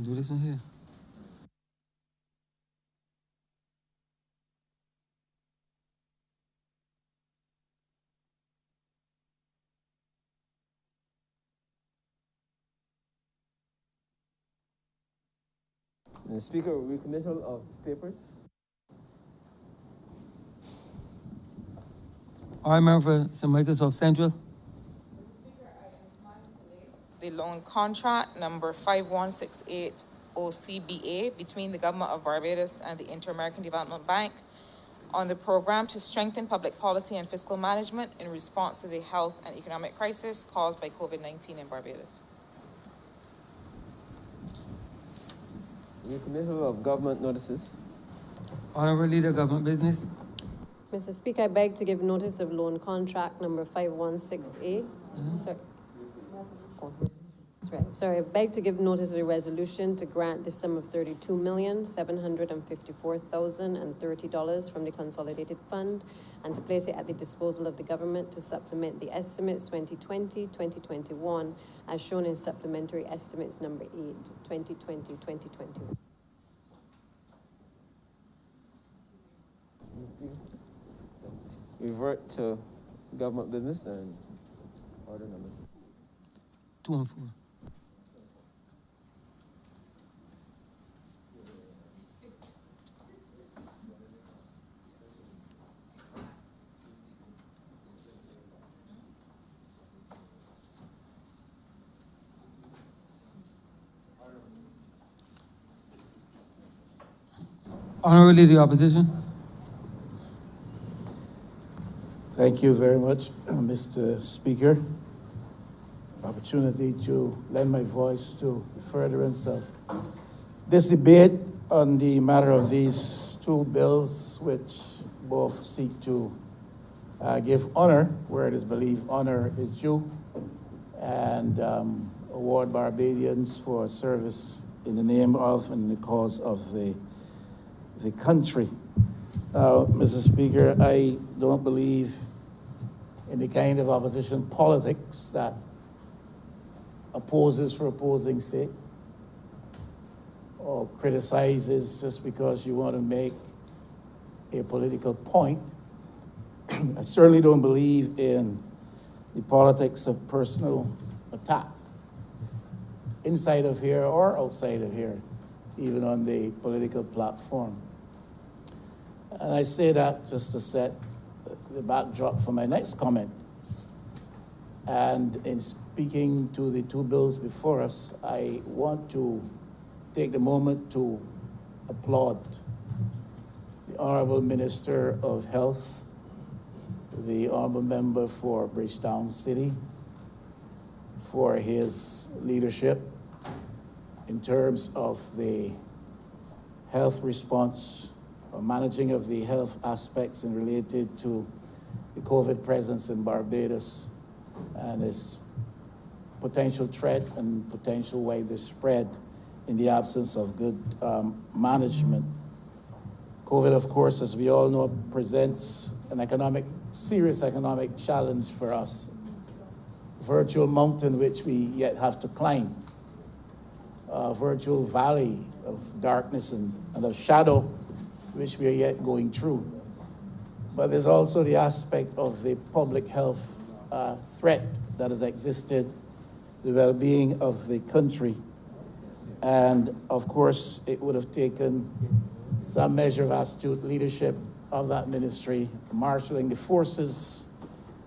can do this one here. The Speaker, recommittal of papers. All right, member for St. Michael's South Central. The loan contract number 5168 OCBA between the Government of Barbados and the Inter-American Development Bank on the program to strengthen public policy and fiscal management in response to the health and economic crisis caused by COVID-19 in Barbados. Recommittal of government notices. Honourable Leader, Government Business. Mr. Speaker, I beg to give notice of loan contract number 516A. Sorry. Oh, that's right. Sorry, I beg to give notice of a resolution to grant the sum of $32,754,030 from the Consolidated Fund and to place it at the disposal of the government to supplement the estimates 2020-2021 as shown in supplementary estimates number 8, 2020-2021. Revert to government business and order number 214. Honourable Leader, the Opposition. Thank you very much, Mr. Speaker. Opportunity to lend my voice to the furtherance of this debate on the matter of these two bills, which both seek to give honor where it is believed honor is due, and award Barbadians for service in the name of and in the cause of the country. Now, Mr. Speaker, I don't believe in the kind of opposition politics that opposes for opposing's sake or criticizes just because you want to make a political point. I certainly don't believe in the politics of personal attack inside of here or outside of here, even on the political platform. And I say that just to set the backdrop for my next comment. And in speaking to the two bills before us, I want to take the moment to applaud the Honourable Minister of Health, the Honourable Member for Bridgetown City, for his leadership in terms of the health response or managing of the health aspects and related to the COVID presence in Barbados and its potential threat and potential wider spread in the absence of good management. COVID, of course, as we all know, presents an serious economic challenge for us. A virtual mountain which we yet have to climb. A virtual valley of darkness and of shadow which we are yet going through. But there's also the aspect of the public health threat that has existed, the well-being of the country. And of course, it would have taken some measure of astute leadership of that ministry, marshalling the forces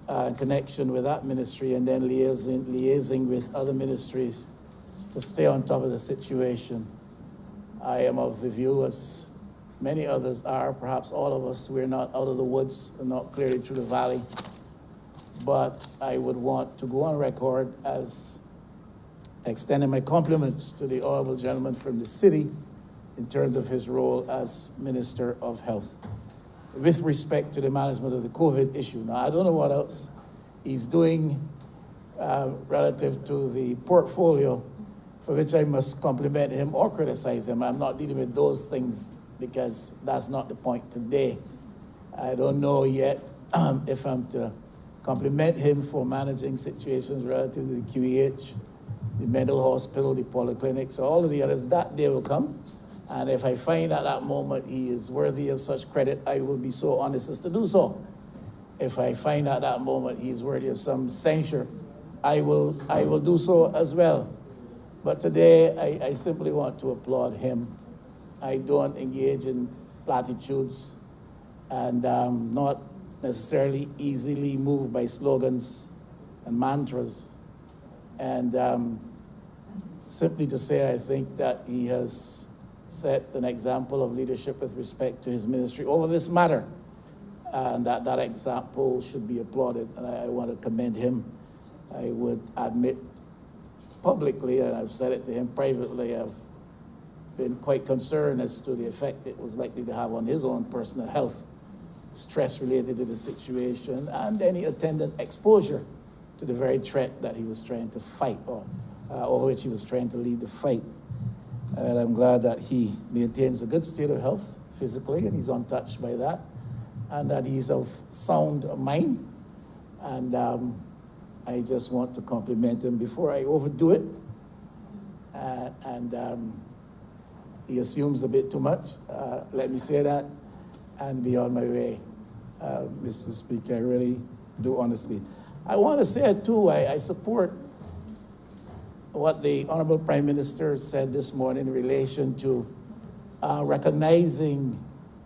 in connection with that ministry and then liaising with other ministries to stay on top of the situation. I am of the view, as many others are, perhaps all of us, we're not out of the woods and not clearly through the valley. But I would want to go on record as extending my compliments to the honourable gentleman from the city in terms of his role as Minister of Health with respect to the management of the COVID issue. Now, I don't know what else he's doing relative to the portfolio, for which I must compliment him or criticize him. I'm not dealing with those things because that's not the point today. I don't know yet if I'm to compliment him for managing situations relative to the QEH the mental hospital, the polyclinics, all of the others, that day will come. And if I find at that moment he is worthy of such credit, I will be so honest as to do so. If I find at that moment he is worthy of some censure, I will do so as well. But today, I simply want to applaud him. I don't engage in platitudes and not necessarily easily moved by slogans and mantras. And simply to say, I think that he has set an example of leadership with respect to his ministry over this matter. And that example should be applauded, and I want to commend him. I would admit publicly, and I've said it to him privately, I've been quite concerned as to the effect it was likely to have on his own personal health, stress related to the situation, and any attendant exposure to the very threat that he was trying to fight, or over which he was trying to lead the fight. And I'm glad that he maintains a good state of health physically, and he's untouched by that, and that he's of sound mind. And I just want to compliment him before I overdo it. He assumes a bit too much, let me say that, and be on my way. Mr. Speaker, I really do honestly. I want to say too, I support what the Honourable Prime Minister said this morning in relation to recognizing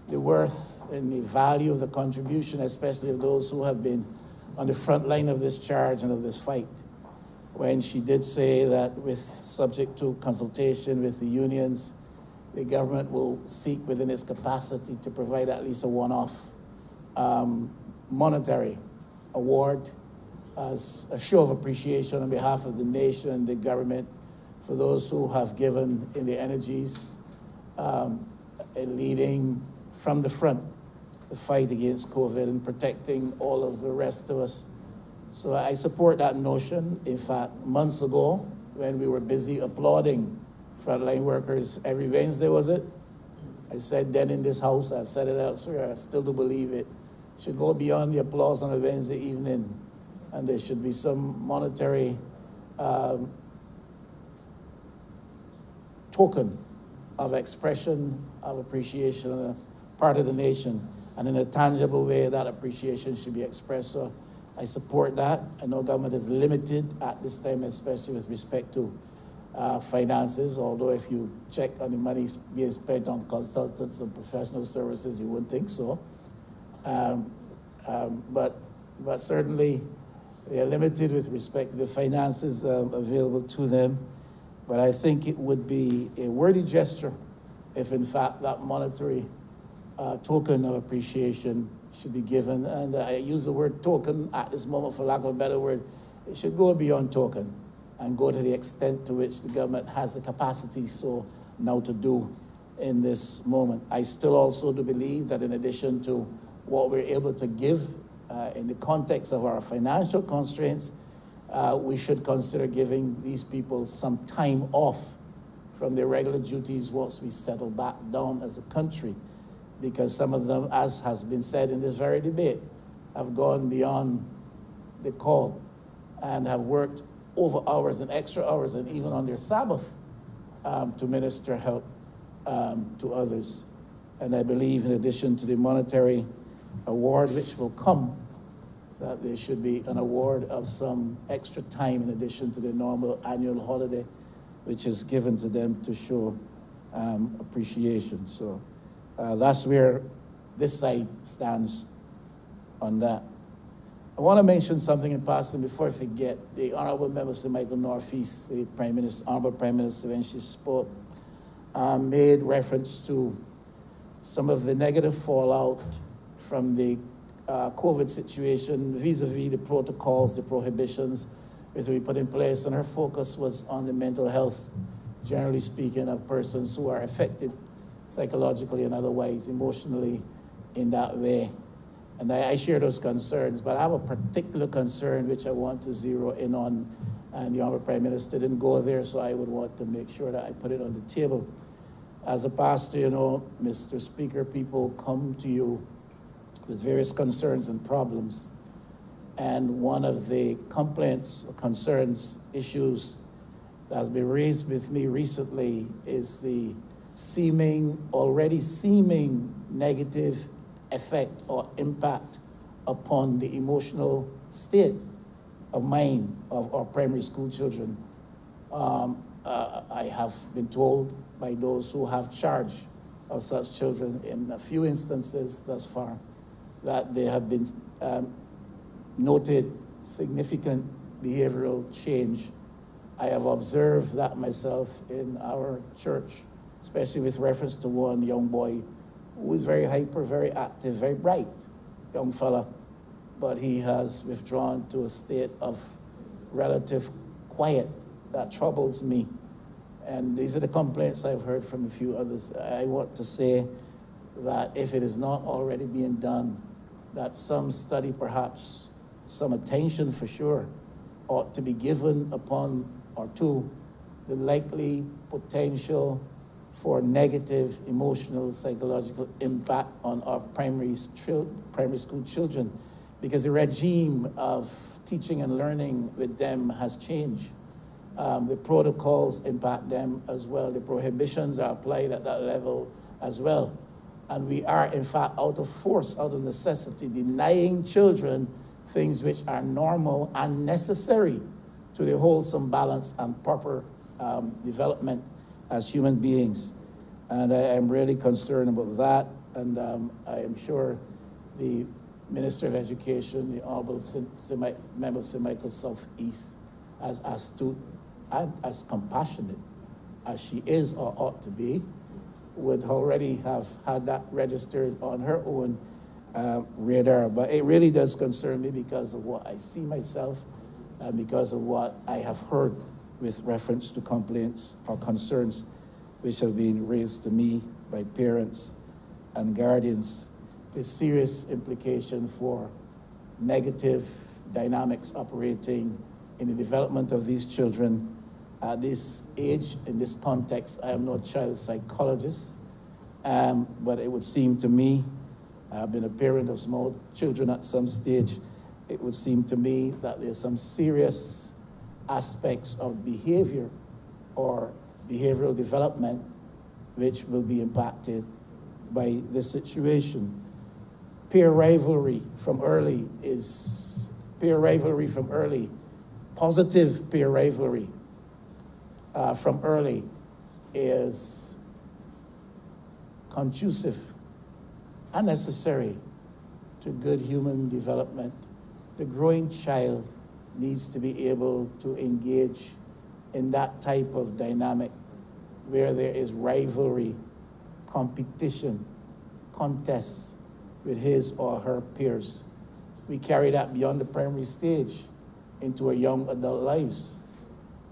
the worth and the value of the contribution, especially of those who have been on the front line of this charge and of this fight. When she did say that subject to consultation with the unions, the government will seek within its capacity to provide at least a one-off monetary award as a show of appreciation on behalf of the nation and the government for those who have given in the energies leading from the front the fight against COVID and protecting all of the rest of us. So I support that notion. In fact, months ago, when we were busy applauding frontline workers every Wednesday, was it? I said then in this house, I've said it elsewhere, I still do believe it should go beyond the applause on a Wednesday evening, and there should be some monetary token of expression, of appreciation on the part of the nation. And in a tangible way, that appreciation should be expressed. So I support that. I know government is limited at this time, especially with respect to finances, although if you check on the money being spent on consultants and professional services, you wouldn't think so. But certainly they are limited with respect to the finances available to them. But I think it would be a worthy gesture if in fact that monetary token of appreciation should be given. And I use the word token at this moment for lack of a better word. It should go beyond token and go to the extent to which the government has the capacity so now to do in this moment. I still also do believe that in addition to what we're able to give in the context of our financial constraints, we should consider giving these people some time off from their regular duties once we settle back down as a country, because some of them, as has been said in this very debate, have gone beyond the call and have worked over hours and extra hours and even on their Sabbath to minister help to others. And I believe in addition to the monetary award which will come, that there should be an award of some extra time in addition to the normal annual holiday which is given to them to show appreciation. So that's where this side stands on that. I want to mention something in passing before I forget. The Honourable Member Sir Michael Northeast, the Prime Minister, Honourable Prime Minister, when she spoke, made reference to some of the negative fallout from the COVID situation vis-a-vis the protocols, the prohibitions which we put in place, and her focus was on the mental health, generally speaking, of persons who are affected psychologically and otherwise, emotionally in that way. And I share those concerns, but I have a particular concern which I want to zero in on, and the Honourable Prime Minister didn't go there, so I would want to make sure that I put it on the table. As a pastor, you know, Mr. Speaker, people come to you with various concerns and problems. And one of the complaints, concerns, issues that has been raised with me recently is the already seeming negative effect or impact upon the emotional state of mind of our primary school children. I have been told by those who have charge of such children in a few instances thus far that there have been noted significant behavioral change. I have observed that myself in our church, especially with reference to one young boy who was very hyper, very active, very bright young fella, but he has withdrawn to a state of relative quiet that troubles me. And these are the complaints I've heard from a few others. I want to say that if it is not already being done, that some study, perhaps some attention for sure, ought to be given upon or to the likely potential for negative emotional, psychological impact on our primary school children, because the regime of teaching and learning with them has changed. The protocols impact them as well. The prohibitions are applied at that level as well. And we are, in fact, out of force, out of necessity, denying children things which are normal and necessary to the wholesome balance and proper development as human beings. And I am really concerned about that. And I am sure the Minister of Education, the Honourable member of St. Michael's Southeast, as astute and as compassionate as she is or ought to be, would already have had that registered on her own radar. But it really does concern me because of what I see myself and because of what I have heard with reference to complaints or concerns which have been raised to me by parents and guardians, with serious implication for negative dynamics operating in the development of these children at this age, in this context. I am no child psychologist, but it would seem to me, I've been a parent of small children at some stage, it would seem to me that there's some serious aspects of behavior or behavioral development which will be impacted by this situation. Peer rivalry from early, positive peer rivalry from early is conducive and necessary to good human development. The growing child needs to be able to engage in that type of dynamic where there is rivalry, competition, contests with his or her peers. We carry that beyond the primary stage into our young adult lives.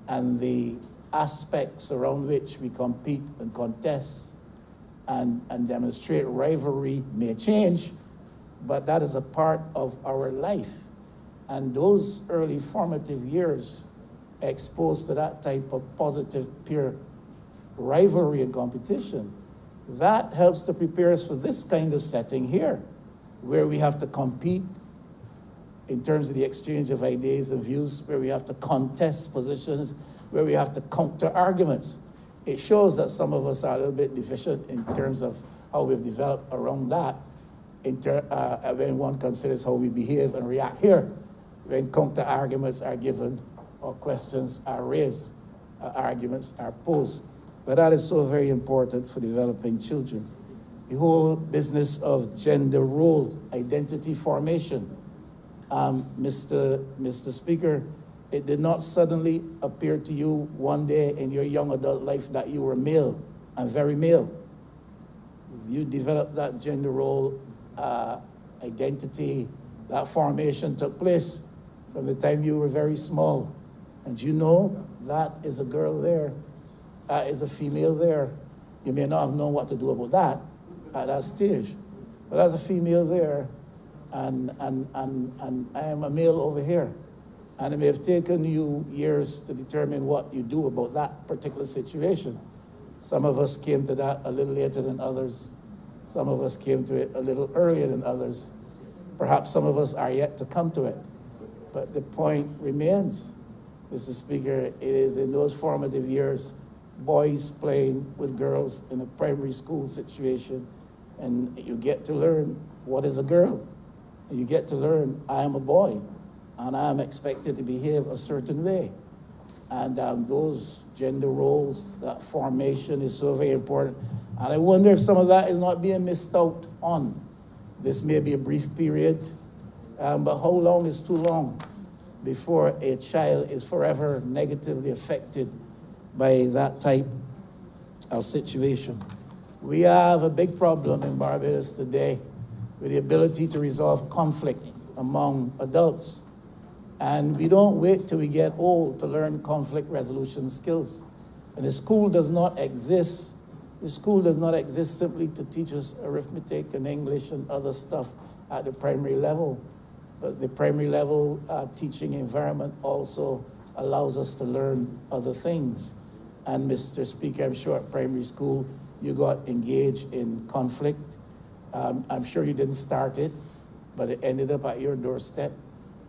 And the aspects around which we compete and contest and demonstrate rivalry may change, but that is a part of our life. And those early formative years exposed to that type of positive peer rivalry and competition, that helps to prepare us for this kind of setting here, where we have to compete in terms of the exchange of ideas and views, where we have to contest positions, where we have to counter arguments. It shows that some of us are a little bit deficient in terms of how we've developed around that, when one considers how we behave and react here, when counter arguments are given or questions are raised, arguments are posed. But that is so very important for developing children. The whole business of gender role, identity formation. Mr. Speaker, it did not suddenly appear to you one day in your young adult life that you were male and very male. You developed that gender role identity, that formation took place from the time you were very small. And you know that is a girl there, is a female there. You may not have known what to do about that at that stage, but as a female there, and I am a male over here. And it may have taken you years to determine what you do about that particular situation. Some of us came to that a little later than others. Some of us came to it a little earlier than others. Perhaps some of us are yet to come to it. But the point remains Mr. Speaker, it is in those formative years, boys playing with girls in a primary school situation, and you get to learn what is a girl. And you get to learn, I am a boy, and I am expected to behave a certain way. And those gender roles, that formation is so very important. And I wonder if some of that is not being missed out on. This may be a brief period, but how long is too long before a child is forever negatively affected by that type of situation? We have a big problem in Barbados today with the ability to resolve conflict among adults. And we don't wait till we get old to learn conflict resolution skills. And the school does not exist. The school does not exist simply to teach us arithmetic and English and other stuff at the primary level. But the primary level teaching environment also allows us to learn other things. And Mr. Speaker, I'm sure at primary school you got engaged in conflict. I'm sure you didn't start it, but it ended up at your doorstep,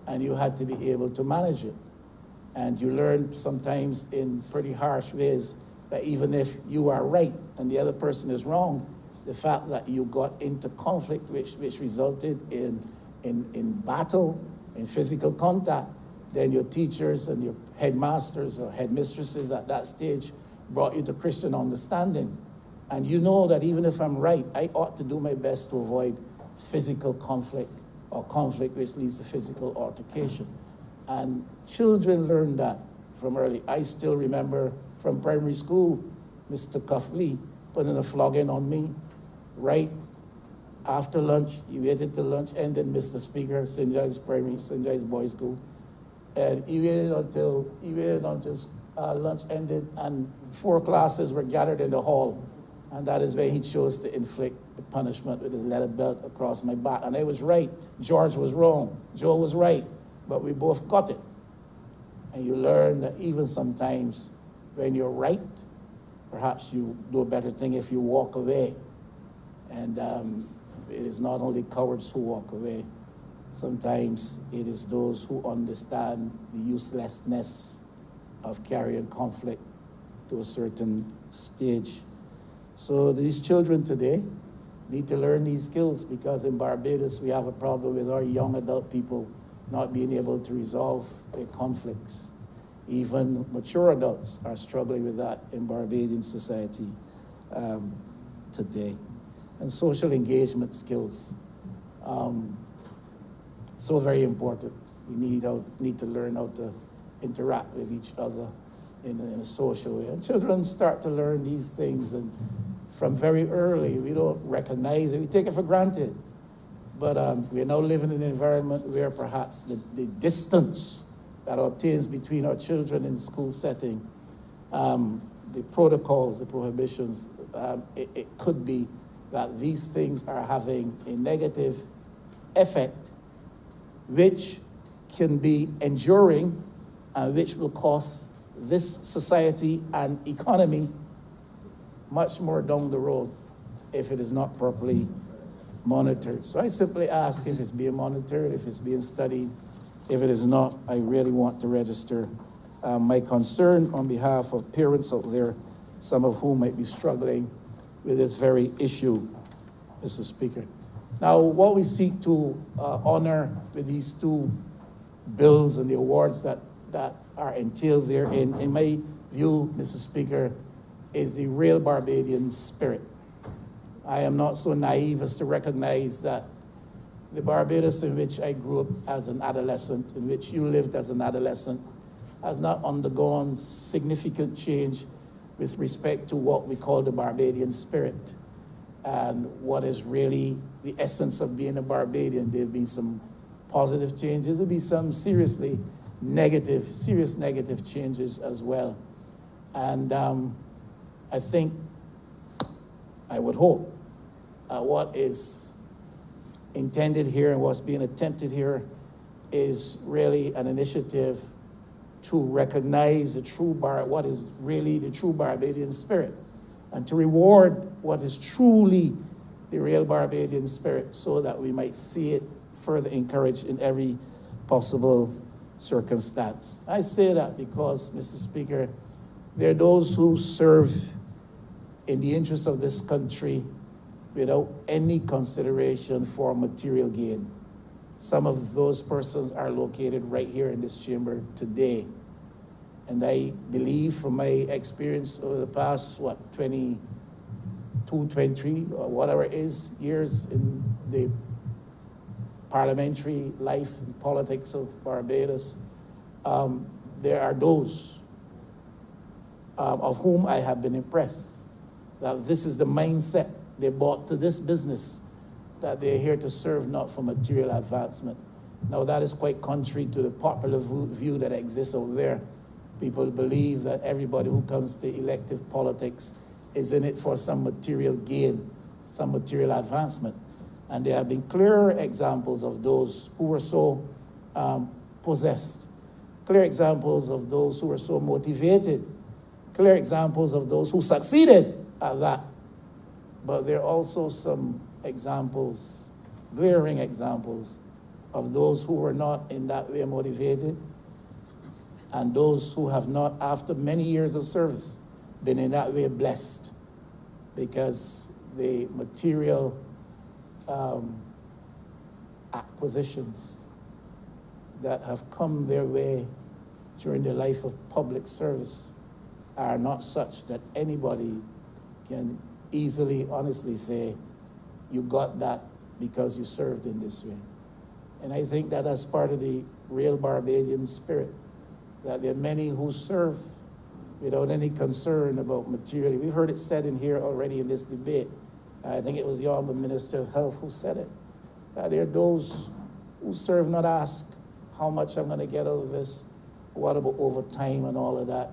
and you had to be able to manage it. And you learned sometimes in pretty harsh ways that even if you are right and the other person is wrong, the fact that you got into conflict, which resulted in battle, in physical contact, then your teachers and your headmasters or headmistresses at that stage brought you to Christian understanding. And you know that even if I'm right, I ought to do my best to avoid physical conflict or conflict which leads to physical altercation. And children learn that from early. I still remember from primary school, Mr. Cuffley putting a flogging on me right after lunch. He waited till lunch ended, Mr. Speaker, St. Giles Boys School. And he waited until lunch ended, and 4 classes were gathered in the hall. And that is where he chose to inflict the punishment with his leather belt across my back. And I was right. George was wrong. Joe was right. But we both got it. And you learn that even sometimes when you're right, perhaps you do a better thing if you walk away. And it is not only cowards who walk away. Sometimes it is those who understand the uselessness of carrying conflict to a certain stage. So these children today need to learn these skills, because in Barbados we have a problem with our young adult people not being able to resolve their conflicts. Even mature adults are struggling with that in Barbadian society today. And social engagement skills, so very important. We need to learn how to interact with each other in a social way. And children start to learn these things, and from very early, we don't recognize it, we take it for granted. But we're now living in an environment where perhaps the distance that obtains between our children in the school setting, the protocols, the prohibitions, it could be that these things are having a negative effect, which can be enduring and which will cost this society and economy much more down the road if it is not properly monitored. So I simply ask if it's being monitored, if it's being studied. If it is not, I really want to register my concern on behalf of parents out there, some of whom might be struggling with this very issue, Mr. Speaker. Now, what we seek to honor with these 2 bills and the awards that are entailed therein, in my view, Mr. Speaker, is the real Barbadian spirit. I am not so naive as to recognize that the Barbados in which I grew up as an adolescent, in which you lived as an adolescent, has not undergone significant change with respect to what we call the Barbadian spirit and what is really the essence of being a Barbadian. There have been some positive changes. There will be some serious negative changes as well. And I think, I would hope, what is intended here and what's being attempted here is really an initiative to recognize what is really the true Barbadian spirit, and to reward what is truly the real Barbadian spirit, so that we might see it further encouraged in every possible circumstance. I say that because, Mr. Speaker, there are those who serve in the interest of this country without any consideration for material gain. Some of those persons are located right here in this chamber today. And I believe from my experience over the past, 22, 23, or whatever it is, years in the parliamentary life and politics of Barbados, there are those of whom I have been impressed that this is the mindset they brought to this business, that they're here to serve not for material advancement. Now that is quite contrary to the popular view that exists out there. People believe that everybody who comes to elective politics is in it for some material gain, some material advancement. And there have been clear examples of those who were so possessed, clear examples of those who were so motivated, clear examples of those who succeeded at that. But there are also some examples, glaring examples, of those who were not in that way motivated, and those who have not, after many years of service, been in that way blessed, because the material acquisitions that have come their way during the life of public service are not such that anybody can easily, honestly say, you got that because you served in this way. And I think that that's part of the real Barbadian spirit, that there are many who serve without any concern about material. We've heard it said in here already in this debate. I think it was the Honourable Minister of Health who said it. That there are those who serve not ask how much I'm going to get out of this, what about overtime and all of that.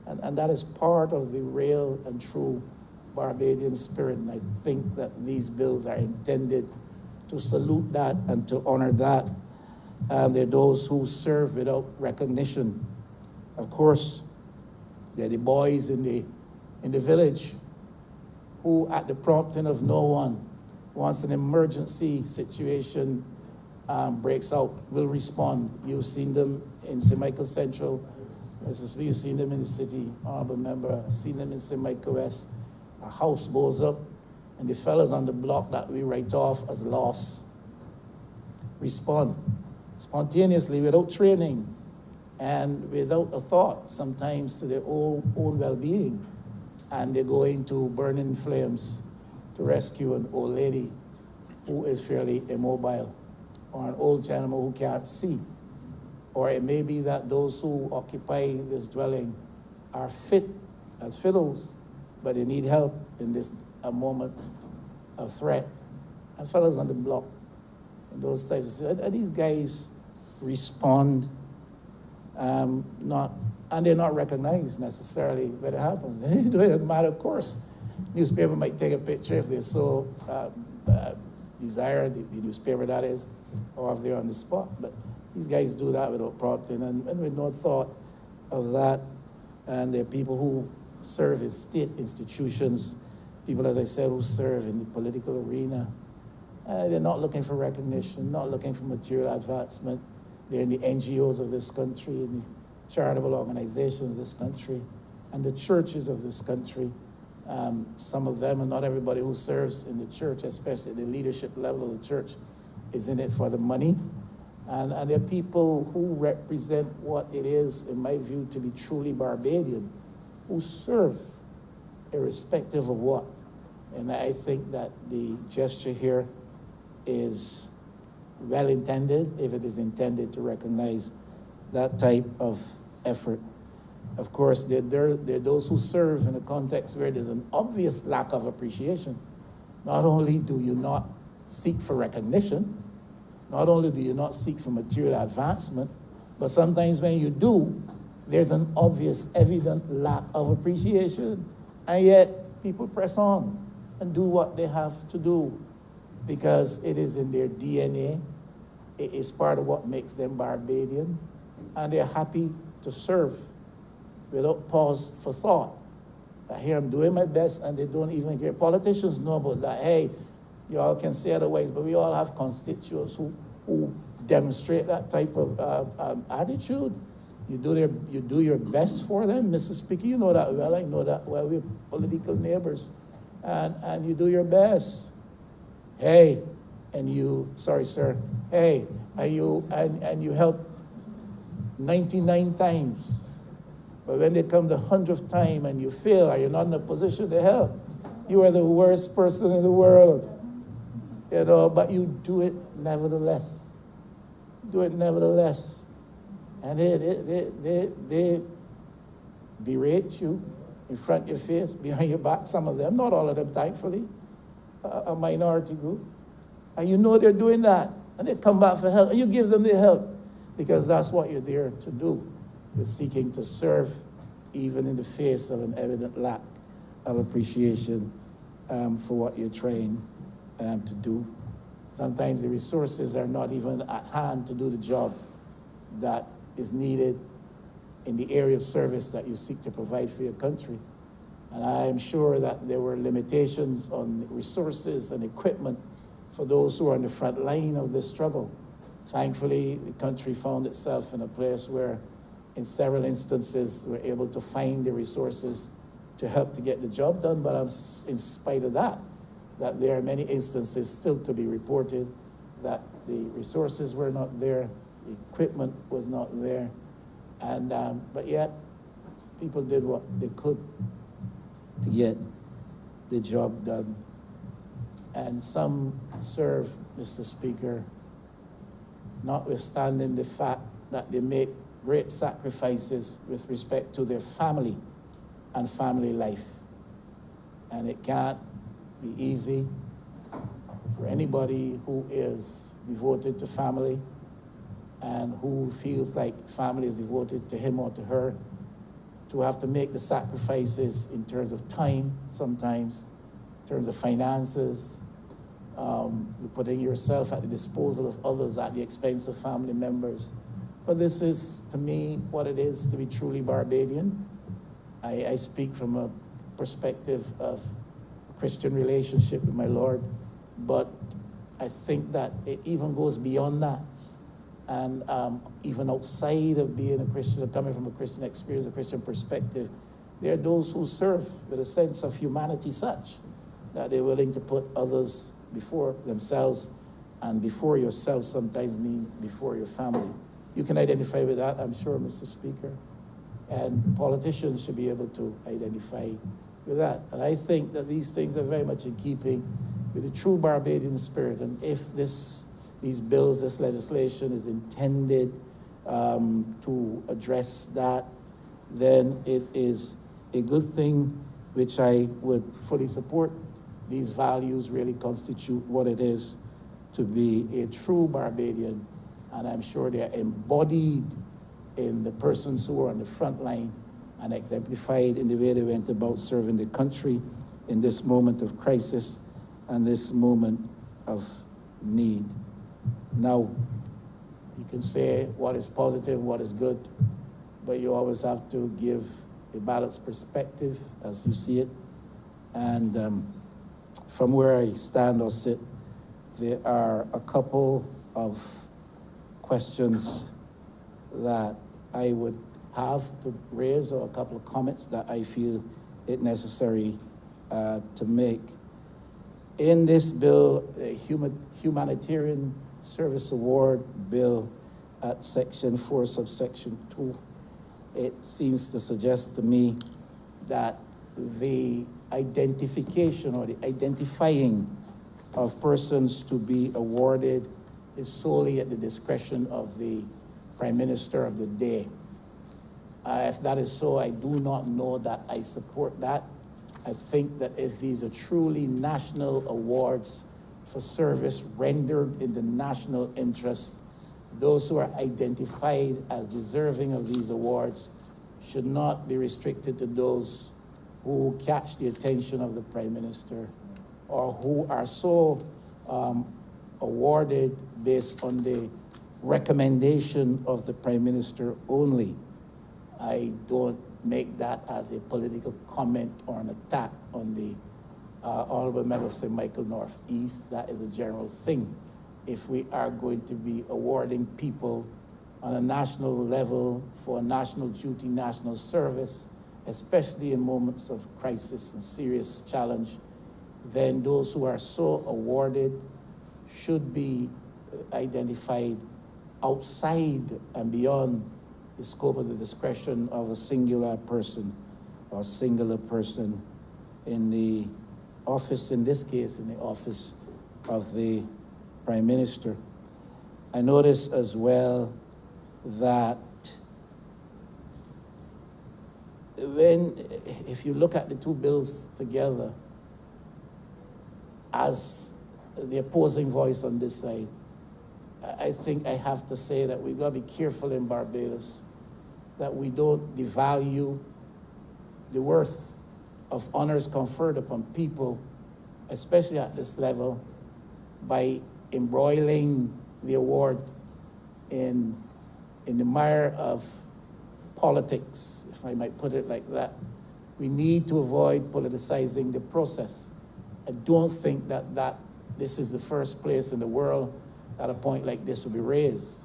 And that is part of the real and true Barbadian spirit. And I think that these bills are intended to salute that and to honor that. And there are those who serve without recognition. Of course, there are the boys in the village who, at the prompting of no one, once an emergency situation breaks out, will respond. You've seen them in St. Michael Central. You've seen them in the city, Honourable Member. I've seen them in St. Michael West. A house goes up, and the fellas on the block that we write off as loss respond spontaneously, without training and without a thought, sometimes to their own well-being. And they go into burning flames to rescue an old lady who is fairly immobile, or an old gentleman who can't see. Or it may be that those who occupy this dwelling are fit as fiddles, but they need help in this a moment of threat. And fellas on the block, and those types of, these guys respond not, and they're not recognized necessarily when it happens. They do it as a matter of course. Newspaper might take a picture if they so desire, the newspaper that is, or if they're on the spot. But these guys do that without prompting and with no thought of that. And there are people who serve in state institutions, people, as I said, who serve in the political arena. They're not looking for recognition, not looking for material advancement. They're in the NGOs of this country, in the charitable organizations of this country, and the churches of this country. Some of them, and not everybody who serves in the church, especially at the leadership level of the church, is in it for the money. And there are people who represent what it is, in my view, to be truly Barbadian, who serve irrespective of what. And I think that the gesture here is well-intended, if it is intended to recognize that type of effort. Of course, there are those who serve in a context where there's an obvious lack of appreciation. Not only do you not seek for recognition, not only do you not seek for material advancement, but sometimes when you do, there's an obvious, evident lack of appreciation. And yet, people press on and do what they have to do because it is in their DNA. It is part of what makes them Barbadian. And they're happy to serve without pause for thought. I hear I'm doing my best, and they don't even care. Politicians know about that. Hey, you all can say otherwise, but we all have constituents who demonstrate that type of attitude. You do your best for them, Mr. Speaker. You know that well. I know that well. We're political neighbors, and you do your best. Hey, and you, sorry, sir. Hey, and you help 99 times, but when they come the 100th time and you fail, or you're not in a position to help, you are the worst person in the world. You know, but you do it nevertheless. Do it nevertheless. And they berate you in front of your face, behind your back, some of them, not all of them, thankfully, a minority group. And you know they're doing that, and they come back for help, and you give them the help, because that's what you're there to do. You're seeking to serve, even in the face of an evident lack of appreciation for what you're trying to do. Sometimes the resources are not even at hand to do the job that is needed in the area of service that you seek to provide for your country. And I am sure that there were limitations on resources and equipment for those who are on the front line of this struggle. Thankfully, the country found itself in a place where, in several instances, we're able to find the resources to help to get the job done. But in spite of that there are many instances still to be reported that the resources were not there, the equipment was not there, and but yet people did what they could to get the job done. And some serve, Mr. Speaker, notwithstanding the fact that they make great sacrifices with respect to their family and family life. And it can't be easy for anybody who is devoted to family and who feels like family is devoted to him or to her, to have to make the sacrifices in terms of time, sometimes, in terms of finances, putting yourself at the disposal of others at the expense of family members. But this is, to me, what it is to be truly Barbadian. I speak from a perspective of a Christian relationship with my Lord, but I think that it even goes beyond that. And even outside of being a Christian, coming from a Christian experience, a Christian perspective, there are those who serve with a sense of humanity such that they're willing to put others before themselves, and before yourself sometimes mean before your family. You can identify with that, I'm sure, Mr. Speaker. And politicians should be able to identify with that. And I think that these things are very much in keeping with the true Barbadian spirit. And if these bills, this legislation is intended to address that, then it is a good thing, which I would fully support. These values really constitute what it is to be a true Barbadian, and I'm sure they are embodied in the persons who are on the front line and exemplified in the way they went about serving the country in this moment of crisis and this moment of need. Now, you can say what is positive, what is good, but you always have to give a balanced perspective as you see it. And from where I stand or sit, there are a couple of questions that I would have to raise, or a couple of comments that I feel it necessary to make. In this bill, the Humanitarian Service Award Bill at Section 4, subsection 2, it seems to suggest to me that the identification or the identifying of persons to be awarded is solely at the discretion of the Prime Minister of the day. If that is so, I do not know that I support that. I think that if these are truly national awards for service rendered in the national interest, those who are identified as deserving of these awards should not be restricted to those who catch the attention of the Prime Minister or who are so awarded based on the recommendation of the Prime Minister only. I don't make that as a political comment or an attack on the Honourable Member of St. Michael North East. That is a general thing if we are going to be awarding people on a national level for national duty, national service, especially in moments of crisis and serious challenge, then those who are so awarded should be identified outside and beyond the scope of the discretion of a singular person or singular person in the office, in this case, in the office of the Prime Minister. I notice as well that if you look at the two bills together, as the opposing voice on this side, I think I have to say that we've got to be careful in Barbados that we don't devalue the worth of honors conferred upon people, especially at this level, by embroiling the award in the mire of politics, if I might put it like that. We need to avoid politicizing the process. I don't think that this is the first place in the world that a point like this will be raised.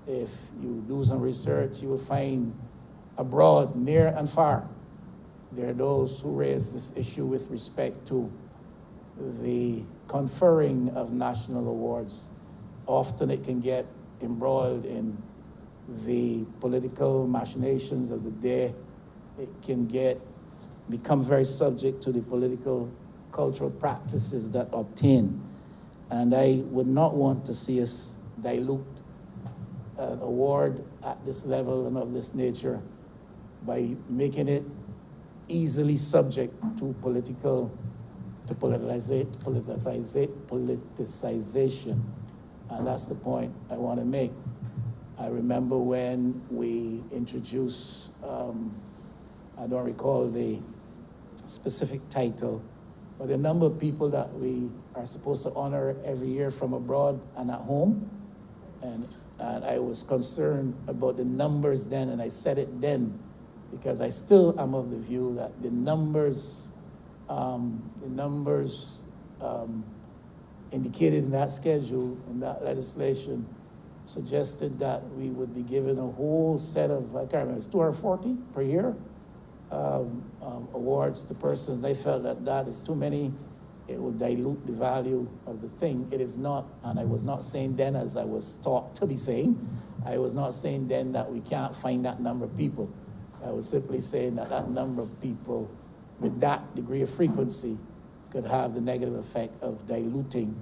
If you do some research, you will find abroad, near and far, there are those who raise this issue with respect to the conferring of national awards. Often it can get embroiled in the political machinations of the day. It can become very subject to the political cultural practices that obtain. And I would not want to see us dilute an award at this level and of this nature by making it easily subject to politicization. And that's the point I want to make. I remember when we introduced, I don't recall the specific title, but the number of people that we are supposed to honor every year from abroad and at home. And I was concerned about the numbers then, and I said it then, because I still am of the view that the numbers indicated in that schedule, in that legislation, suggested that we would be given a whole set of, I can't remember, it's 240 per year awards to persons. They felt that that is too many. It will dilute the value of the thing. It is not, and I was not saying then, as I was taught to be saying, I was not saying then that we can't find that number of people. I was simply saying that that number of people with that degree of frequency could have the negative effect of diluting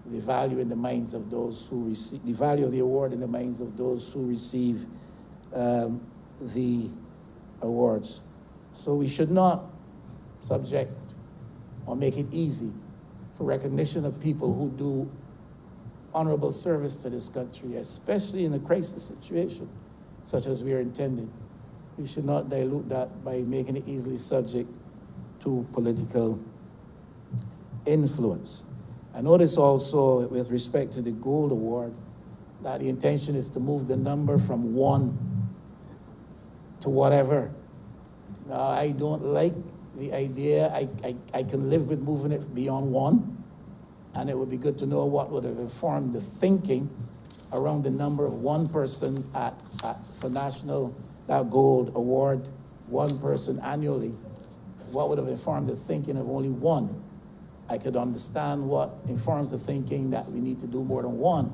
the value in the minds of those who receive, the value of the award in the minds of those who receive the awards. So we should not subject or make it easy for recognition of people who do honorable service to this country, especially in a crisis situation such as we are intending. We should not dilute that by making it easily subject to political influence. I notice also with respect to the Gold Award that the intention is to move the number from 1 to whatever. Now, I don't like the idea. I can live with moving it beyond 1, and it would be good to know what would have informed the thinking around the number of one person for national gold award, one person annually. What would have informed the thinking of only 1? I could understand what informs the thinking that we need to do more than 1,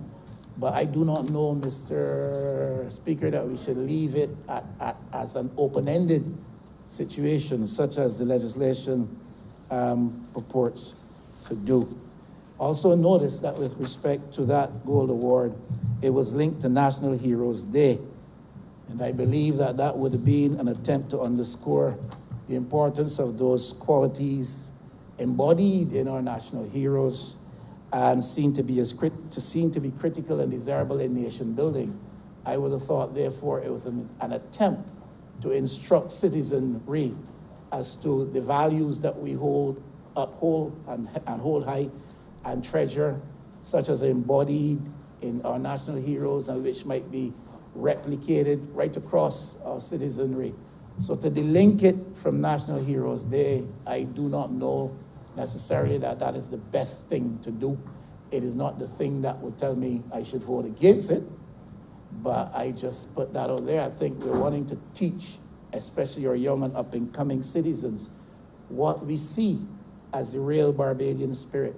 but I do not know, Mr. Speaker, that we should leave it as an open-ended situation, such as the legislation purports to do. Also notice that with respect to that gold award, it was linked to National Heroes Day. And I believe that that would have been an attempt to underscore the importance of those qualities embodied in our national heroes and seen to be critical and desirable in nation building. I would have thought, therefore, it was an attempt to instruct citizenry as to the values that we uphold and hold high and treasure, such as embodied in our national heroes and which might be replicated right across our citizenry. So to delink it from National Heroes Day, I do not know necessarily that that is the best thing to do. It is not the thing that would tell me I should vote against it, but I just put that out there. I think we're wanting to teach, especially our young and up-and-coming citizens, what we see as the real Barbadian spirit.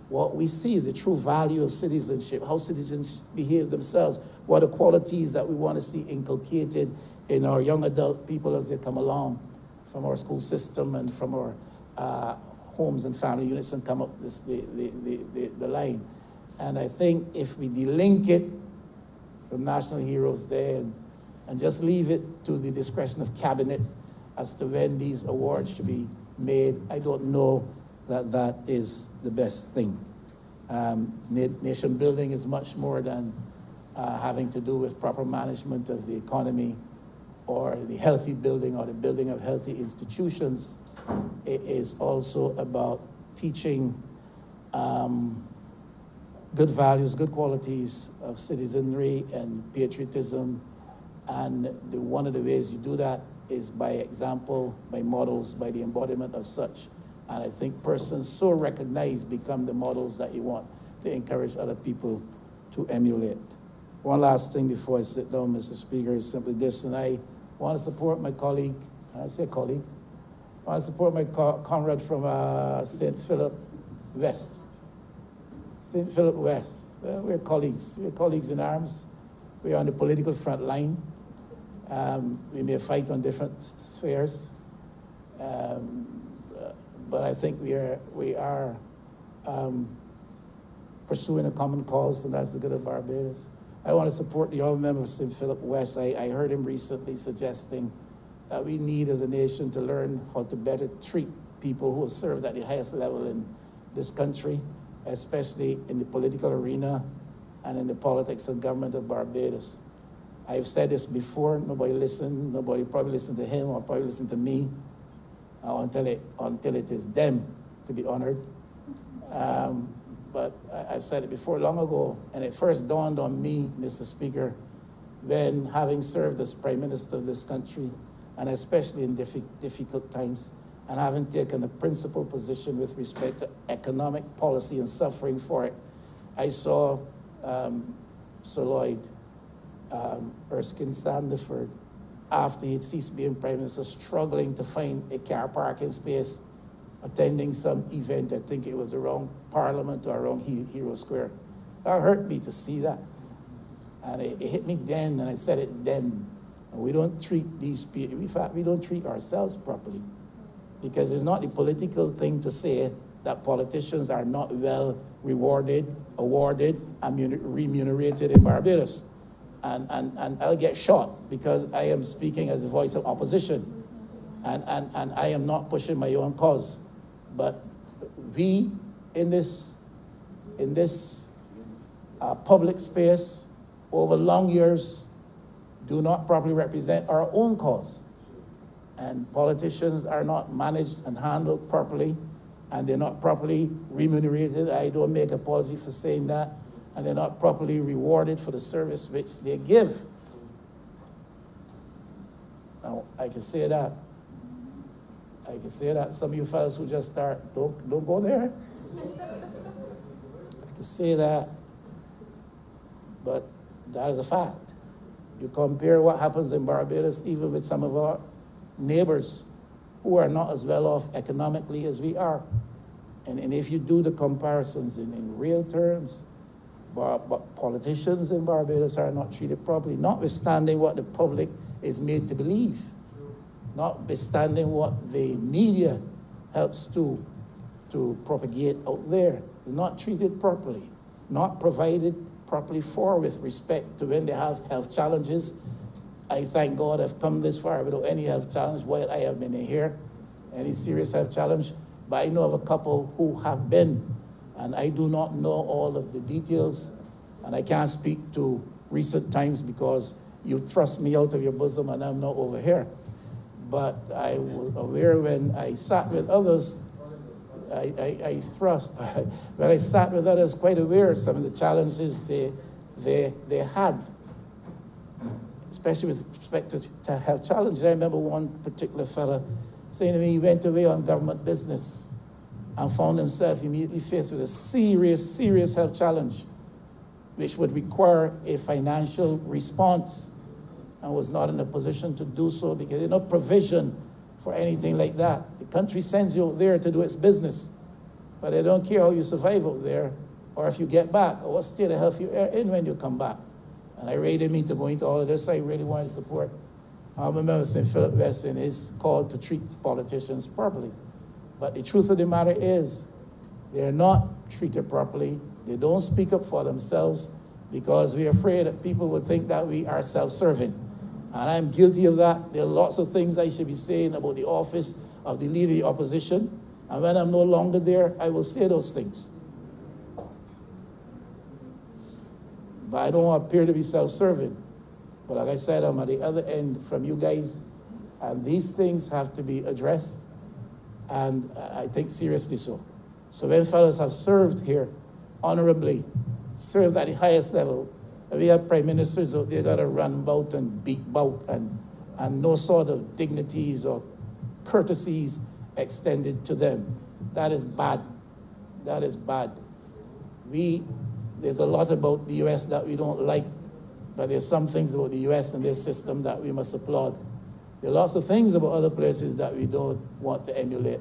What we see is the true value of citizenship, how citizens behave themselves, what are the qualities that we want to see inculcated in our young adult people as they come along from our school system and from our homes and family units and come up the line. And I think if we delink it from National Heroes Day and just leave it to the discretion of cabinet as to when these awards should be made, I don't know that that is the best thing. Nation building is much more than having to do with proper management of the economy or the healthy building or the building of healthy institutions. It is also about teaching good values, good qualities of citizenry and patriotism. And one of the ways you do that is by example, by models, by the embodiment of such. And I think persons so recognized become the models that you want to encourage other people to emulate. One last thing before I sit down, Mr. Speaker, is simply this, and I want to support my colleague, can I say colleague? I want to support my comrade from St. Philip West. St. Philip West, we're colleagues in arms. We're on the political front line. We may fight on different spheres, but I think we are pursuing a common cause, and that's the good of Barbados. I want to support the honourable member of St. Philip West. I heard him recently suggesting that we need as a nation to learn how to better treat people who have served at the highest level in this country, especially in the political arena and in the politics and government of Barbados. I've said this before, nobody listened, nobody probably listened to him or probably listened to me until it is them to be honored. But I've said it before long ago, and it first dawned on me, Mr. Speaker, when having served as Prime Minister of this country, and especially in difficult times, and having taken a principled position with respect to economic policy and suffering for it, I saw Sir Lloyd Erskine Sandiford, after he'd ceased being Prime Minister, struggling to find a car parking space, attending some event, I think it was around Parliament or around Hero Square. That hurt me to see that. And it hit me then, and I said it then. And we don't treat these people, in fact, we don't treat ourselves properly. Because it's not the political thing to say that politicians are not well rewarded, awarded, and remunerated in Barbados. And I'll get shot because I am speaking as a voice of opposition. And I am not pushing my own cause. But we, in this public space, over long years, do not properly represent our own cause. And politicians are not managed and handled properly, and they're not properly remunerated. I don't make apology for saying that. And they're not properly rewarded for the service which they give. Now, I can say that. I can say that. Some of you fellas who just start, don't go there. I can say that, but that is a fact. You compare what happens in Barbados even with some of our neighbors who are not as well off economically as we are. And if you do the comparisons in real terms, but politicians in Barbados are not treated properly, notwithstanding what the public is made to believe, notwithstanding what the media helps to propagate out there. They're not treated properly, not provided properly for with respect to when they have health challenges. I thank God I've come this far without any health challenge while I have been in here, any serious health challenge. But I know of a couple who have been, and I do not know all of the details, and I can't speak to recent times because you thrust me out of your bosom and I'm not over here. But I was aware when I sat with others, I thrust, when I sat with others, quite aware of some of the challenges they had, especially with respect to health challenges. I remember one particular fella saying to me, he went away on government business. and found himself immediately faced with a serious, serious health challenge, which would require a financial response, and was not in a position to do so because there's no provision for anything like that. The country sends you out there to do its business, but they don't care how you survive out there or if you get back or what state of health you're in when you come back. And I really didn't mean to go into all of this. I really want to support Honourable Member St. Philip West in his call to treat politicians properly. But the truth of the matter is, they're not treated properly. They don't speak up for themselves because we're afraid that people would think that we are self-serving. And I'm guilty of that. There are lots of things I should be saying about the office of the Leader of the Opposition. And when I'm no longer there, I will say those things. But I don't appear to be self-serving. But like I said, I'm at the other end from you guys. And these things have to be addressed. And I think seriously so. So when fellows have served here honorably, served at the highest level, and we have prime ministers out there that are run about and beat about and no sort of dignities or courtesies extended to them. That is bad. That is bad. There's a lot about the US that we don't like, but there's some things about the US and their system that we must applaud. There are lots of things about other places that we don't want to emulate,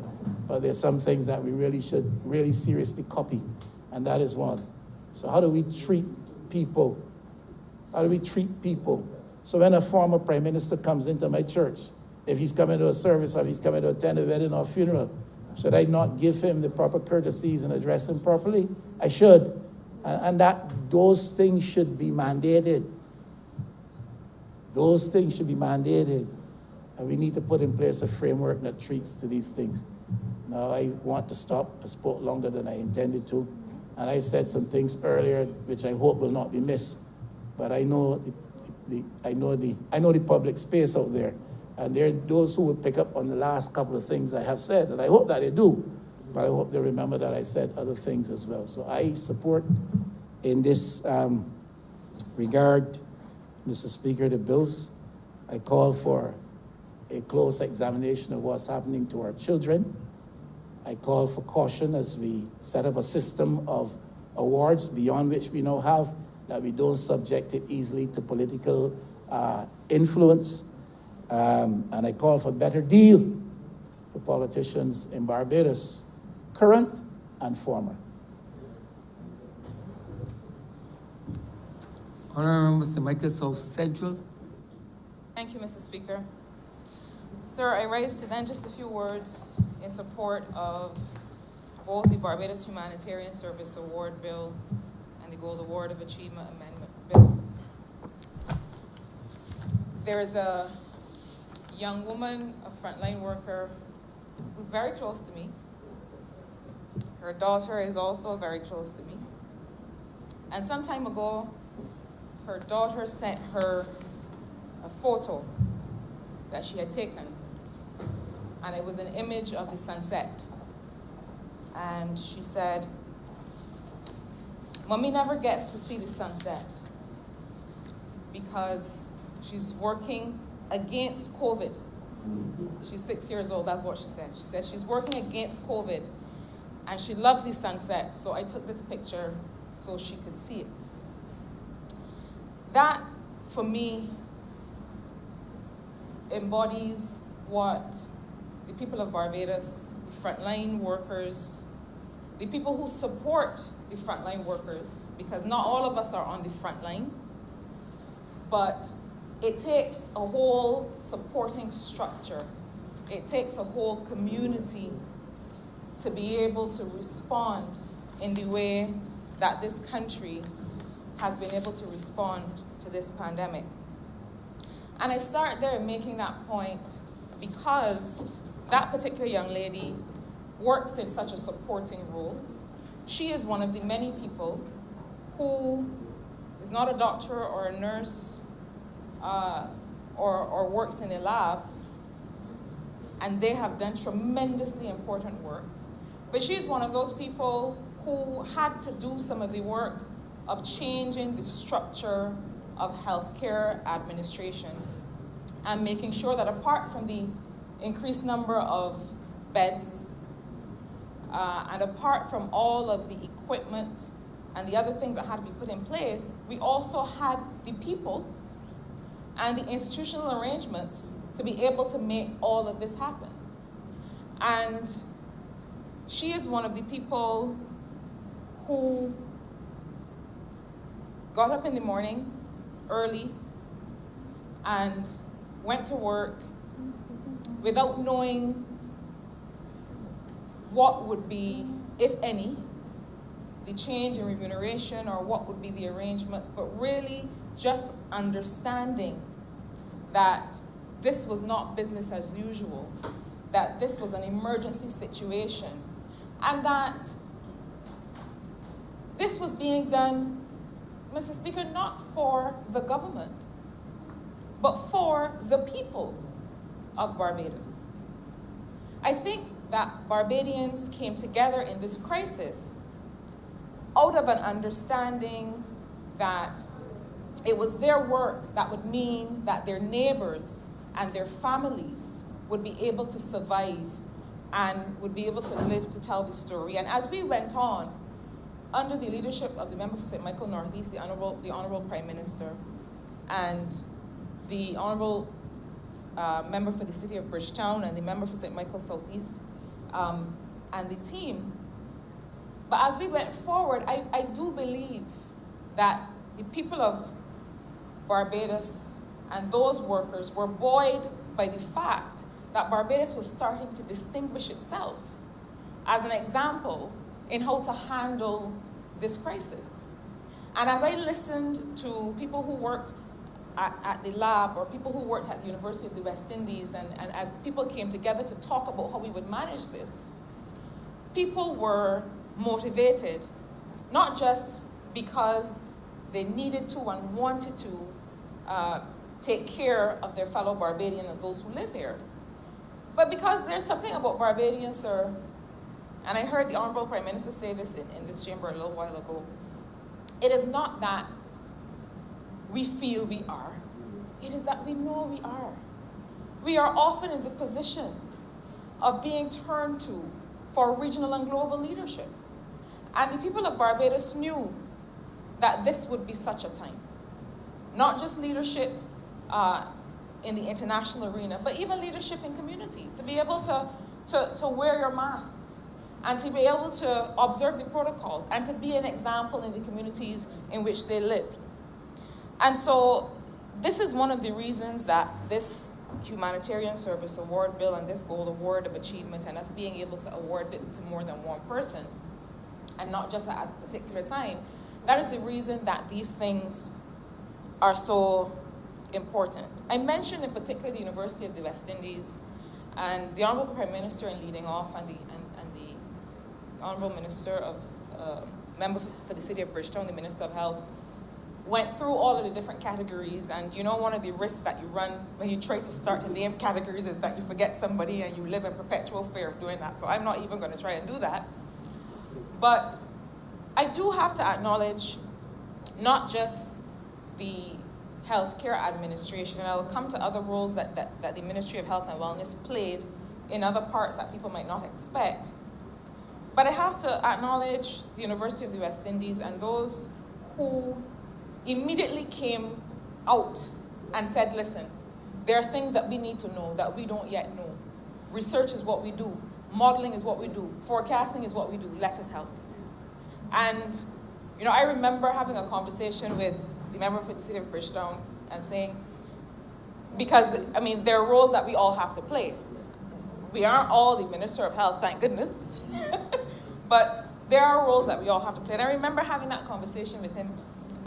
but there's some things that we really should really seriously copy, and that is one. So how do we treat people? How do we treat people? So when a former prime minister comes into my church, if he's coming to a service or if he's coming to attend a wedding or a funeral, should I not give him the proper courtesies and address him properly? I should. And those things should be mandated. Those things should be mandated. And we need to put in place a framework that treats to these things. Now, I want to stop. I spoke longer than I intended to. And I said some things earlier, which I hope will not be missed. But I know the public space out there. And there are those who will pick up on the last couple of things I have said. And I hope that they do. But I hope they remember that I said other things as well. So I support in this regard, Mr. Speaker, the bills. I call for a close examination of what's happening to our children. I call for caution as we set up a system of awards beyond which we now have, that we don't subject it easily to political influence. And I call for a better deal for politicians in Barbados, current and former. Honourable St. Michael South Central. Thank you, Mr. Speaker. Sir, I rise to then just a few words in support of both the Barbados Humanitarian Service Award Bill and the Gold Award of Achievement Amendment Bill. There is a young woman, a frontline worker, who's very close to me. Her daughter is also very close to me. And some time ago, her daughter sent her a photo that she had taken, and it was an image of the sunset. And she said, "Mommy never gets to see the sunset because she's working against COVID." She's 6 years old, that's what she said. She said she's working against COVID and she loves the sunset, so I took this picture so she could see it. That, for me, embodies what the people of Barbados, the frontline workers, the people who support the frontline workers, because not all of us are on the front line, but it takes a whole supporting structure. It takes a whole community to be able to respond in the way that this country has been able to respond to this pandemic. And I start there making that point because that particular young lady works in such a supporting role. She is one of the many people who is not a doctor or a nurse or works in a lab, and they have done tremendously important work. But she's one of those people who had to do some of the work of changing the structure of healthcare administration and making sure that apart from the increased number of beds, and apart from all of the equipment and the other things that had to be put in place, we also had the people and the institutional arrangements to be able to make all of this happen. And she is one of the people who got up in the morning early and went to work without knowing what would be, if any, the change in remuneration or what would be the arrangements, but really just understanding that this was not business as usual, that this was an emergency situation, and that this was being done, Mr. Speaker, not for the government, but for the people of Barbados. I think that Barbadians came together in this crisis out of an understanding that it was their work that would mean that their neighbors and their families would be able to survive and would be able to live to tell the story. And as we went on, under the leadership of the member for St. Michael Northeast, the Honourable Prime Minister, and the Honourable member for the City of Bridgetown and the member for St. Michael Southeast, and the team. But as we went forward, I do believe that the people of Barbados and those workers were buoyed by the fact that Barbados was starting to distinguish itself as an example in how to handle this crisis. And as I listened to people who worked at the lab or people who worked at the University of the West Indies, and as people came together to talk about how we would manage this, people were motivated, not just because they needed to and wanted to take care of their fellow Barbadian and those who live here, but because there's something about Barbadians, sir, and I heard the Honourable Prime Minister say this in this chamber a little while ago. It is not that we feel we are. It is that we know we are. We are often in the position of being turned to for regional and global leadership. And the people of Barbados knew that this would be such a time. Not just leadership in the international arena, but even leadership in communities, to be able to wear your mask, and to be able to observe the protocols, and to be an example in the communities in which they live. And so this is one of the reasons that this Humanitarian Service Award Bill and this Gold Award of Achievement, and us being able to award it to more than one person, and not just at a particular time, that is the reason that these things are so important. I mentioned in particular the University of the West Indies, and the Honourable Prime Minister in leading off, and the Honourable Minister of, member for the City of Bridgetown, the Minister of Health, went through all of the different categories. And you know, one of the risks that you run when you try to start to name categories is that you forget somebody and you live in perpetual fear of doing that. So I'm not even going to try and do that. But I do have to acknowledge not just the Healthcare Administration, and I'll come to other roles that the Ministry of Health and Wellness played in other parts that people might not expect. But I have to acknowledge the University of the West Indies and those who immediately came out and said, listen, there are things that we need to know that we don't yet know. Research is what we do. Modeling is what we do. Forecasting is what we do. Let us help. And, you know, I remember having a conversation with the member for the City of Bridgetown and saying, because, I mean, there are roles that we all have to play. We aren't all the Minister of Health, thank goodness. But there are roles that we all have to play. And I remember having that conversation with him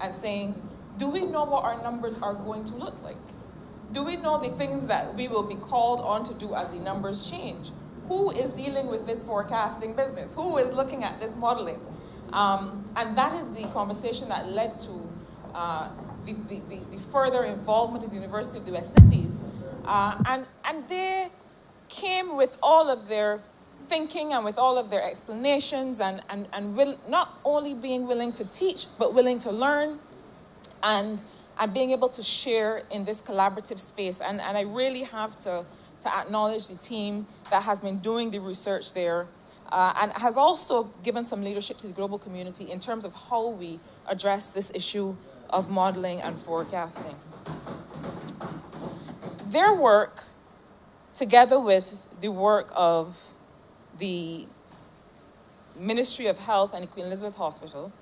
and saying, do we know what our numbers are going to look like? Do we know the things that we will be called on to do as the numbers change? Who is dealing with this forecasting business? Who is looking at this modeling? And that is the conversation that led to the further involvement of the University of the West Indies. And they came with all of their thinking and with all of their explanations, and not only being willing to teach, but willing to learn and being able to share in this collaborative space. And I really have to acknowledge the team that has been doing the research there, and has also given some leadership to the global community in terms of how we address this issue of modeling and forecasting. Their work, together with the work of the Ministry of Health and the Queen Elizabeth Hospital,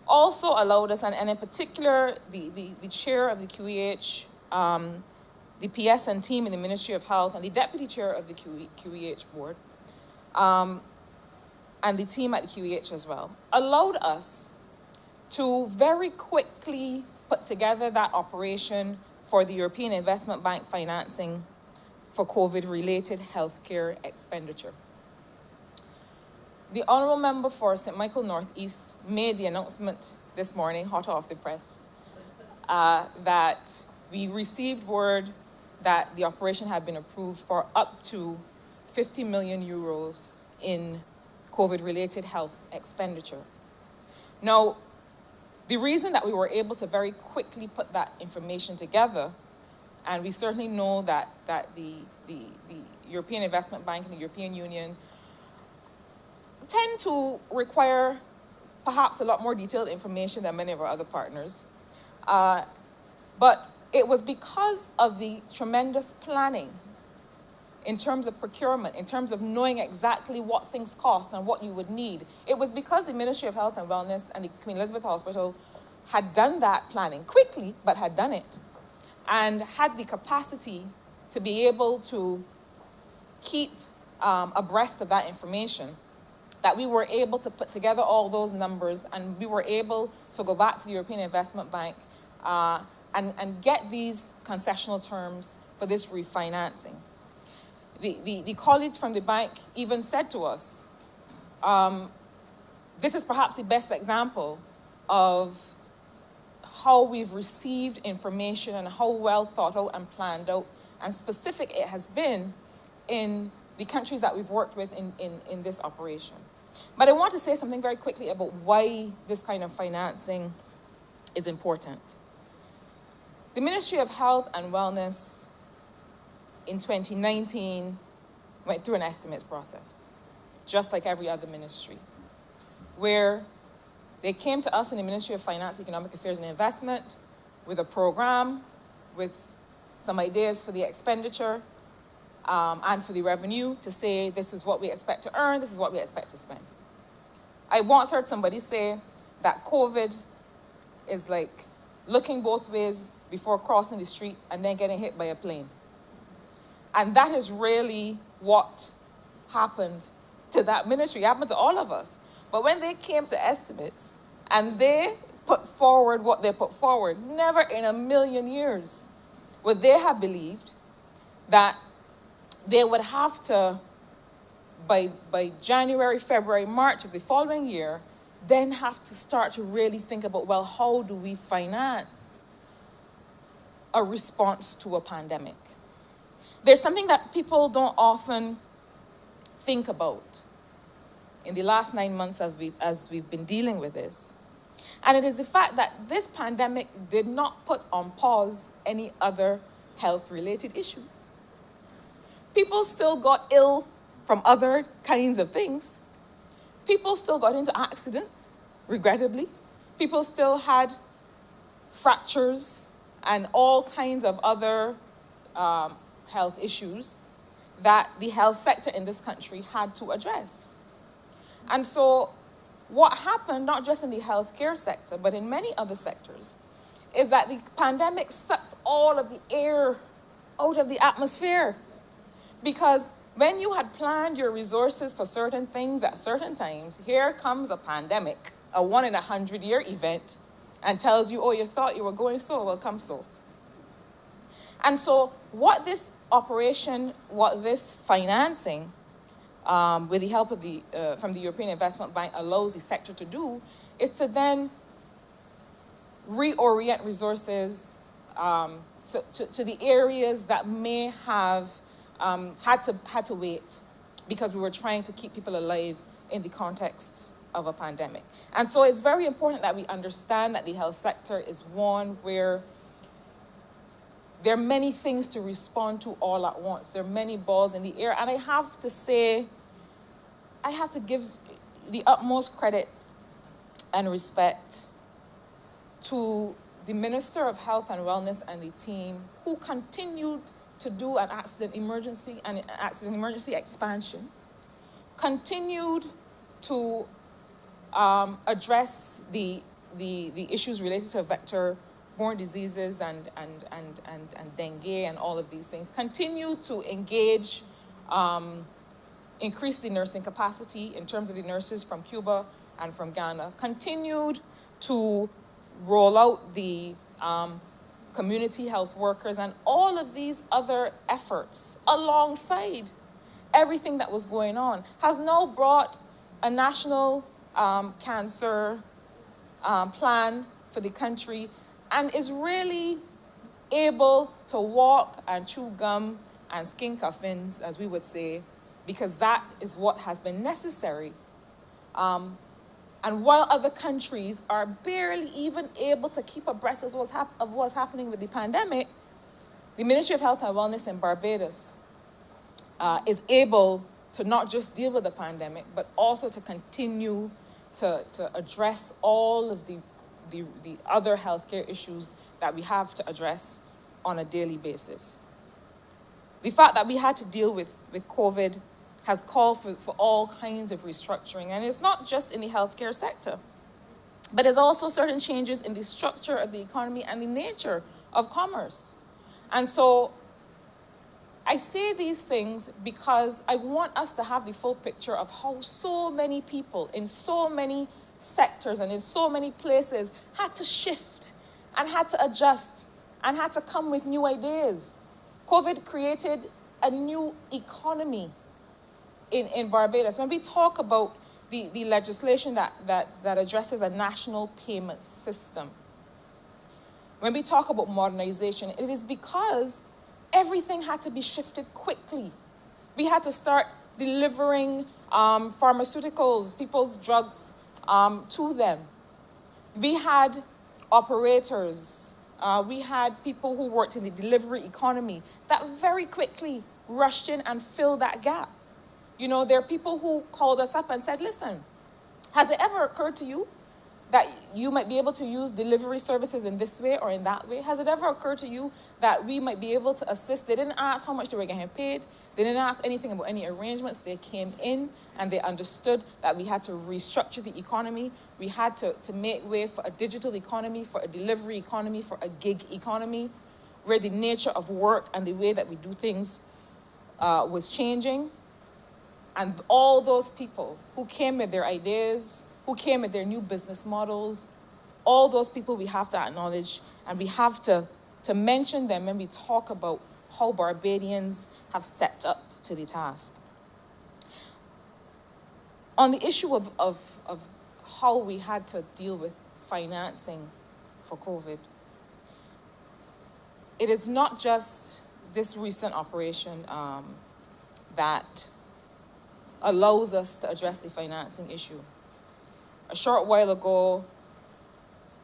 also allowed us, and in particular, the chair of the QEH, the PSN team in the Ministry of Health, and the deputy chair of the QEH board, and the team at the QEH as well, allowed us to very quickly put together that operation for the European Investment Bank financing for COVID-related healthcare expenditure. The Honourable Member for St. Michael Northeast made the announcement this morning, hot off the press, that we received word that the operation had been approved for up to 50 million euros in COVID-related health expenditure. Now, the reason that we were able to very quickly put that information together, and we certainly know that the European Investment Bank and the European Union tend to require perhaps a lot more detailed information than many of our other partners. But it was because of the tremendous planning in terms of procurement, in terms of knowing exactly what things cost and what you would need. It was because the Ministry of Health and Wellness and the Queen Elizabeth Hospital had done that planning quickly, but had done it, and had the capacity to be able to keep abreast of that information, that we were able to put together all those numbers, and we were able to go back to the European Investment Bank and get these concessional terms for this refinancing. The colleagues from the bank even said to us, this is perhaps the best example of how we've received information and how well thought out and planned out and specific it has been in the countries that we've worked with in this operation. But I want to say something very quickly about why this kind of financing is important. The Ministry of Health and Wellness in 2019 went through an estimates process, just like every other ministry, where they came to us in the Ministry of Finance, Economic Affairs and Investment with a program, with some ideas for the expenditure and for the revenue to say, this is what we expect to earn, this is what we expect to spend. I once heard somebody say that COVID is like looking both ways before crossing the street and then getting hit by a plane. And that is really what happened to that ministry. It happened to all of us. But when they came to estimates and they put forward what they put forward, never in a million years would they have believed that they would have to, by January, February, March of the following year, then have to start to really think about, well, how do we finance a response to a pandemic? There's something that people don't often think about in the last 9 months as we've been dealing with this. And it is the fact that this pandemic did not put on pause any other health-related issues. People still got ill from other kinds of things. People still got into accidents, regrettably. People still had fractures and all kinds of other health issues that the health sector in this country had to address. And so what happened, not just in the healthcare sector, but in many other sectors, is that the pandemic sucked all of the air out of the atmosphere. Because when you had planned your resources for certain things at certain times, here comes a pandemic, a 1-in-100-year event, and tells you, oh, you thought you were going so, well, come so. And so what this operation, what this financing, with the help of from the European Investment Bank allows the sector to do, is to then reorient resources to the areas that may have had to wait because we were trying to keep people alive in the context of a pandemic. And so it's very important that we understand that the health sector is one where there are many things to respond to all at once. There are many balls in the air. And I have to say, I have to give the utmost credit and respect to the Minister of Health and Wellness and the team who continued to do an accident emergency expansion, continued to address the issues related to vector-borne diseases and dengue and all of these things, continued to engage, increase the nursing capacity in terms of the nurses from Cuba and from Ghana, continued to roll out the community health workers and all of these other efforts alongside everything that was going on, has now brought a national cancer plan for the country and is really able to walk and chew gum and skin coffins, as we would say, because that is what has been necessary. And while other countries are barely even able to keep abreast of what's happening with the pandemic, the Ministry of Health and Wellness in Barbados is able to not just deal with the pandemic, but also to continue to address all of the other healthcare issues that we have to address on a daily basis. The fact that we had to deal with COVID has called for all kinds of restructuring. And it's not just in the healthcare sector, but there's also certain changes in the structure of the economy and the nature of commerce. And so I say these things because I want us to have the full picture of how so many people in so many sectors and in so many places had to shift and had to adjust and had to come with new ideas. COVID created a new economy in Barbados. When we talk about the legislation that addresses a national payment system, when we talk about modernization, it is because everything had to be shifted quickly. We had to start delivering pharmaceuticals, people's drugs to them. We had operators, we had people who worked in the delivery economy that very quickly rushed in and filled that gap. You know, there are people who called us up and said, listen, has it ever occurred to you that you might be able to use delivery services in this way or in that way? Has it ever occurred to you that we might be able to assist? They didn't ask how much they were getting paid. They didn't ask anything about any arrangements. They came in and they understood that we had to restructure the economy. We had to make way for a digital economy, for a delivery economy, for a gig economy, where the nature of work and the way that we do things was changing. And all those people who came with their ideas, who came with their new business models, all those people we have to acknowledge, and we have to mention them when we talk about how Barbadians have stepped up to the task. On the issue of how we had to deal with financing for COVID, it is not just this recent operation that allows us to address the financing issue. A short while ago,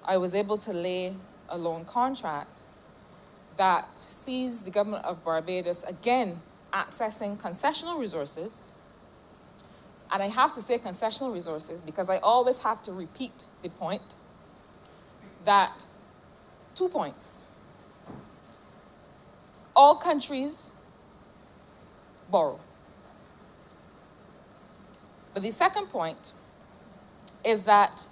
I was able to lay a loan contract that sees the government of Barbados, again, accessing concessional resources. And I have to say concessional resources because I always have to repeat the point that 2 points. All countries borrow. But the second point is that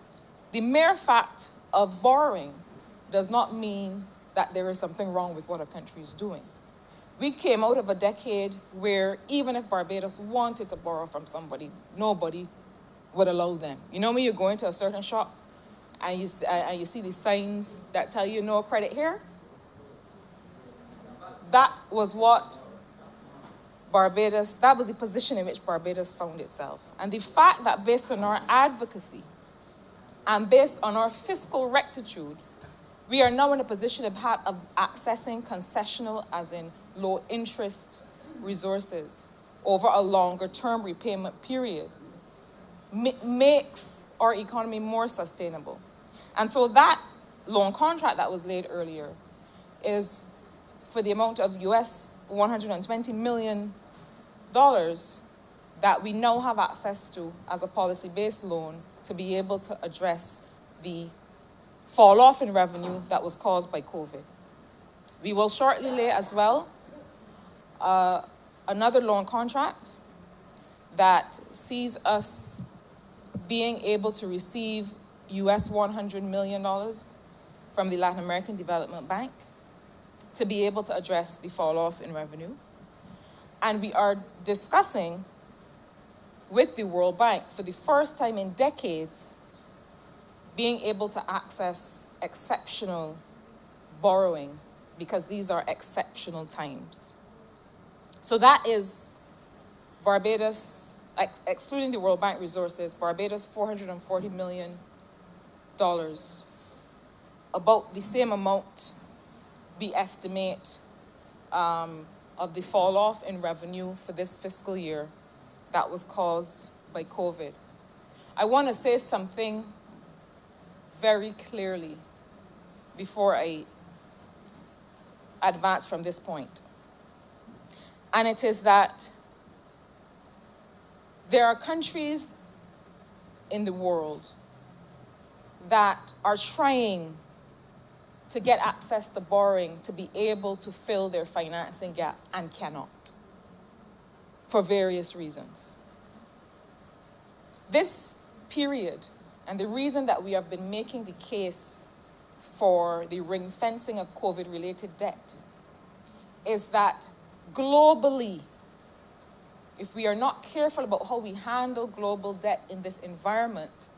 the mere fact of borrowing does not mean that there is something wrong with what a country is doing. We came out of a decade where even if Barbados wanted to borrow from somebody, nobody would allow them. You know when you go into a certain shop and you see the signs that tell you no credit here? That was the position in which Barbados found itself. And the fact that based on our advocacy and based on our fiscal rectitude, we are now in a position of accessing concessional, as in low interest resources over a longer term repayment period, makes our economy more sustainable. And so that loan contract that was laid earlier is for the amount of US $120 million that we now have access to as a policy-based loan to be able to address the fall off in revenue that was caused by COVID. We will shortly lay as well another loan contract that sees us being able to receive US $100 million from the Latin American Development Bank to be able to address the fall off in revenue. And we are discussing with the World Bank for the first time in decades being able to access exceptional borrowing because these are exceptional times. So that is Barbados, excluding the World Bank resources, Barbados $440 million, about the same amount we estimate of the fall off in revenue for this fiscal year that was caused by COVID. I want to say something very clearly before I advance from this point. And it is that there are countries in the world that are trying to get access to borrowing to be able to fill their financing gap and cannot, for various reasons. This period, and the reason that we have been making the case for the ring fencing of COVID-related debt, is that globally, if we are not careful about how we handle global debt in this environment,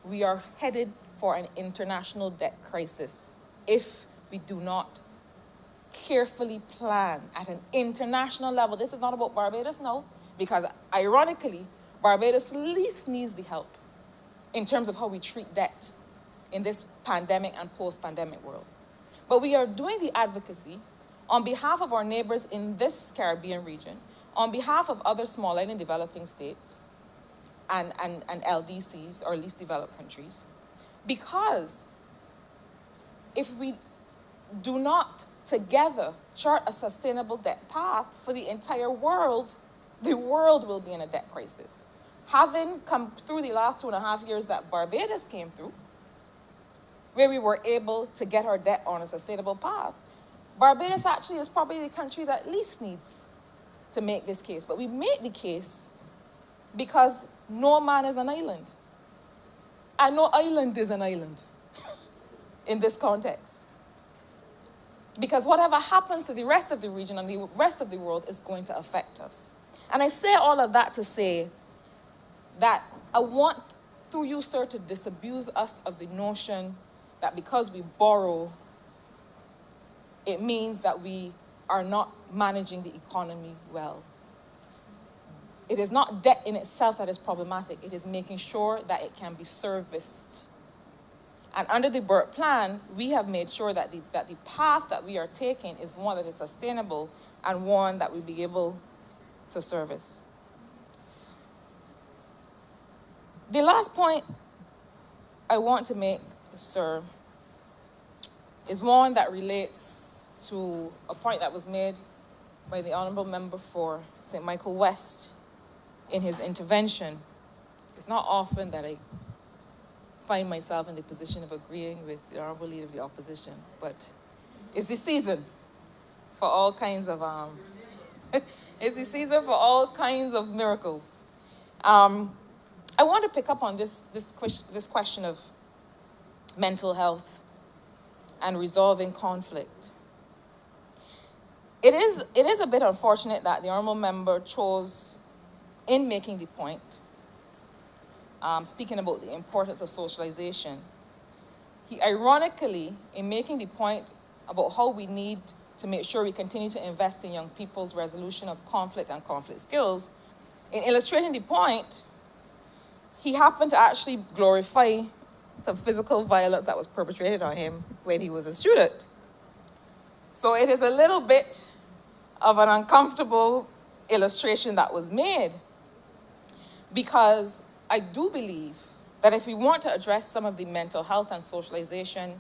we are headed for an international debt crisis if we do not carefully plan at an international level. This is not about Barbados, no, because ironically, Barbados least needs the help in terms of how we treat debt in this pandemic and post-pandemic world. But we are doing the advocacy on behalf of our neighbors in this Caribbean region, on behalf of other small island developing states and LDCs, or least developed countries, because if we do not together chart a sustainable debt path for the entire world, the world will be in a debt crisis. Having come through the last 2.5 years that Barbados came through, where we were able to get our debt on a sustainable path, Barbados actually is probably the country that least needs to make this case. But we make the case because no man is an island. And no island is an island in this context. Because whatever happens to the rest of the region and the rest of the world is going to affect us. And I say all of that to say that I want, through you, sir, to disabuse us of the notion that because we borrow, it means that we are not managing the economy well. It is not debt in itself that is problematic. It is making sure that it can be serviced. And under the BERT plan, we have made sure that the path that we are taking is one that is sustainable and one that we'll be able to service. The last point I want to make, sir, is one that relates to a point that was made by the Honourable Member for St. Michael West in his intervention. It's not often that I find myself in the position of agreeing with the Honourable Leader of the Opposition, but it's the season for all kinds of it's the season for all kinds of miracles. I want to pick up on this question of mental health and resolving conflict. It is a bit unfortunate that the Honourable Member chose, in making the point, speaking about the importance of socialization, he ironically, in making the point about how we need to make sure we continue to invest in young people's resolution of conflict and conflict skills, in illustrating the point, he happened to actually glorify some physical violence that was perpetrated on him when he was a student. So it is a little bit of an uncomfortable illustration that was made, because I do believe that if we want to address some of the mental health and socialization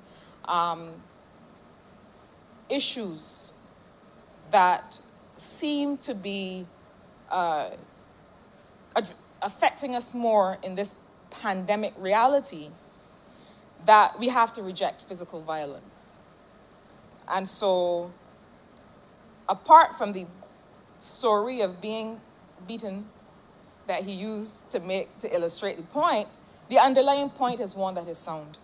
issues that seem to be affecting us more in this pandemic reality, that we have to reject physical violence. And so, apart from the story of being beaten that he used to illustrate the point, the underlying point is one that is sound.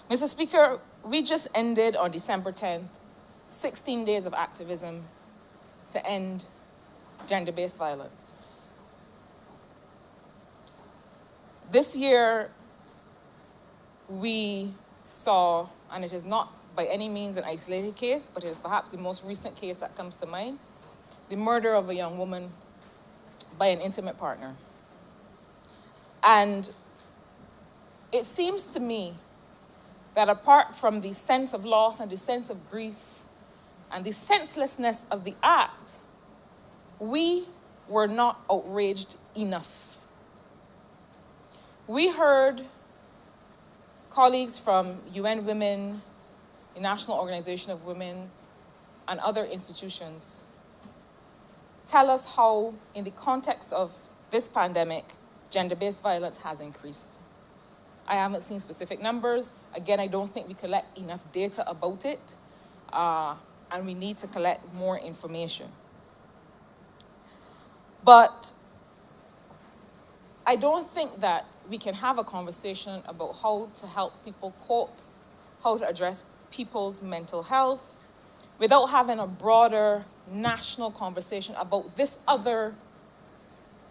Mr. Speaker, we just ended on December 10th, 16 days of activism to end gender-based violence. This year, we saw, and it is not by any means an isolated case, but it is perhaps the most recent case that comes to mind, the murder of a young woman by an intimate partner. And it seems to me that apart from the sense of loss and the sense of grief and the senselessness of the act, we were not outraged enough. We heard colleagues from UN Women, the National Organization of Women, and other institutions tell us how, in the context of this pandemic, gender-based violence has increased. I haven't seen specific numbers. Again, I don't think we collect enough data about it, and we need to collect more information. But I don't think that we can have a conversation about how to help people cope, how to address people's mental health, without having a broader national conversation about this other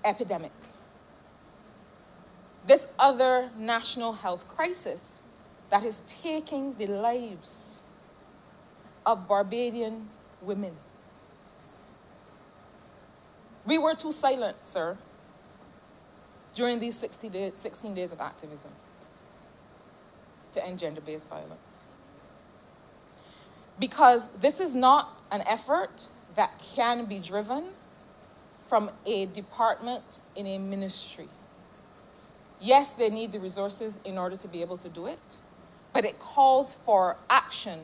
epidemic, this other national health crisis that is taking the lives of Barbadian women. We were too silent, sir, during these 16 days of activism to end gender-based violence. Because this is not an effort that can be driven from a department in a ministry. Yes, they need the resources in order to be able to do it, but it calls for action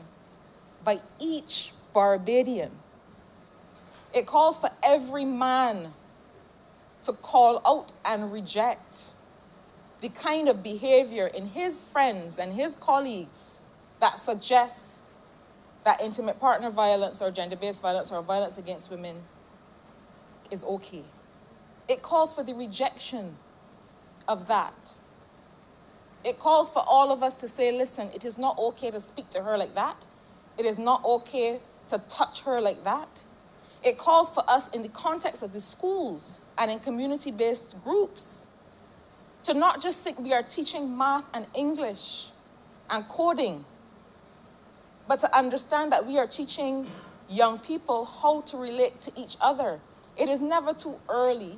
by each Barbadian. It calls for every man to call out and reject the kind of behavior in his friends and his colleagues that suggests that intimate partner violence or gender-based violence or violence against women is okay. It calls for the rejection of that. It calls for all of us to say, listen, it is not okay to speak to her like that. It is not okay to touch her like that. It calls for us in the context of the schools and in community-based groups to not just think we are teaching math and English and coding, but to understand that we are teaching young people how to relate to each other. It is never too early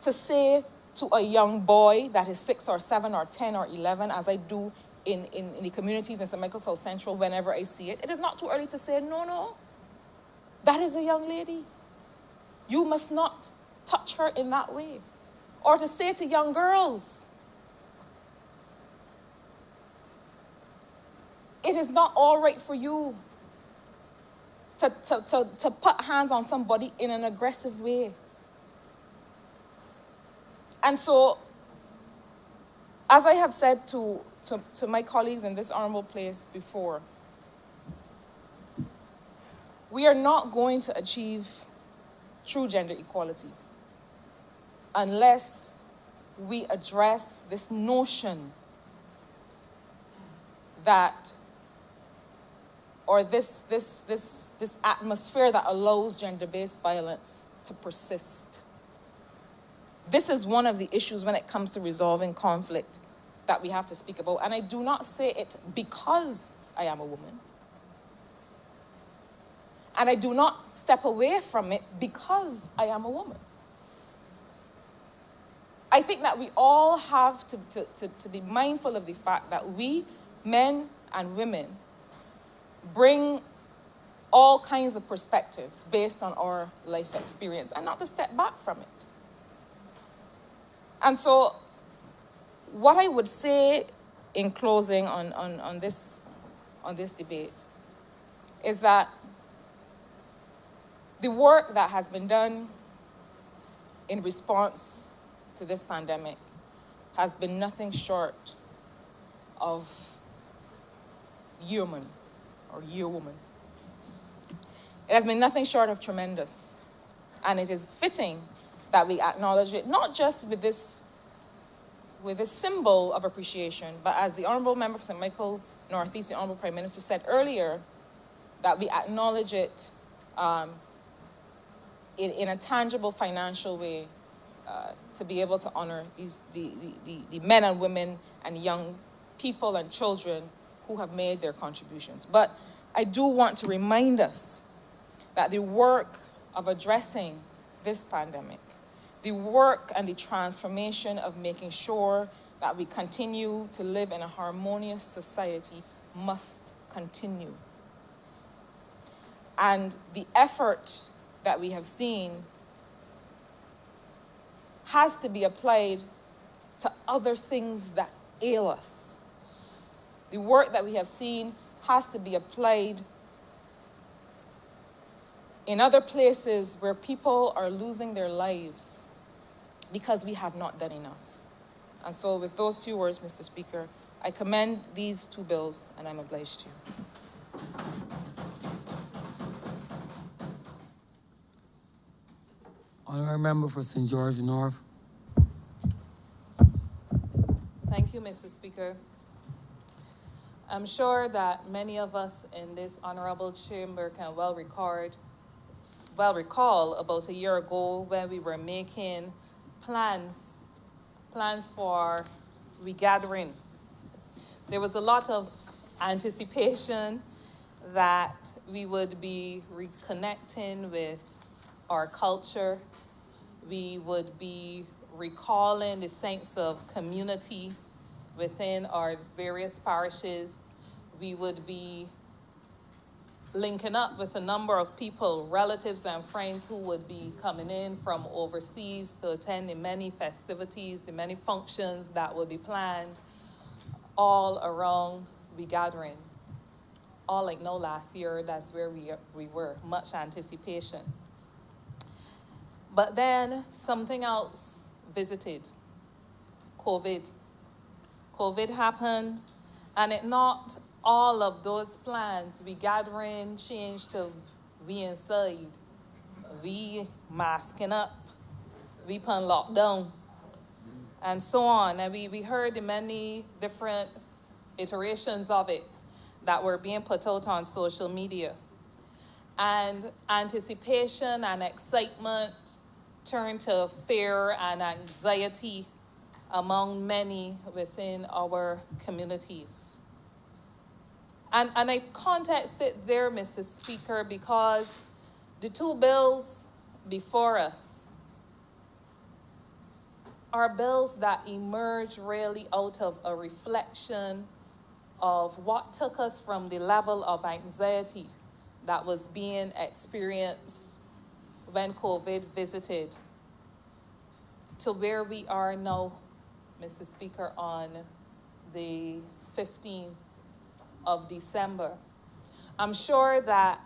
to say to a young boy that is 6 or 7 or 10 or 11, as I do in the communities in St. Michael South Central whenever I see it. It is not too early to say, no, that is a young lady. You must not touch her in that way. Or to say to young girls, it is not all right for you to put hands on somebody in an aggressive way. And so, as I have said to my colleagues in this honorable place before, we are not going to achieve true gender equality unless we address this notion that, or this atmosphere that allows gender-based violence to persist. This is one of the issues when it comes to resolving conflict that we have to speak about. And I do not say it because I am a woman. And I do not step away from it because I am a woman. I think that we all have to be mindful of the fact that we, men and women, bring all kinds of perspectives based on our life experience and not to step back from it. And so what I would say in closing on this debate is that the work that has been done in response to this pandemic has been nothing short of human or yeoman. It has been nothing short of tremendous. And it is fitting that we acknowledge it, not just with this symbol of appreciation, but as the Honourable Member for St. Michael Northeast, the Honourable Prime Minister said earlier, that we acknowledge it in a tangible financial way to be able to honor the men and women and young people and children who have made their contributions. But I do want to remind us that the work of addressing this pandemic, the work and the transformation of making sure that we continue to live in a harmonious society must continue. And the effort that we have seen has to be applied to other things that ail us. The work that we have seen has to be applied in other places where people are losing their lives because we have not done enough. And so with those few words, Mr. Speaker, I commend these two bills and I'm obliged to you. Honourable Member for St. George North. Thank you, Mr. Speaker. I'm sure that many of us in this honorable chamber can well recall about a year ago when we were making plans for regathering. There was a lot of anticipation that we would be reconnecting with our culture. We would be recalling the sense of community within our various parishes. We would be linking up with a number of people, relatives and friends who would be coming in from overseas to attend the many festivities, the many functions that would be planned all around regathering. All like no last year, that's where we were, much anticipation. But then something else visited, COVID. COVID happened, and it knocked all of those plans, we gathering, changed to we inside, we masking up, we put lockdown, and so on. And we heard the many different iterations of it that were being put out on social media. And anticipation and excitement turned to fear and anxiety among many within our communities. And I context it there, Mr. Speaker, because the two bills before us are bills that emerge really out of a reflection of what took us from the level of anxiety that was being experienced when COVID visited to where we are now, Mr. Speaker, on the 15th of December. I'm sure that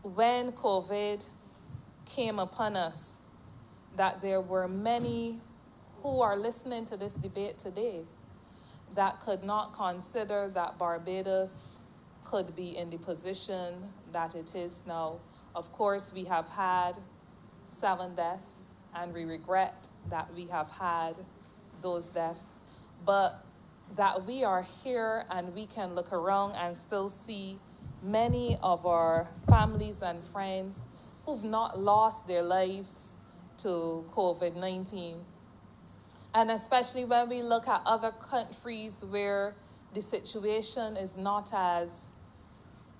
when COVID came upon us, that there were many who are listening to this debate today that could not consider that Barbados could be in the position that it is now. Of course, we have had 7 deaths, and we regret that we have had those deaths, but that we are here and we can look around and still see many of our families and friends who've not lost their lives to COVID-19. And especially when we look at other countries where the situation is not as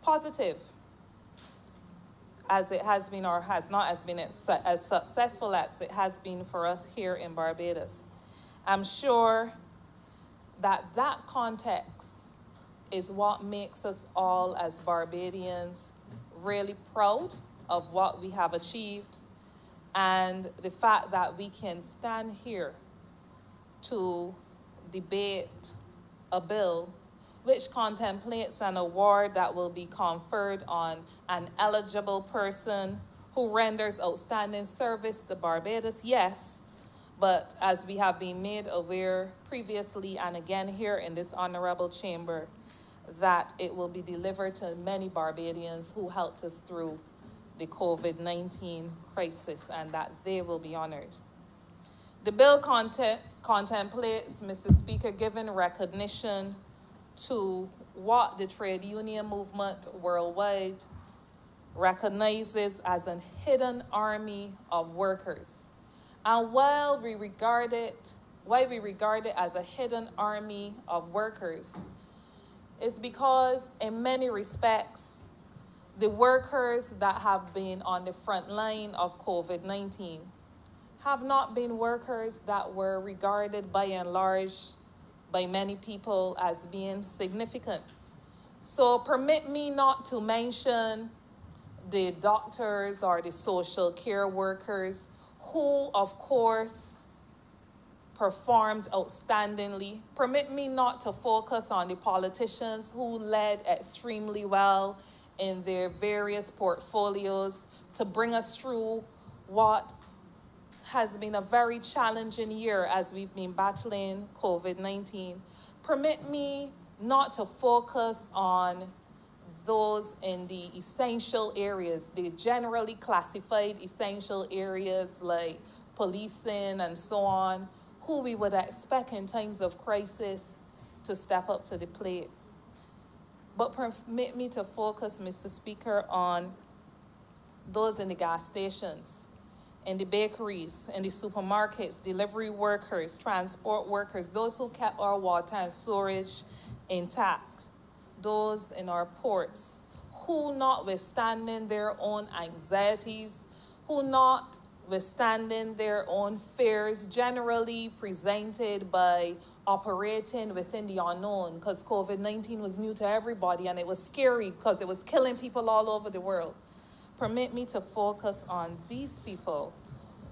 positive as it has been, or has not as been as successful as it has been for us here in Barbados. I'm sure that context is what makes us all as Barbadians really proud of what we have achieved, and the fact that we can stand here to debate a bill which contemplates an award that will be conferred on an eligible person who renders outstanding service to Barbados? Yes, but as we have been made aware previously and again here in this honorable chamber, that it will be delivered to many Barbadians who helped us through the COVID-19 crisis, and that they will be honored. The bill contemplates, Mr. Speaker, giving recognition to what the trade union movement worldwide recognizes as a hidden army of workers. And while we regard it as a hidden army of workers, it's because in many respects, the workers that have been on the front line of COVID-19 have not been workers that were regarded by and large by many people as being significant. So permit me not to mention the doctors or the social care workers who, of course, performed outstandingly. Permit me not to focus on the politicians who led extremely well in their various portfolios to bring us through what has been a very challenging year as we've been battling COVID-19. Permit me not to focus on those in the essential areas, the generally classified essential areas like policing and so on, who we would expect in times of crisis to step up to the plate. But permit me to focus, Mr. Speaker, on those in the gas stations, in the bakeries, in the supermarkets, delivery workers, transport workers, those who kept our water and storage intact, those in our ports, who notwithstanding their own anxieties, who notwithstanding their own fears generally presented by operating within the unknown, because COVID-19 was new to everybody and it was scary because it was killing people all over the world. Permit me to focus on these people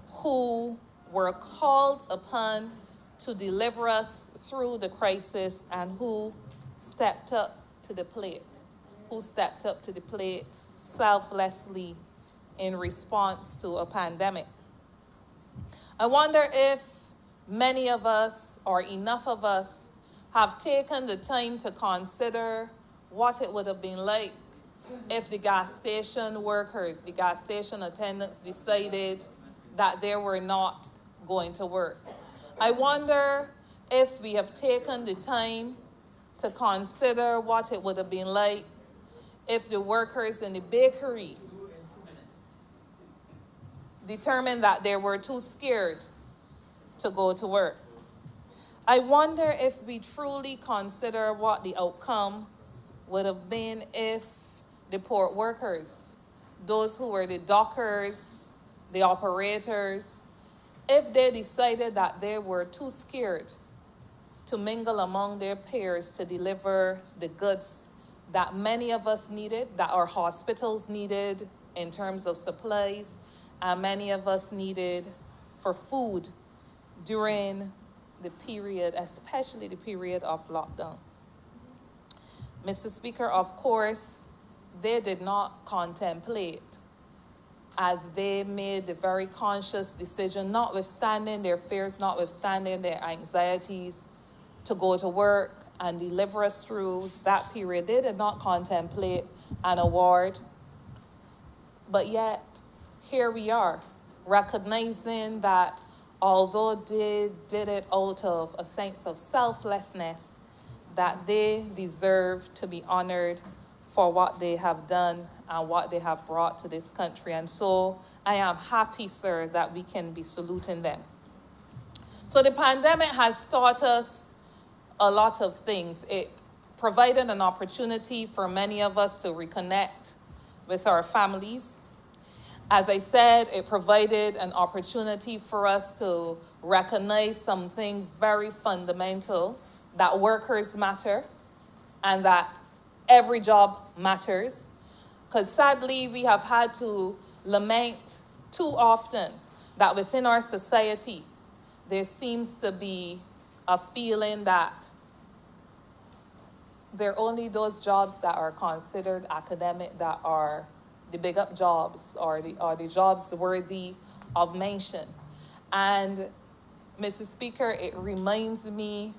who were called upon to deliver us through the crisis and who stepped up to the plate, selflessly in response to a pandemic. I wonder if many of us, or enough of us, have taken the time to consider what it would have been like if the gas station workers, the gas station attendants decided that they were not going to work. I wonder if we have taken the time to consider what it would have been like if the workers in the bakery determined that they were too scared to go to work. I wonder if we truly consider what the outcome would have been if the port workers, those who were the dockers, the operators, if they decided that they were too scared to mingle among their peers to deliver the goods that many of us needed, that our hospitals needed in terms of supplies, and many of us needed for food during the period, especially the period of lockdown. Mr. Speaker, of course, they did not contemplate as they made the very conscious decision, notwithstanding their fears, notwithstanding their anxieties, to go to work and deliver us through that period. They did not contemplate an award, but yet here we are, recognizing that although they did it out of a sense of selflessness, that they deserve to be honored for what they have done and what they have brought to this country. And so I am happy, sir, that we can be saluting them. So the pandemic has taught us a lot of things. It provided an opportunity for many of us to reconnect with our families. As I said, it provided an opportunity for us to recognize something very fundamental, that workers matter and that every job matters. Because sadly, we have had to lament too often that within our society, there seems to be a feeling that there are only those jobs that are considered academic that are the big up jobs or the jobs worthy of mention. And Mr. Speaker, it reminds me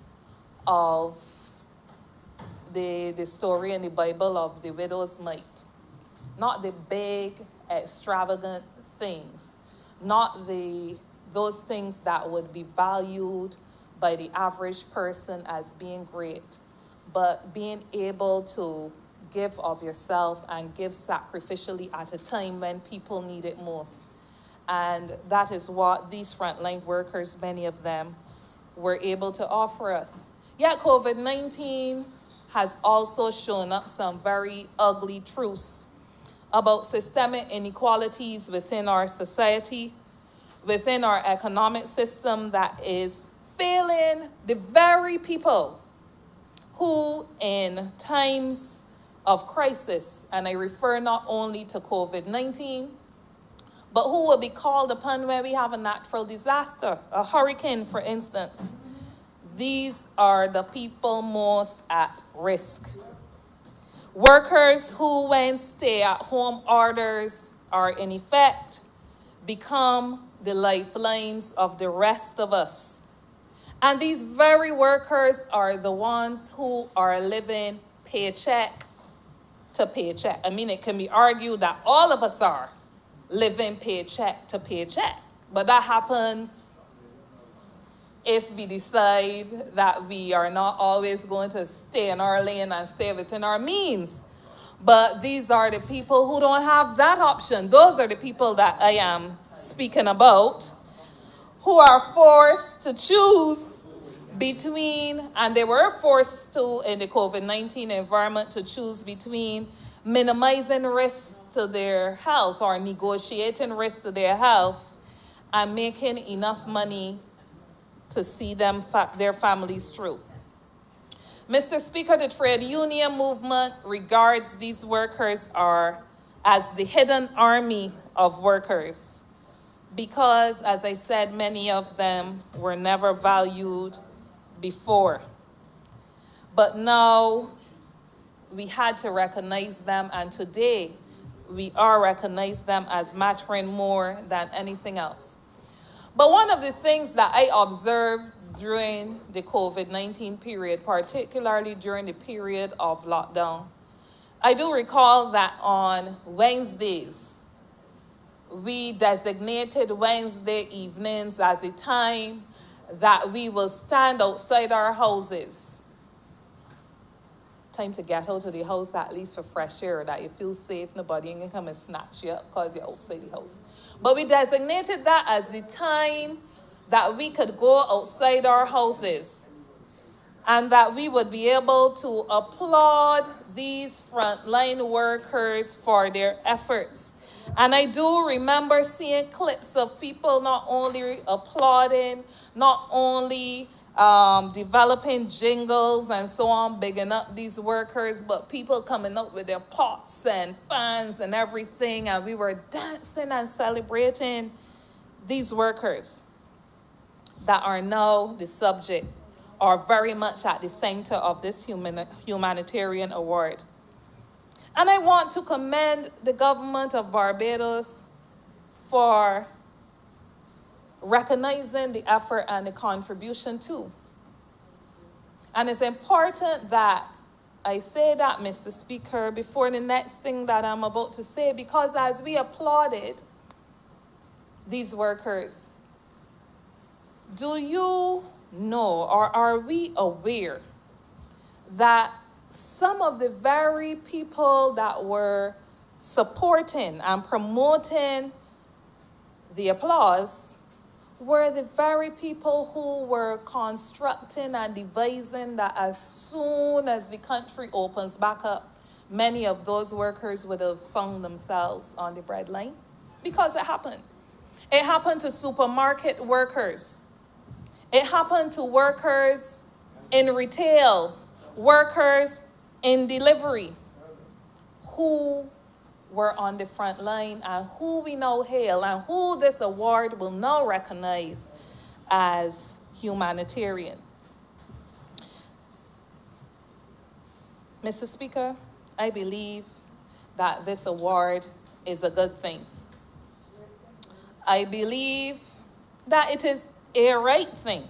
of the story in the Bible of the widow's mite. Not the big, extravagant things, not those things that would be valued by the average person as being great, but being able to give of yourself and give sacrificially at a time when people need it most. And that is what these frontline workers, many of them, were able to offer us. Yet COVID-19 has also shown up some very ugly truths about systemic inequalities within our society, within our economic system that is failing the very people who in times of crisis, and I refer not only to COVID-19, but who will be called upon when we have a natural disaster, a hurricane, for instance. These are the people most at risk. Workers who, when stay-at-home orders are in effect, become the lifelines of the rest of us. And these very workers are the ones who are living paycheck to paycheck. I mean, it can be argued that all of us are living paycheck to paycheck, but that happens if we decide that we are not always going to stay in our lane and stay within our means. But these are the people who don't have that option. Those are the people that I am speaking about, who are forced to choose between, and they were forced to, in the COVID-19 environment, to choose between minimizing risks to their health or negotiating risks to their health and making enough money to see them their families through. Mr. Speaker, the trade union movement regards these workers as the hidden army of workers because, as I said, many of them were never valued before. But now we had to recognize them, and today we are recognizing them as mattering more than anything else. But one of the things that I observed during the COVID-19 period, particularly during the period of lockdown, I do recall that on Wednesdays, we designated Wednesday evenings as a time that we will stand outside our houses. Time to get out of the house, at least for fresh air, that you feel safe, nobody can come and snatch you up because you're outside the house. But we designated that as the time that we could go outside our houses and that we would be able to applaud these frontline workers for their efforts. And I do remember seeing clips of people not only applauding, not only developing jingles and so on, bigging up these workers, but people coming up with their pots and fans and everything, and we were dancing and celebrating these workers that are now the subject or very much at the center of this humanitarian award. And I want to commend the government of Barbados for recognizing the effort and the contribution too. And it's important that I say that, Mr. Speaker, before the next thing that I'm about to say, because as we applauded these workers, do you know, or are we aware that some of the very people that were supporting and promoting the applause were the very people who were constructing and devising that as soon as the country opens back up, many of those workers would have found themselves on the breadline? Because it happened. It happened to supermarket workers. It happened to workers in retail, workers in delivery, who were on the front line and who we now hail and who this award will now recognize as humanitarian. Mr. Speaker, I believe that this award is a good thing. I believe that it is a right thing.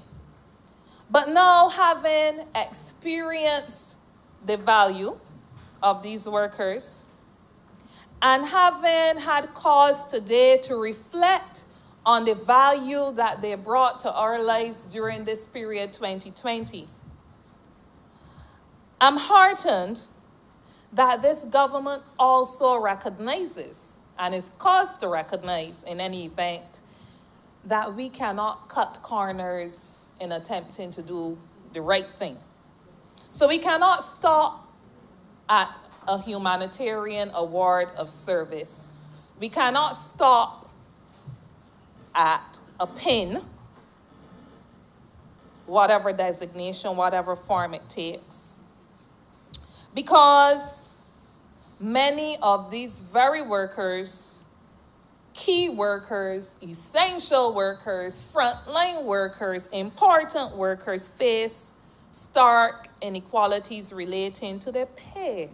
But now, having experienced the value of these workers and having had cause today to reflect on the value that they brought to our lives during this period 2020, I'm heartened that this government also recognizes, and is caused to recognize in any event, that we cannot cut corners in attempting to do the right thing. So we cannot stop at a humanitarian award of service. We cannot stop at a pin, whatever designation, whatever form it takes. Because many of these very workers, key workers, essential workers, frontline workers, important workers, face stark inequalities relating to their pay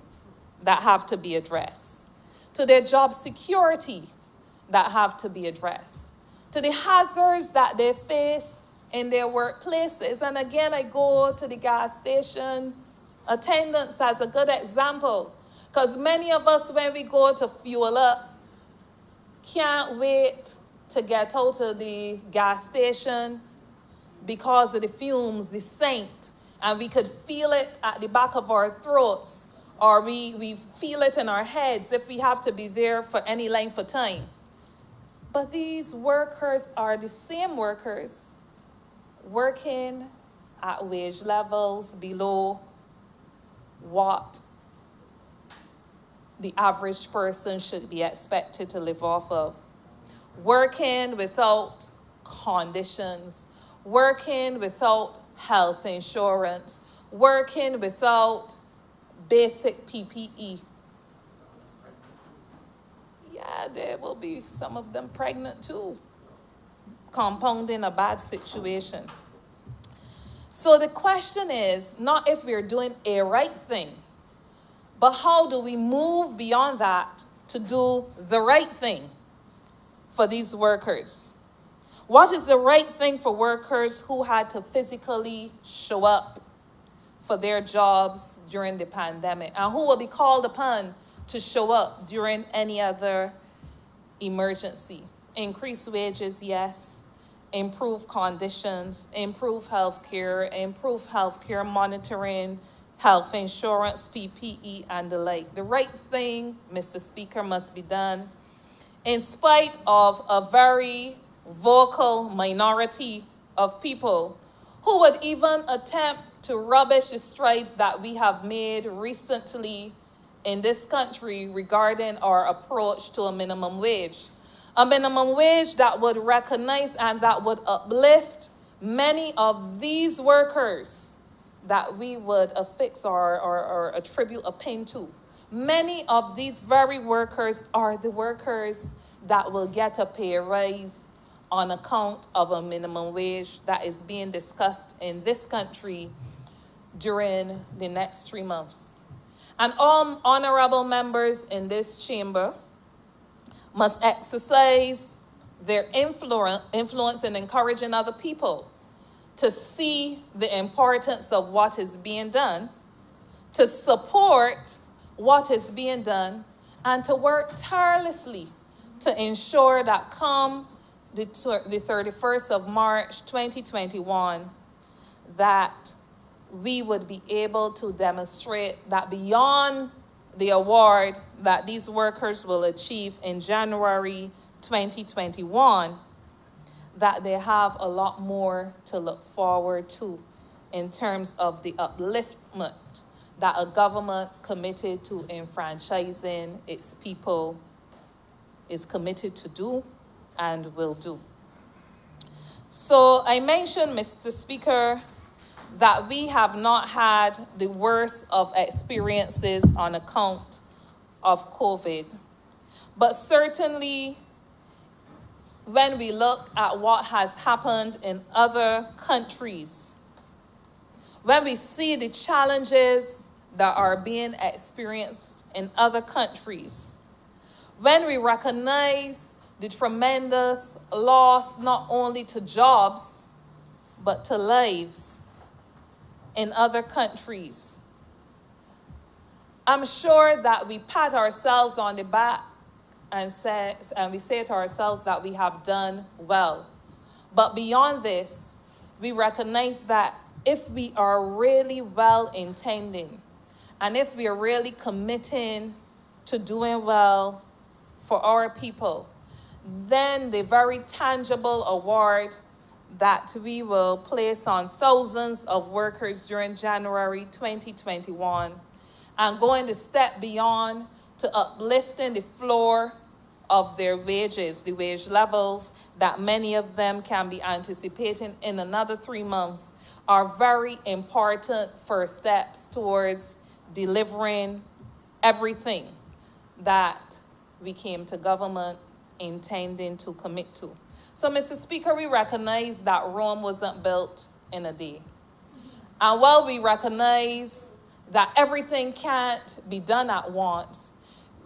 that have to be addressed, to their job security that have to be addressed, to the hazards that they face in their workplaces. And again, I go to the gas station attendants as a good example, because many of us, when we go to fuel up, can't wait to get out of the gas station because of the fumes, the scent, and we could feel it at the back of our throats, or we feel it in our heads if we have to be there for any length of time. But these workers are the same workers working at wage levels below what the average person should be expected to live off of, working without conditions, working without health insurance, working without basic PPE. Yeah, there will be some of them pregnant too, compounding a bad situation. So the question is not if we're doing a right thing, but how do we move beyond that to do the right thing for these workers? What is the right thing for workers who had to physically show up for their jobs during the pandemic, and who will be called upon to show up during any other emergency? Increase wages, yes. Improve conditions, improve healthcare monitoring, health insurance, PPE, and the like. The right thing, Mr. Speaker, must be done in spite of a very vocal minority of people who would even attempt to rubbish the strides that we have made recently in this country regarding our approach to a minimum wage. A minimum wage that would recognize and that would uplift many of these workers that we would affix or attribute a pin to. Many of these very workers are the workers that will get a pay rise on account of a minimum wage that is being discussed in this country during the next 3 months. And all honorable members in this chamber must exercise their influence in encouraging other people to see the importance of what is being done, to support what is being done, and to work tirelessly to ensure that come the 31st of March 2021, that we would be able to demonstrate that beyond the award that these workers will achieve in January 2021, that they have a lot more to look forward to in terms of the upliftment that a government committed to enfranchising its people is committed to do and will do. So I mentioned, Mr. Speaker, that we have not had the worst of experiences on account of COVID. But certainly, when we look at what has happened in other countries, when we see the challenges that are being experienced in other countries, when we recognize the tremendous loss not only to jobs, but to lives in other countries. I'm sure that we pat ourselves on the back and we say to ourselves that we have done well. But beyond this, we recognize that if we are really well intending, and if we are really committing to doing well for our people, then the very tangible award that we will place on thousands of workers during January 2021, and going a step beyond to uplifting the floor of their wages, the wage levels that many of them can be anticipating in another 3 months, are very important first steps towards delivering everything that we came to government intending to commit to. So, Mr. Speaker, we recognize that Rome wasn't built in a day. And while we recognize that everything can't be done at once,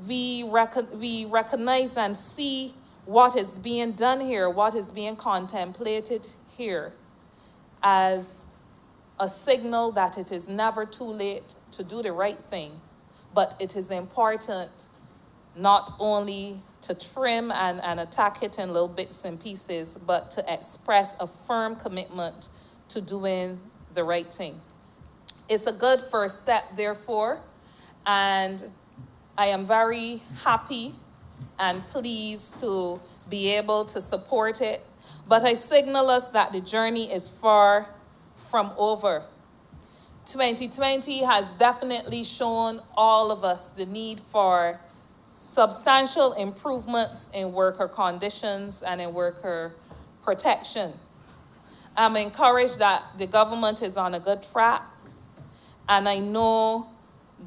we recognize and see what is being done here, what is being contemplated here, as a signal that it is never too late to do the right thing, but it is important not only to trim and attack it in little bits and pieces, but to express a firm commitment to doing the right thing. It's a good first step, therefore, and I am very happy and pleased to be able to support it, but I signal us that the journey is far from over. 2020 has definitely shown all of us the need for substantial improvements in worker conditions and in worker protection. I'm encouraged that the government is on a good track, and I know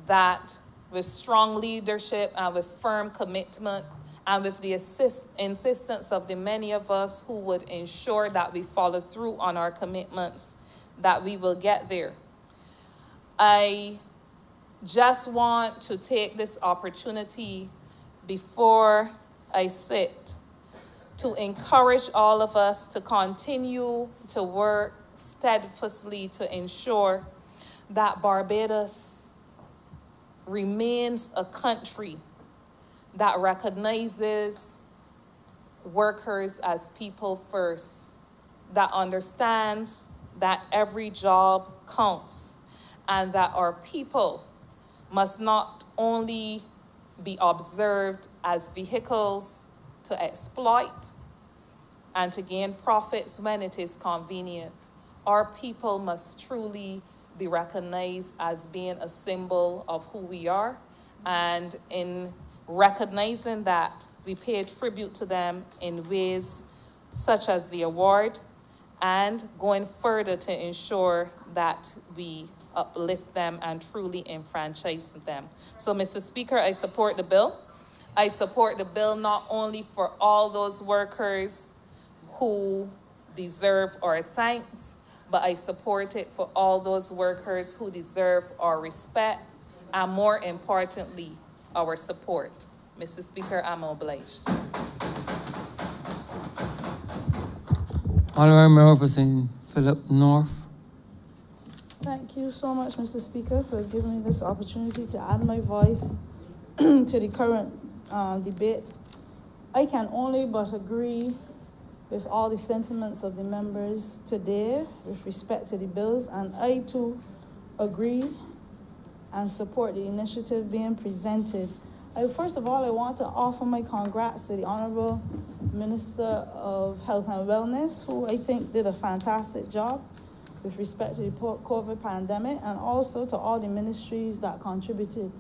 that with strong leadership and with firm commitment and with the insistence of the many of us who would ensure that we follow through on our commitments, that we will get there. I just want to take this opportunity before I sit to encourage all of us to continue to work steadfastly to ensure that Barbados remains a country that recognizes workers as people first, that understands that every job counts, and that our people must not only be observed as vehicles to exploit and to gain profits when it is convenient. Our people must truly be recognized as being a symbol of who we are, and in recognizing that, we paid tribute to them in ways such as the award, and going further to ensure that we uplift them and truly enfranchise them. So, Mr. Speaker, I support the bill. I support the bill not only for all those workers who deserve our thanks, but I support it for all those workers who deserve our respect and, more importantly, our support. Mr. Speaker, I'm obliged. Honourable Member for St. Philip North. Thank you so much, Mr. Speaker, for giving me this opportunity to add my voice to the current debate. I can only but agree with all the sentiments of the members today with respect to the bills, and I too agree and support the initiative being presented. First of all, I want to offer my congrats to the Honourable Minister of Health and Wellness, who I think did a fantastic job with respect to the COVID pandemic, and also to all the ministries that contributed.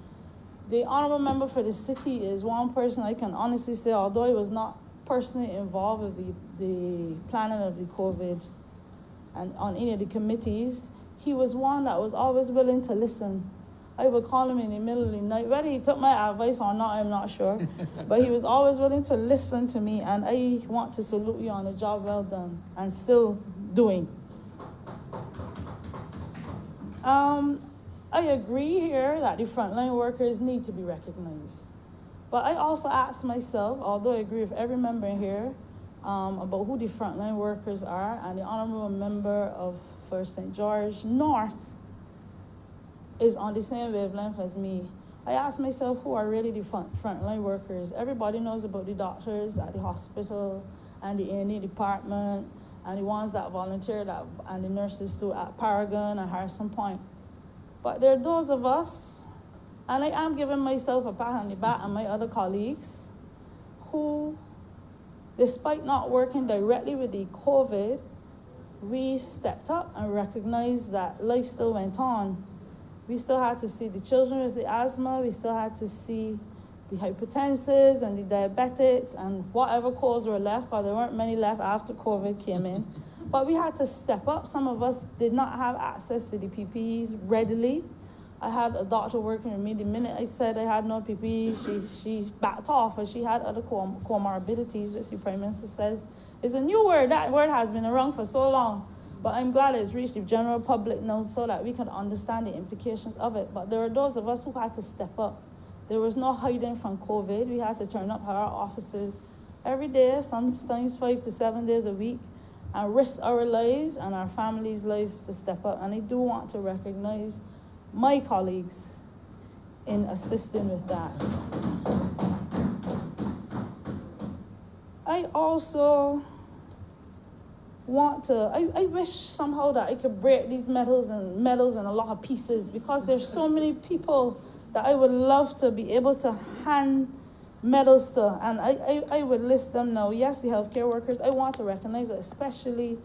The Honourable Member for the City is one person I can honestly say, although he was not personally involved with the planning of the COVID and on any of the committees, he was one that was always willing to listen. I would call him in the middle of the night. Whether he took my advice or not, I'm not sure. But he was always willing to listen to me, and I want to salute you on a job well done and still doing. I agree here that the frontline workers need to be recognized. But I also asked myself, although I agree with every member in here, about who the frontline workers are, and the honourable member of First St. George North is on the same wavelength as me. I asked myself, who are really the frontline workers? Everybody knows about the doctors at the hospital and the A&E department and the ones that volunteered and the nurses too at Paragon and Harrison Point. But there are those of us, and I am giving myself a pat on the back and my other colleagues, who, despite not working directly with the COVID, we stepped up and recognized that life still went on. We still had to see the children with the asthma, we still had to see the hypertensives and the diabetics and whatever calls were left, but there weren't many left after COVID came in. But we had to step up. Some of us did not have access to the PPEs readily. I had a doctor working with me. The minute I said I had no PPEs, she backed off, and she had other comorbidities, which the Prime Minister says is a new word. That word has been around for so long. But I'm glad it's reached the general public now so that we can understand the implications of it. But there are those of us who had to step up. There was no hiding from COVID. We had to turn up at our offices every day, sometimes 5 to 7 days a week, and risk our lives and our families' lives to step up. And I do want to recognize my colleagues in assisting with that. I also I wish somehow that I could break these medals in a lot of pieces, because there's so many people that I would love to be able to hand medals to, and I would list them now. Yes, the healthcare workers, I want to recognize it, especially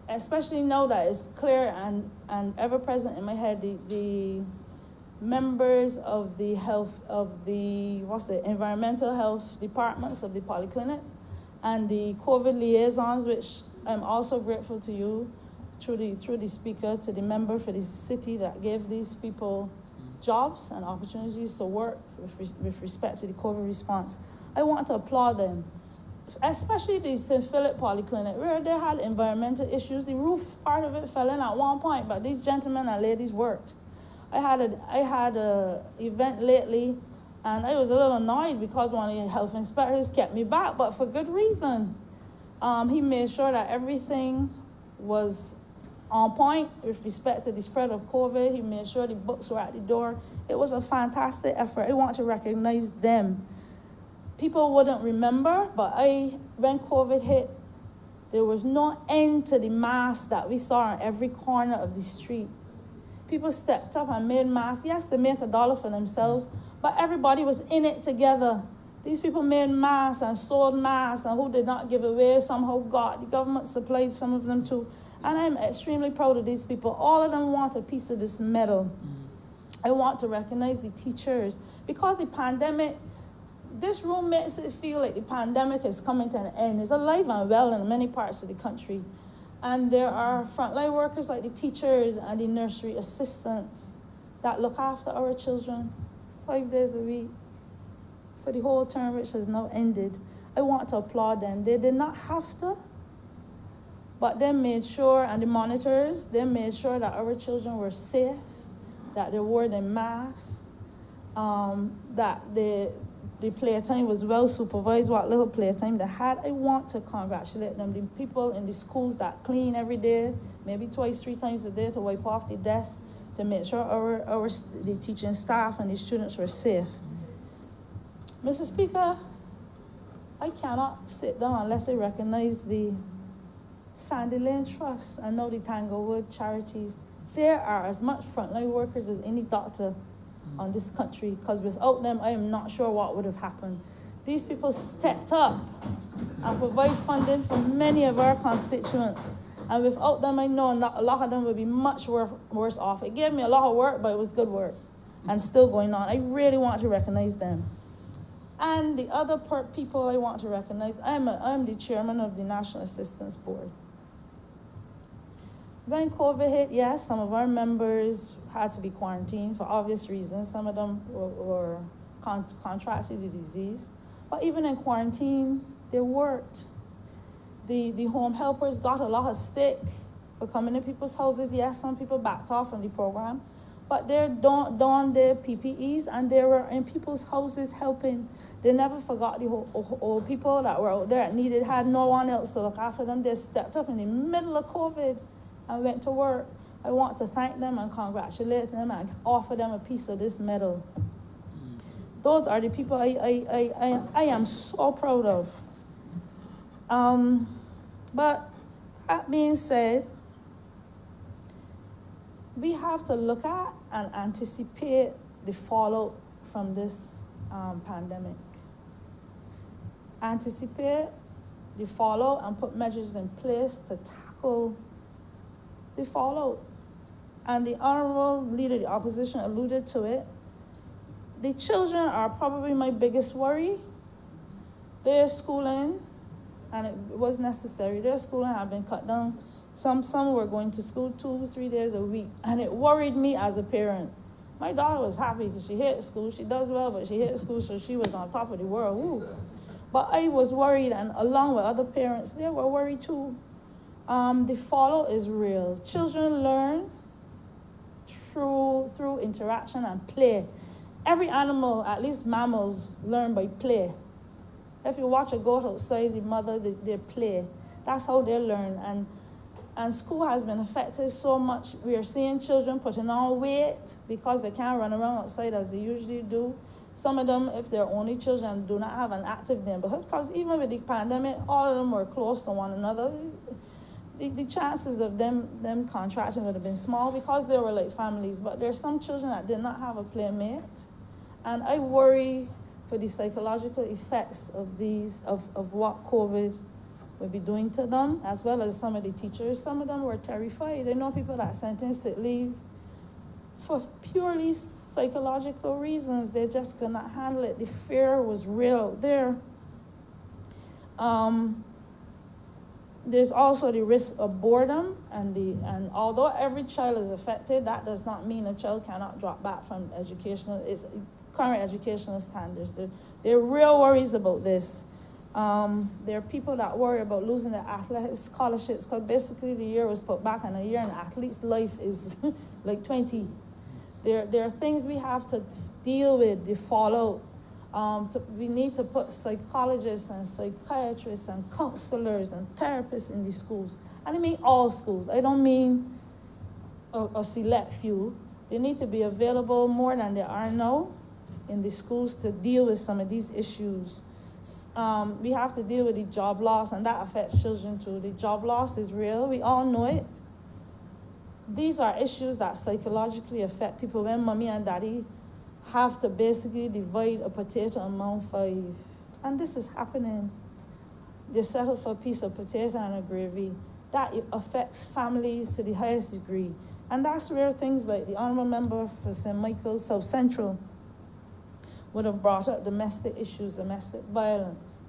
now that it's clear and ever present in my head, the members of the environmental health departments of the polyclinics, and the COVID liaisons, which I'm also grateful to you, through the speaker, to the member for the city that gave these people jobs and opportunities to work with respect to the COVID response. I want to applaud them, especially the St. Philip Polyclinic, where they had environmental issues. The roof part of it fell in at one point, but these gentlemen and ladies worked. I had a event lately, and I was a little annoyed because one of the health inspectors kept me back, but for good reason. He made sure that everything was on point with respect to the spread of COVID. He made sure the books were at the door. It was a fantastic effort. I want to recognize them. People wouldn't remember, but when COVID hit, there was no end to the masks that we saw on every corner of the street. People stepped up and made masks. Yes, they make $1 for themselves, but everybody was in it together. These people made masks and sold masks, and who did not give away, somehow got. The government supplied some of them too. And I'm extremely proud of these people. All of them want a piece of this medal. I want to recognize the teachers. Because the pandemic, this room makes it feel like the pandemic is coming to an end. It's alive and well in many parts of the country. And there are frontline workers like the teachers and the nursery assistants that look after our children 5 days a week for the whole term, which has now ended. I want to applaud them. They did not have to, but they made sure, and the monitors, they made sure that our children were safe, that they wore their masks, that the playtime was well supervised, what little playtime they had. I want to congratulate them. The people in the schools that clean every day, maybe 2 3 times a day, to wipe off the desks, to make sure the teaching staff and the students were safe. Mr. Speaker, I cannot sit down unless I recognize the Sandy Lane Trust and now the Tanglewood Charities. There are as much frontline workers as any doctor on this country, because without them, I am not sure what would have happened. These people stepped up and provide funding for many of our constituents. And without them, I know a lot of them would be much worse off. It gave me a lot of work, but it was good work and still going on. I really want to recognize them. And the other people I want to recognize, I'm the chairman of the National Assistance Board. When COVID hit, yes, some of our members had to be quarantined for obvious reasons. Some of them were contracted the disease. But even in quarantine, they worked. The home helpers got a lot of stick for coming to people's houses. Yes, some people backed off from the program, but they're don their PPEs and they were in people's houses helping. They never forgot the old people that were out there that needed, had no one else to look after them. They stepped up in the middle of COVID and went to work. I want to thank them and congratulate them and offer them a piece of this medal. Those are the people I am so proud of. But that being said, we have to look at and anticipate the fallout from this pandemic. Anticipate the fallout and put measures in place to tackle the fallout. And the Honourable Leader of the Opposition alluded to it. The children are probably my biggest worry. Their schooling, and it was necessary, their schooling had been cut down. Some were going to school 2-3 days a week, and it worried me as a parent. My daughter was happy because she hit school. She does well, but she hit school, so she was on top of the world. Woo. But I was worried, and along with other parents, they were worried too. The fallout is real. Children learn through interaction and play. Every animal, at least mammals, learn by play. If you watch a goat outside, the mother, they play. That's how they learn. And school has been affected so much. We are seeing children putting on weight because they can't run around outside as they usually do. Some of them, if they're only children, do not have an active neighborhood, because even with the pandemic, all of them were close to one another. The chances of them contracting would have been small because they were like families. But there's some children that did not have a playmate. And I worry for the psychological effects of what COVID will be doing to them, as well as some of the teachers. Some of them were terrified. I know people that sent in sick leave for purely psychological reasons. They just could not handle it. The fear was real there. There's also the risk of boredom, and although every child is affected, that does not mean a child cannot drop back from current educational standards. There are real worries about this. There are people that worry about losing their athletic scholarships, because basically the year was put back, and a year in an athlete's life is like 20. There are things we have to deal with, the fallout. We need to put psychologists and psychiatrists and counselors and therapists in the schools. And I mean all schools. I don't mean a select few. They need to be available more than they are now in the schools to deal with some of these issues. We have to deal with the job loss, and that affects children too. The job loss is real. We all know it. These are issues that psychologically affect people when mommy and daddy have to basically divide a potato among 5. And this is happening. They settle for a piece of potato and a gravy. That affects families to the highest degree. And that's where things like the Honourable Member for St. Michael's South Central would have brought up domestic issues, domestic violence.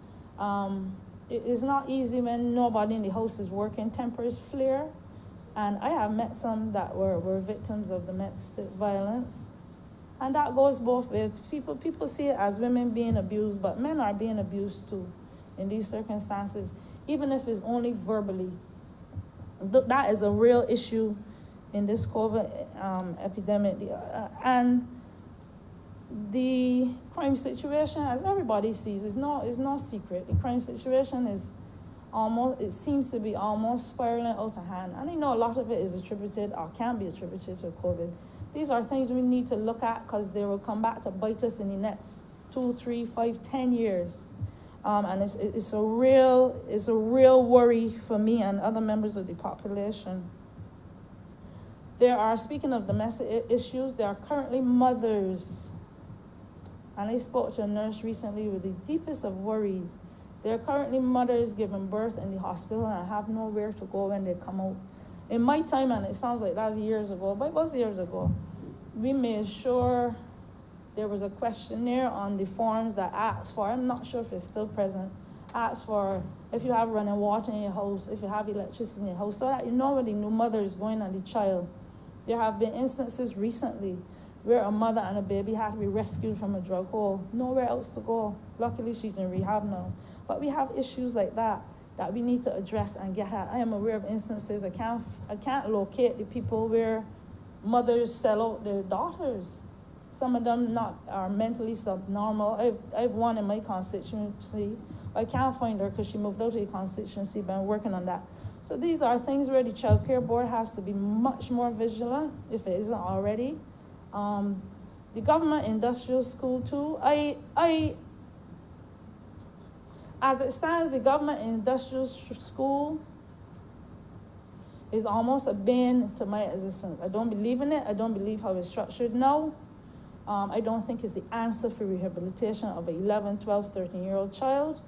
It is not easy when nobody in the house is working. Tempers flare. And I have met some that were victims of domestic violence. And that goes both ways. People see it as women being abused, but men are being abused too in these circumstances, even if it's only verbally. That is a real issue in this COVID epidemic. And the crime situation, as everybody sees, is no secret. The crime situation is it seems to be almost spiraling out of hand. And I know a lot of it is attributed, or can be attributed, to COVID. These are things we need to look at, because they will come back to bite us in the next 2, 3, 5, 10 years. And it's a real worry for me and other members of the population. Speaking of domestic issues, there are currently mothers, and I spoke to a nurse recently with the deepest of worries. There are currently mothers giving birth in the hospital and have nowhere to go when they come out. In my time, and it sounds like that was years ago, but it was years ago, we made sure there was a questionnaire on the forms that asks for, I'm not sure if it's still present, asks for if you have running water in your house, if you have electricity in your house, so that you know where the new mother is going and the child. There have been instances recently where a mother and a baby had to be rescued from a drug hole, nowhere else to go. Luckily, she's in rehab now. But we have issues like that we need to address and get at. I am aware of instances, I can't locate the people where mothers sell out their daughters. Some of them are mentally subnormal. I've one in my constituency. I can't find her because she moved out of the constituency, but I'm working on that. So these are things where the Child Care Board has to be much more vigilant, if it isn't already. The government industrial school too, as it stands, the government industrial school is almost a bane to my existence. I don't believe in it. I don't believe how it's structured now. I don't think it's the answer for rehabilitation of an 11, 12, 13-year-old child.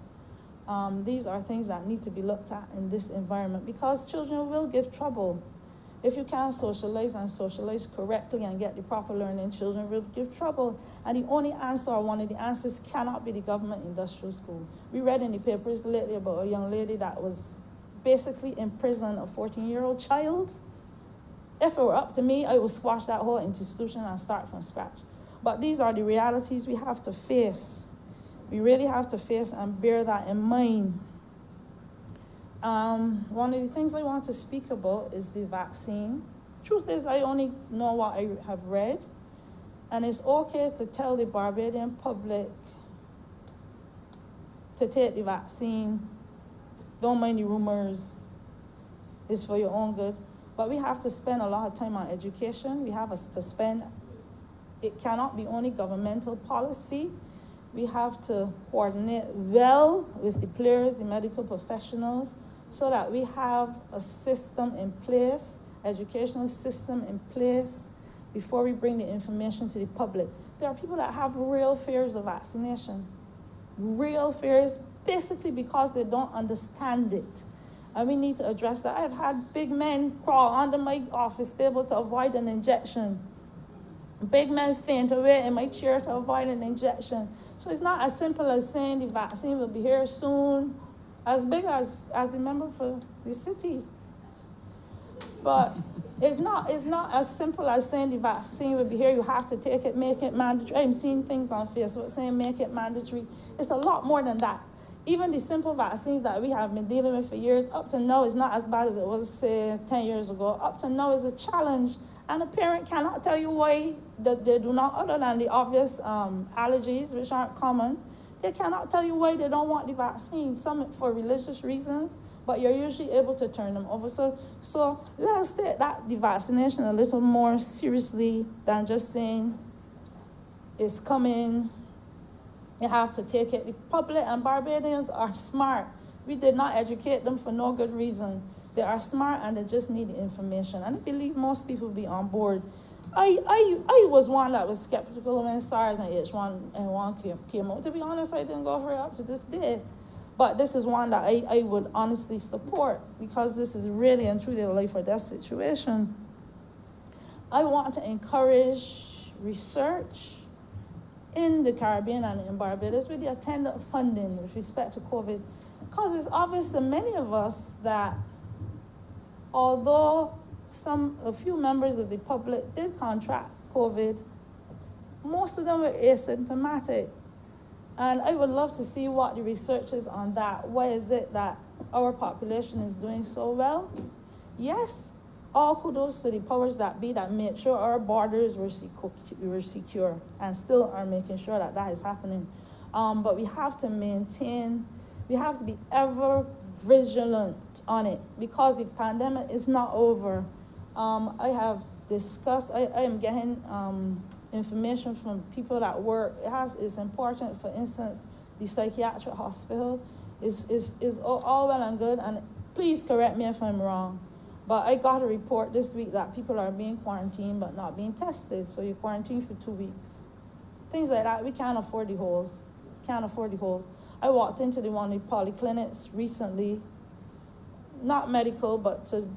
These are things that need to be looked at in this environment because children will give trouble. If you can't socialize and socialize correctly and get the proper learning, children will give trouble. And the only answer, or one of the answers, cannot be the government industrial school. We read in the papers lately about a young lady that was basically imprisoned a 14-year-old child. If it were up to me, I would squash that whole institution and start from scratch. But these are the realities we have to face. We really have to face and bear that in mind. One of the things I want to speak about is the vaccine. Truth is, I only know what I have read. And it's okay to tell the Barbadian public to take the vaccine. Don't mind the rumors. It's for your own good. But we have to spend a lot of time on education. We have to spend, it cannot be only governmental policy. We have to coordinate well with the players, the medical professionals, so that we have a system in place, educational system in place, before we bring the information to the public. There are people that have real fears of vaccination. Real fears, basically because they don't understand it. And we need to address that. I've had big men crawl under my office table to avoid an injection. Big men faint away in my chair to avoid an injection. So it's not as simple as saying the vaccine will be here soon, as big as the member for the city. But it's not as simple as saying the vaccine will be here, you have to take it, make it mandatory. I'm seeing things on Facebook saying make it mandatory. It's a lot more than that. Even the simple vaccines that we have been dealing with for years, up to now is not as bad as it was, say, 10 years ago. Up to now is a challenge. And a parent cannot tell you why they do not, other than the obvious allergies, which aren't common. They cannot tell you why they don't want the vaccine, some for religious reasons, but you're usually able to turn them over. So let's take the vaccination a little more seriously than just saying it's coming. You have to take it. The public and Barbadians are smart. We did not educate them for no good reason. They are smart and they just need the information. And I believe most people will be on board. I was one that was skeptical when SARS and H1N1 came out. To be honest, I didn't go for it up to this day. But this is one that I would honestly support because this is really and truly a life or death situation. I want to encourage research in the Caribbean and in Barbados with the attendant funding with respect to COVID. Because it's obvious to many of us that although a few members of the public did contract COVID, most of them were asymptomatic. And I would love to see what the research is on that. Why is it that our population is doing so well? Yes, all kudos to the powers that be that made sure our borders were secure and still are making sure that that is happening. But we have to we have to be ever vigilant on it because the pandemic is not over. I have discussed, I am getting information from people that work. It's important, for instance, the psychiatric hospital is all well and good, and please correct me if I'm wrong. But I got a report this week that people are being quarantined but not being tested. So you're quarantined for 2 weeks. Things like that, we can't afford the holes. Can't afford the holes. I walked into one of the polyclinics recently, not medical, but to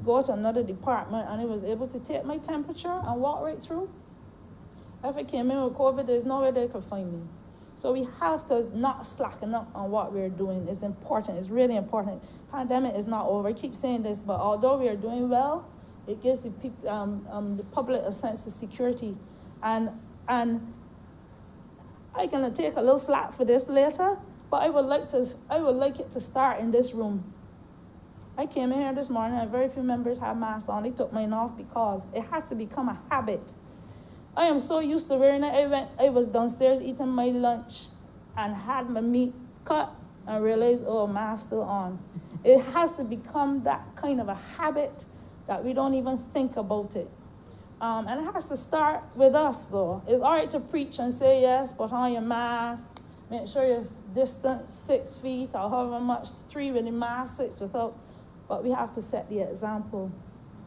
go to another department, and it was able to take my temperature and walk right through. If I came in with COVID, there's no way they could find me. So we have to not slacken up on what we're doing. It's important. It's really important. Pandemic is not over. I keep saying this, but although we are doing well, it gives the public a sense of security. And I'm gonna take a little slack for this later, but I would like it to start in this room. I came in here this morning and very few members had masks on. They took mine off because it has to become a habit. I am so used to wearing it. I was downstairs eating my lunch and had my meat cut and realized, oh, mask still on. It has to become that kind of a habit that we don't even think about it. And it has to start with us, though. It's all right to preach and say, yes, put on your mask, make sure you're distant 6 feet or however much, 3 with the mask, 6 without. But we have to set the example.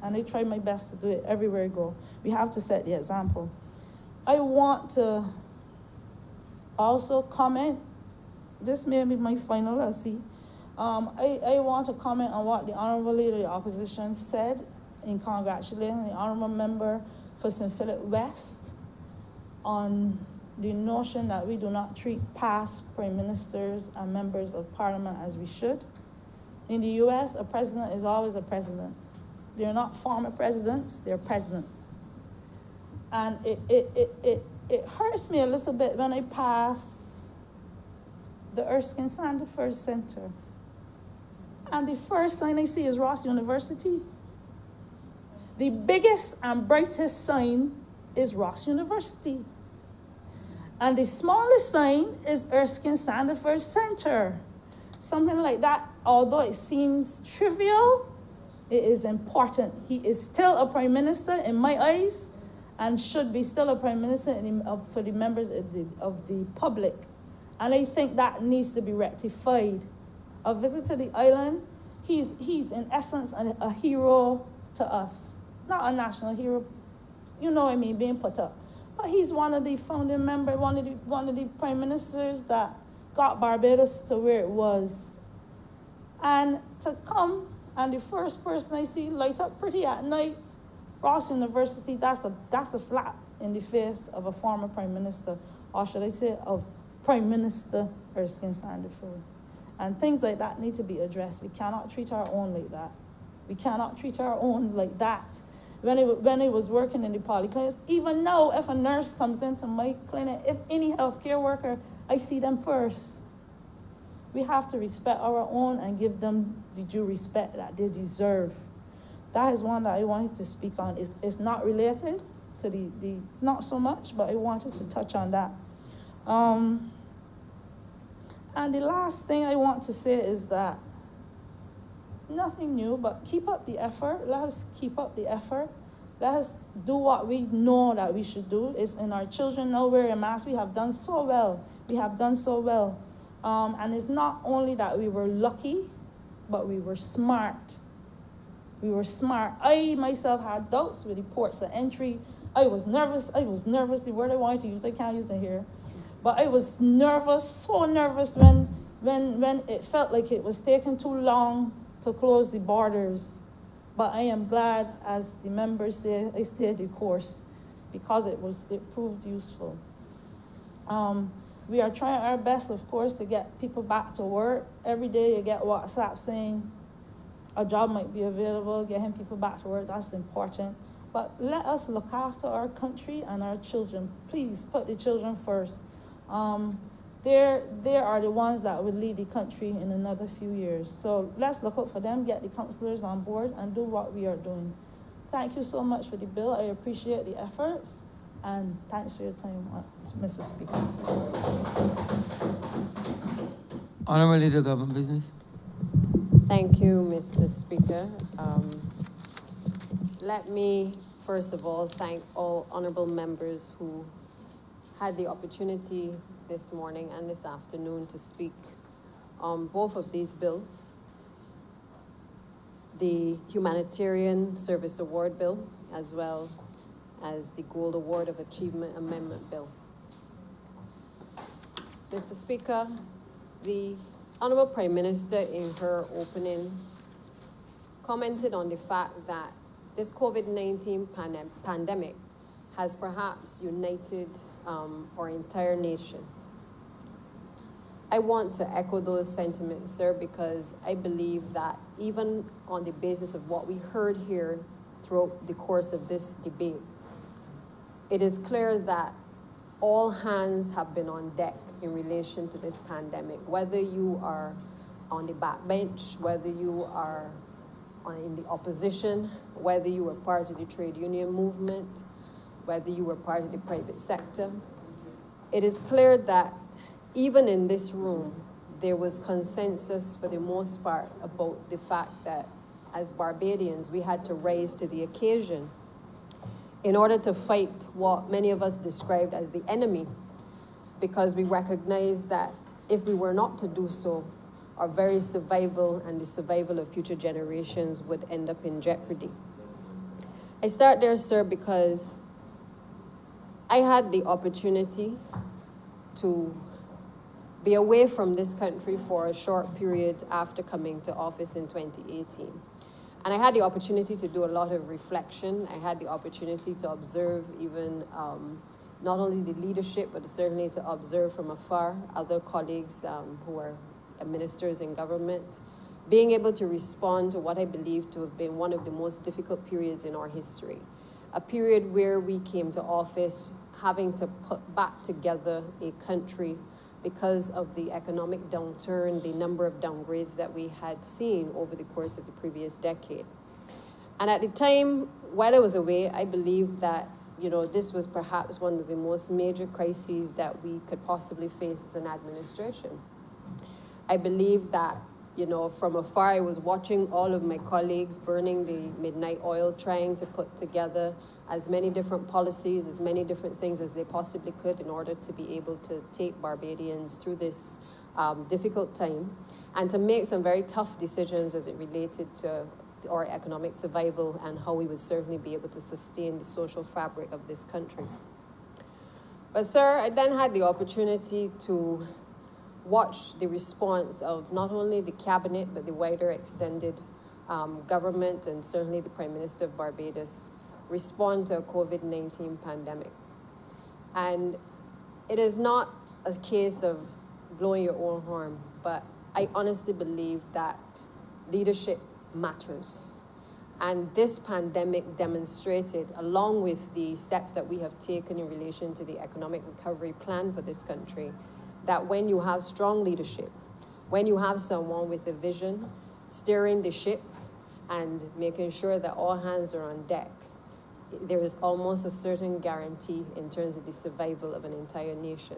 And I try my best to do it everywhere I go. We have to set the example. I want to also comment. This may be my final, let's see. I want to comment on what the Honourable Leader of the Opposition said in congratulating the Honourable Member for St. Philip West on the notion that we do not treat past Prime Ministers and Members of Parliament as we should. In the US, a president is always a president. They're not former presidents, they're presidents. And it hurts me a little bit when I pass the Erskine Sandiford Center. And the first sign I see is Ross University. The biggest and brightest sign is Ross University. And the smallest sign is Erskine Sandiford Center. Something like that, although it seems trivial, it is important. He is still a Prime Minister in my eyes and should be still a Prime Minister for the members of the public. And I think that needs to be rectified. A visit to the island, he's in essence a hero to us. Not a national hero, you know what I mean, being put up. But he's one of the founding members, one of the prime ministers that got Barbados to where it was. And to come, and the first person I see light up pretty at night, Ross University, that's a slap in the face of a former prime minister, or should I say of Prime Minister Erskine Sandiford. And things like that need to be addressed. We cannot treat our own like that. We cannot treat our own like that. When I was working in the polyclinics, even now, if a nurse comes into my clinic, if any healthcare worker, I see them first. We have to respect our own and give them the due respect that they deserve. That is one that I wanted to speak on. It's not related to the not so much, but I wanted to touch on that. And the last thing I want to say is that nothing new, but keep up the effort. Let us keep up the effort. Let us do what we know that we should do. It's in our children now wearing masks. We have done so well. We have done so well. And it's not only that we were lucky, but we were smart. We were smart. I myself had doubts with the ports of entry. I was nervous. The word I wanted to use, I can't use it here. But I was nervous, so nervous when it felt like it was taking too long to close the borders. But I am glad, as the members say, I stayed the course because it proved useful. We are trying our best, of course, to get people back to work. Every day you get WhatsApp saying a job might be available, getting people back to work, that's important. But let us look after our country and our children. Please put the children first. They are the ones that will lead the country in another few years. So let's look out for them, get the councillors on board, and do what we are doing. Thank you so much for the bill. I appreciate the efforts, and thanks for your time, Mr. Speaker. Honourable Leader of Government Business. Thank you, Mr. Speaker. Let me, first of all, thank all honourable members who had the opportunity this morning and this afternoon to speak on both of these bills. The Humanitarian Service Award Bill, as well as the Gold Award of Achievement Amendment Bill. Mr. Speaker, the Honourable Prime Minister in her opening commented on the fact that this COVID-19 pandemic has perhaps united our entire nation. I want to echo those sentiments, sir, because I believe that even on the basis of what we heard here throughout the course of this debate, it is clear that all hands have been on deck in relation to this pandemic, whether you are on the backbench, whether you are in the opposition, whether you were part of the trade union movement, whether you were part of the private sector. It is clear that even in this room, there was consensus for the most part about the fact that as Barbadians, we had to rise to the occasion in order to fight what many of us described as the enemy, because we recognized that if we were not to do so, our very survival and the survival of future generations would end up in jeopardy. I start there, sir, because I had the opportunity to be away from this country for a short period after coming to office in 2018. And I had the opportunity to do a lot of reflection. I had the opportunity to observe even not only the leadership, but certainly to observe from afar other colleagues who are ministers in government, being able to respond to what I believe to have been one of the most difficult periods in our history. A period where we came to office having to put back together a country because of the economic downturn, the number of downgrades that we had seen over the course of the previous decade. And at the time, while I was away, I believed that, you know, this was perhaps one of the most major crises that we could possibly face as an administration. I believe that, you know, from afar, I was watching all of my colleagues burning the midnight oil, trying to put together as many different policies, as many different things as they possibly could in order to be able to take Barbadians through this difficult time and to make some very tough decisions as it related to our economic survival and how we would certainly be able to sustain the social fabric of this country. But sir, I then had the opportunity to watch the response of not only the cabinet, but the wider extended government and certainly the Prime Minister of Barbados respond to a COVID-19 pandemic. And it is not a case of blowing your own horn, but I honestly believe that leadership matters. And this pandemic demonstrated, along with the steps that we have taken in relation to the economic recovery plan for this country, that when you have strong leadership, when you have someone with a vision, steering the ship and making sure that all hands are on deck, there is almost a certain guarantee in terms of the survival of an entire nation.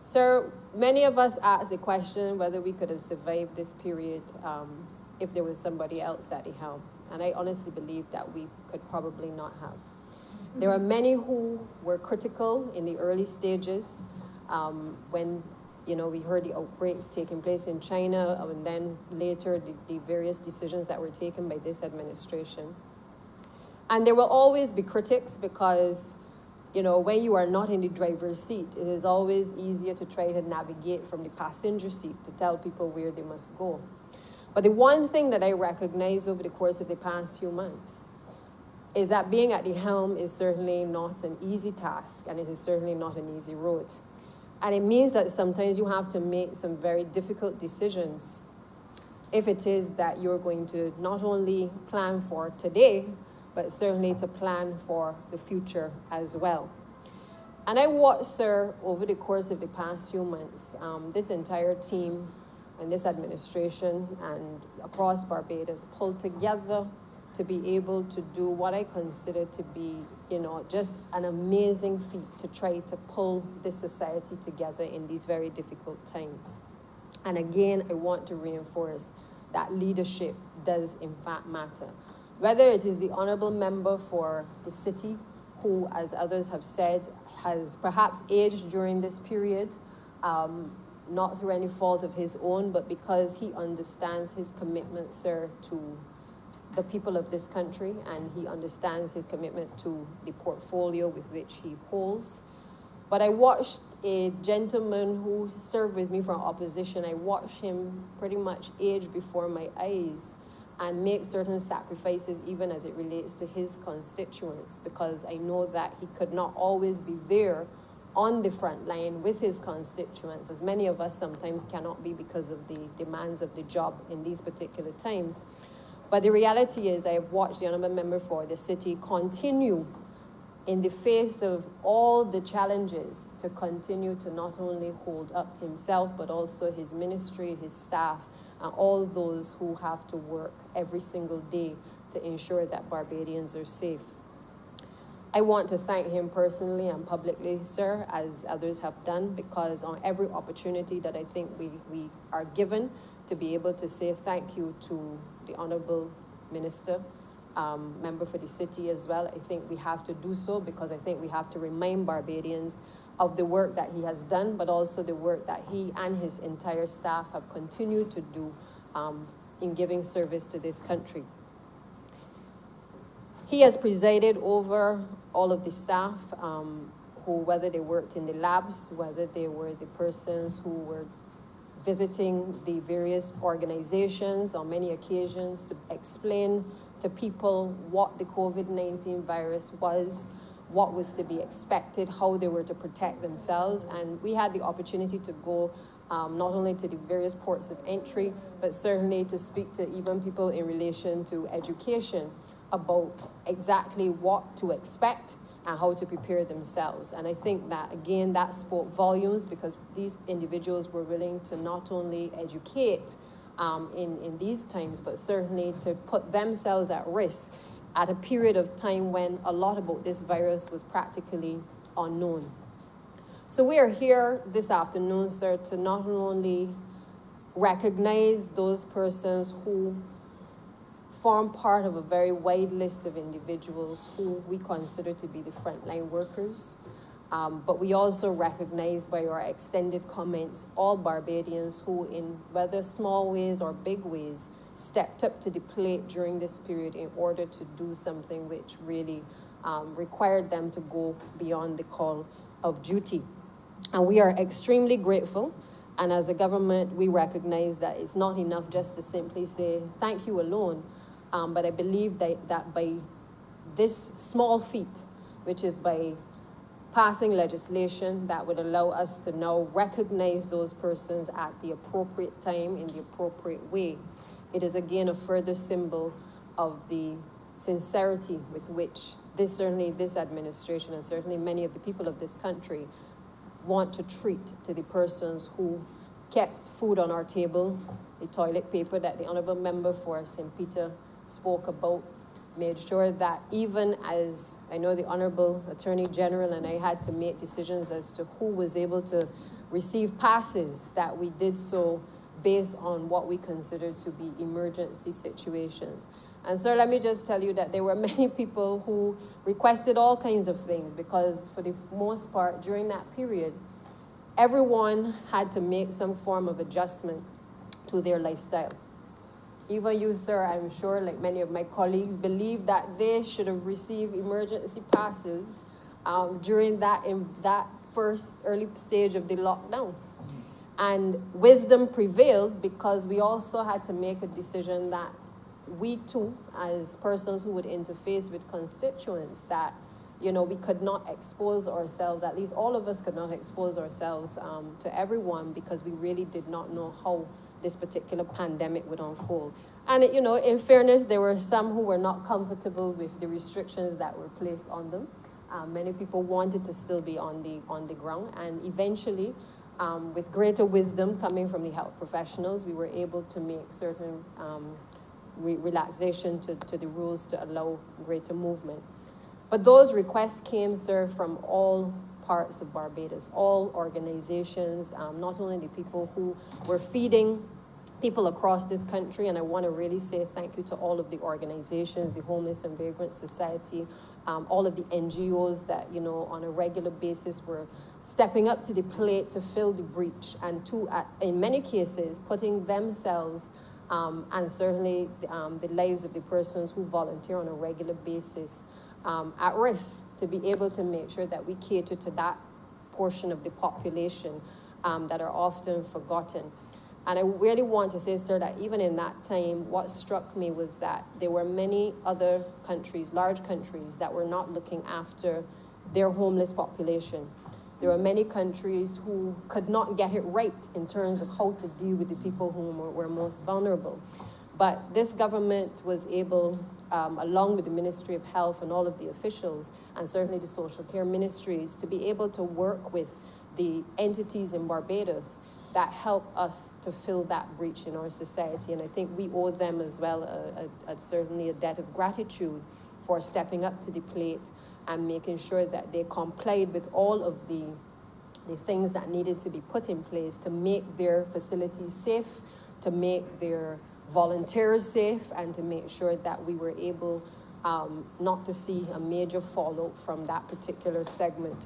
Sir, many of us asked the question whether we could have survived this period if there was somebody else at the helm. And I honestly believe that we could probably not have. There are many who were critical in the early stages when, you know, we heard the outbreaks taking place in China, and then later the various decisions that were taken by this administration. And there will always be critics because, you know, when you are not in the driver's seat, it is always easier to try to navigate from the passenger seat to tell people where they must go. But the one thing that I recognize over the course of the past few months is that being at the helm is certainly not an easy task, and it is certainly not an easy road. And it means that sometimes you have to make some very difficult decisions if it is that you're going to not only plan for today, but certainly to plan for the future as well. And I watched, sir, over the course of the past few months, this entire team and this administration and across Barbados pull together to be able to do what I consider to be, you know, just an amazing feat to try to pull this society together in these very difficult times. And again, I want to reinforce that leadership does in fact matter. Whether it is the honourable member for the city, who, as others have said, has perhaps aged during this period, not through any fault of his own, but because he understands his commitment, sir, to the people of this country, and he understands his commitment to the portfolio with which he holds. But I watched a gentleman who served with me from opposition. I watched him pretty much age before my eyes and make certain sacrifices even as it relates to his constituents, because I know that he could not always be there on the front line with his constituents, as many of us sometimes cannot be because of the demands of the job in these particular times. But the reality is I have watched the honourable member for the city continue in the face of all the challenges to continue to not only hold up himself, but also his ministry, his staff, and all those who have to work every single day to ensure that Barbadians are safe. I want to thank him personally and publicly, sir, as others have done, because on every opportunity that I think we are given to be able to say thank you to the Honourable Minister, member for the city as well, I think we have to do so, because I think we have to remind Barbadians of the work that he has done, but also the work that he and his entire staff have continued to do in giving service to this country. He has presided over all of the staff who, whether they worked in the labs, whether they were the persons who were visiting the various organizations on many occasions to explain to people what the COVID-19 virus was, what was to be expected, how they were to protect themselves. And we had the opportunity to go not only to the various ports of entry, but certainly to speak to even people in relation to education about exactly what to expect and how to prepare themselves. And I think that, again, that spoke volumes, because these individuals were willing to not only educate in these times, but certainly to put themselves at risk at a period of time when a lot about this virus was practically unknown. So we are here this afternoon, sir, to not only recognize those persons who form part of a very wide list of individuals who we consider to be the frontline workers. But we also recognize by our extended comments all Barbadians who, in whether small ways or big ways, stepped up to the plate during this period in order to do something which really required them to go beyond the call of duty. And we are extremely grateful. And as a government, we recognize that it's not enough just to simply say thank you alone. But I believe that by this small feat, which is by passing legislation that would allow us to now recognize those persons at the appropriate time in the appropriate way, it is again a further symbol of the sincerity with which certainly this administration and certainly many of the people of this country want to treat to the persons who kept food on our table, the toilet paper that the Honourable Member for St. Peter spoke about, made sure that even as I know the Honourable Attorney General and I had to make decisions as to who was able to receive passes, that we did so based on what we considered to be emergency situations. And so let me just tell you that there were many people who requested all kinds of things, because for the most part during that period, everyone had to make some form of adjustment to their lifestyle. Even you, sir, I'm sure, like many of my colleagues, believe that they should have received emergency passes during that first early stage of the lockdown. And wisdom prevailed, because we also had to make a decision that we too, as persons who would interface with constituents, that we could not expose ourselves, at least all of us could not expose ourselves to everyone, because we really did not know how this particular pandemic would unfold. And in fairness, there were some who were not comfortable with the restrictions that were placed on them. Many people wanted to still be on the ground, and eventually, with greater wisdom coming from the health professionals, we were able to make certain relaxation to the rules to allow greater movement. But those requests came, sir, from all parts of Barbados, all organizations, not only the people who were feeding people across this country, and I want to really say thank you to all of the organizations, the Homeless and Vagrant Society, all of the NGOs that, on a regular basis were stepping up to the plate to fill the breach, and in many cases, putting themselves and certainly the lives of the persons who volunteer on a regular basis at risk, to be able to make sure that we cater to that portion of the population that are often forgotten. And I really want to say, sir, that even in that time, what struck me was that there were many other countries, large countries, that were not looking after their homeless population. There were many countries who could not get it right in terms of how to deal with the people who were most vulnerable. But this government was able, along with the Ministry of Health and all of the officials, and certainly the social care ministries, to be able to work with the entities in Barbados that helped us to fill that breach in our society. And I think we owe them as well certainly a debt of gratitude for stepping up to the plate and making sure that they complied with all of the things that needed to be put in place to make their facilities safe, to make their volunteers safe, and to make sure that we were able not to see a major fallout from that particular segment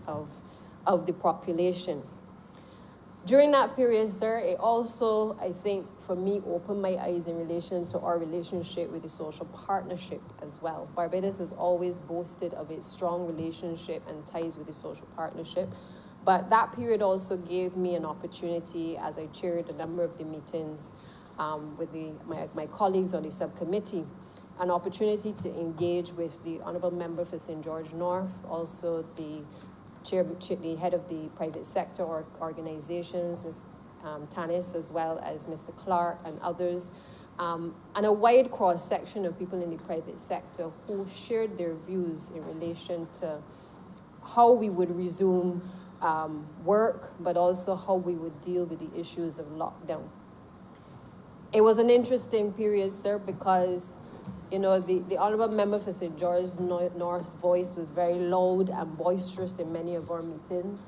of the population. During that period, sir, it also, I think, for me, opened my eyes in relation to our relationship with the social partnership as well. Barbados has always boasted of its strong relationship and ties with the social partnership. But that period also gave me an opportunity, as I chaired a number of the meetings with my colleagues on the subcommittee, an opportunity to engage with the Honourable Member for St. George North, also the head of the private sector organizations, Ms. Tanis, as well as Mr. Clark and others, and a wide cross-section of people in the private sector who shared their views in relation to how we would resume work, but also how we would deal with the issues of lockdown. It was an interesting period, sir, because you know, the Honourable Member for St. George North's voice was very loud and boisterous in many of our meetings,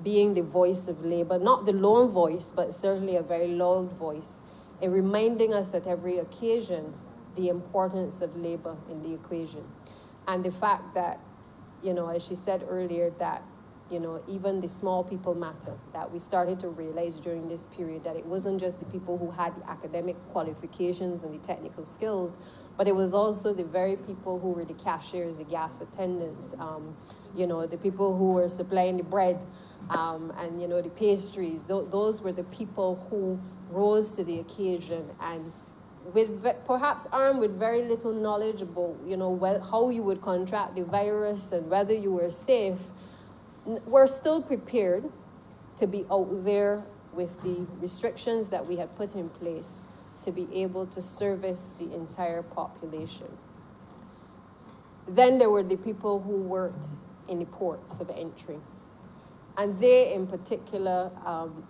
being the voice of Labour, not the lone voice, but certainly a very loud voice, in reminding us at every occasion the importance of Labour in the equation. And the fact that, you know, as she said earlier, that you know, even the small people matter, that we started to realize during this period that it wasn't just the people who had the academic qualifications and the technical skills, but it was also the very people who were the cashiers, the gas attendants, you know, the people who were supplying the bread, and, you know, the pastries. Those were the people who rose to the occasion and with perhaps armed with very little knowledge about, you know, how you would contract the virus and whether you were safe, we're still prepared to be out there with the restrictions that we had put in place to be able to service the entire population. Then there were the people who worked in the ports of entry. And they, in particular,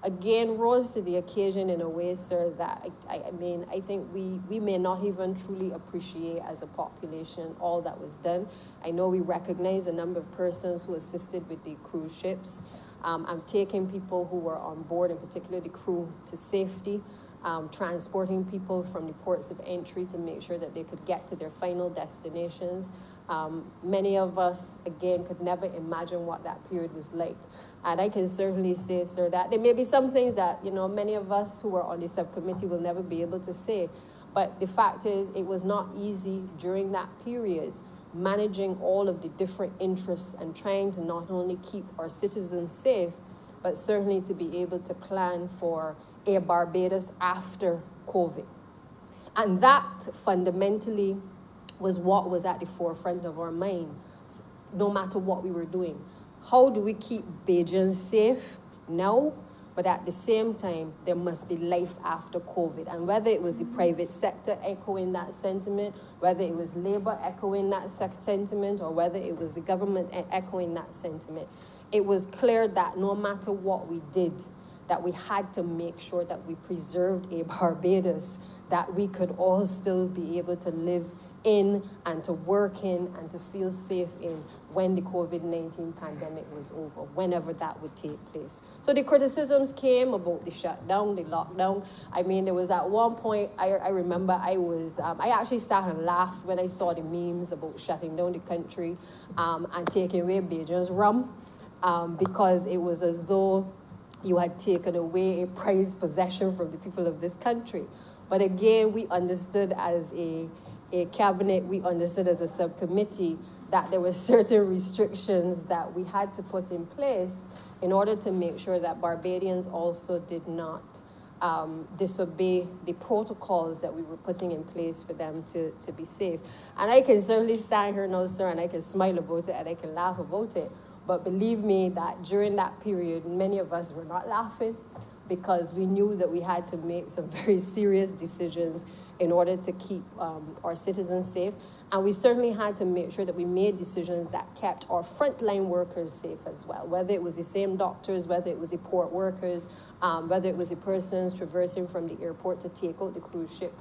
again, rose to the occasion in a way, sir, that, I mean, I think we may not even truly appreciate as a population all that was done. I know we recognize a number of persons who assisted with the cruise ships. I'm taking people who were on board, in particular the crew, to safety, transporting people from the ports of entry to make sure that they could get to their final destinations. Many of us, again, could never imagine what that period was like. And I can certainly say, sir, that there may be some things that, you know, many of us who are on the subcommittee will never be able to say. But the fact is, it was not easy during that period, managing all of the different interests and trying to not only keep our citizens safe, but certainly to be able to plan for a Barbados after COVID. And that fundamentally was what was at the forefront of our mind, no matter what we were doing. How do we keep Bajans safe now, but at the same time, there must be life after COVID? And whether it was the private sector echoing that sentiment, whether it was Labour echoing that sentiment, or whether it was the government echoing that sentiment, it was clear that no matter what we did, that we had to make sure that we preserved a Barbados that we could all still be able to live in and to work in and to feel safe in when the COVID-19 pandemic was over, whenever that would take place. So the criticisms came about the shutdown, the lockdown. I mean, there was at one point, I remember I actually sat and laughed when I saw the memes about shutting down the country and taking away Bajans rum, because it was as though you had taken away a prized possession from the people of this country. But again, we understood as a cabinet, we understood as a subcommittee that there were certain restrictions that we had to put in place in order to make sure that Barbadians also did not disobey the protocols that we were putting in place for them to be safe. And I can certainly stand here now, sir, and I can smile about it and I can laugh about it. But believe me that during that period, many of us were not laughing because we knew that we had to make some very serious decisions in order to keep our citizens safe. And we certainly had to make sure that we made decisions that kept our frontline workers safe as well, whether it was the same doctors, whether it was the port workers, whether it was the persons traversing from the airport to take out the cruise ship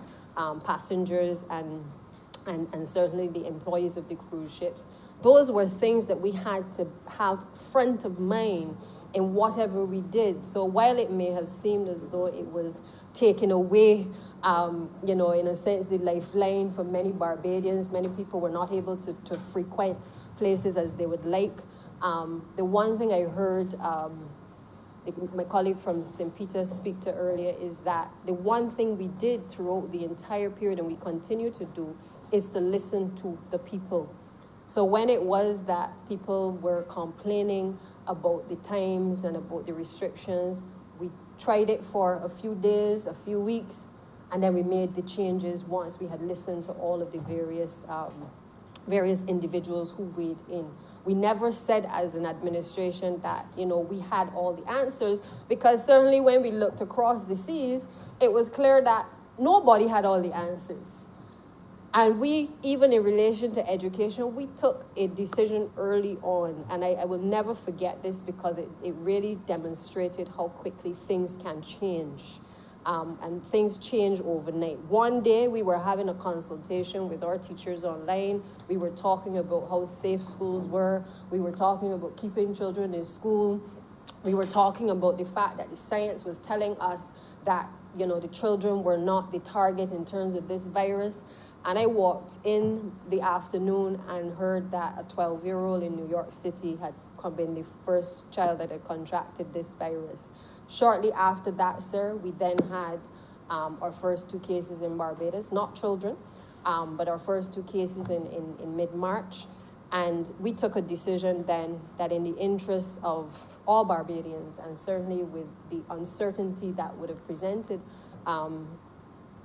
passengers and certainly the employees of the cruise ships. Those were things that we had to have front of mind in whatever we did. So while it may have seemed as though it was taking away, you know, in a sense, the lifeline for many Barbadians, many people were not able to frequent places as they would like. The one thing I heard my colleague from St. Peter speak to earlier is that the one thing we did throughout the entire period, and we continue to do, is to listen to the people. So when it was that people were complaining about the times and about the restrictions, we tried it for a few days, a few weeks, and then we made the changes once we had listened to all of the various individuals who weighed in. We never said as an administration that, you know, we had all the answers, because certainly when we looked across the seas, it was clear that nobody had all the answers. And we, even in relation to education, we took a decision early on, and I will never forget this because it really demonstrated how quickly things can change. And things change overnight. One day we were having a consultation with our teachers online. We were talking about how safe schools were. We were talking about keeping children in school. We were talking about the fact that the science was telling us that, you know, the children were not the target in terms of this virus. And I walked in the afternoon and heard that a 12-year-old in New York City had been the first child that had contracted this virus. Shortly after that, sir, we then had our first 2 cases in Barbados, not children, but our first 2 cases in mid-March. And we took a decision then that in the interest of all Barbadians, and certainly with the uncertainty that would have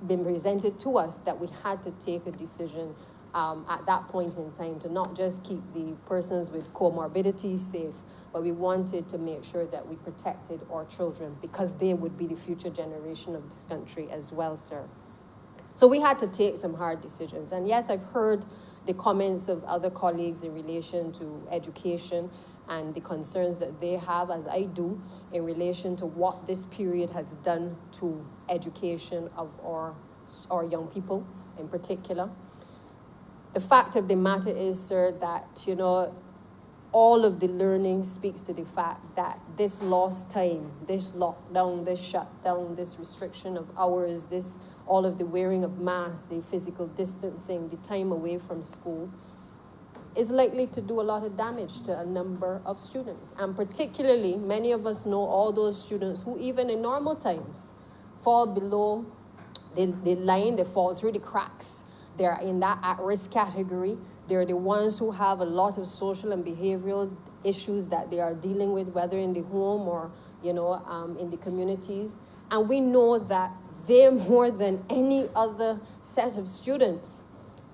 been presented to us, that we had to take a decision at that point in time to not just keep the persons with comorbidities safe, but we wanted to make sure that we protected our children, because they would be the future generation of this country as well, sir. So we had to take some hard decisions. And yes, I've heard the comments of other colleagues in relation to education and the concerns that they have, as I do, in relation to what this period has done to education of our young people in particular. The fact of the matter is, sir, that, you know, all of the learning speaks to the fact that this lost time, this lockdown, this shutdown, this restriction of hours, all of the wearing of masks, the physical distancing, the time away from school, is likely to do a lot of damage to a number of students. And particularly, many of us know all those students who even in normal times fall below the line, they fall through the cracks. They're in that at-risk category. They're the ones who have a lot of social and behavioral issues that they are dealing with, whether in the home or, you know, in the communities. And we know that they, more than any other set of students,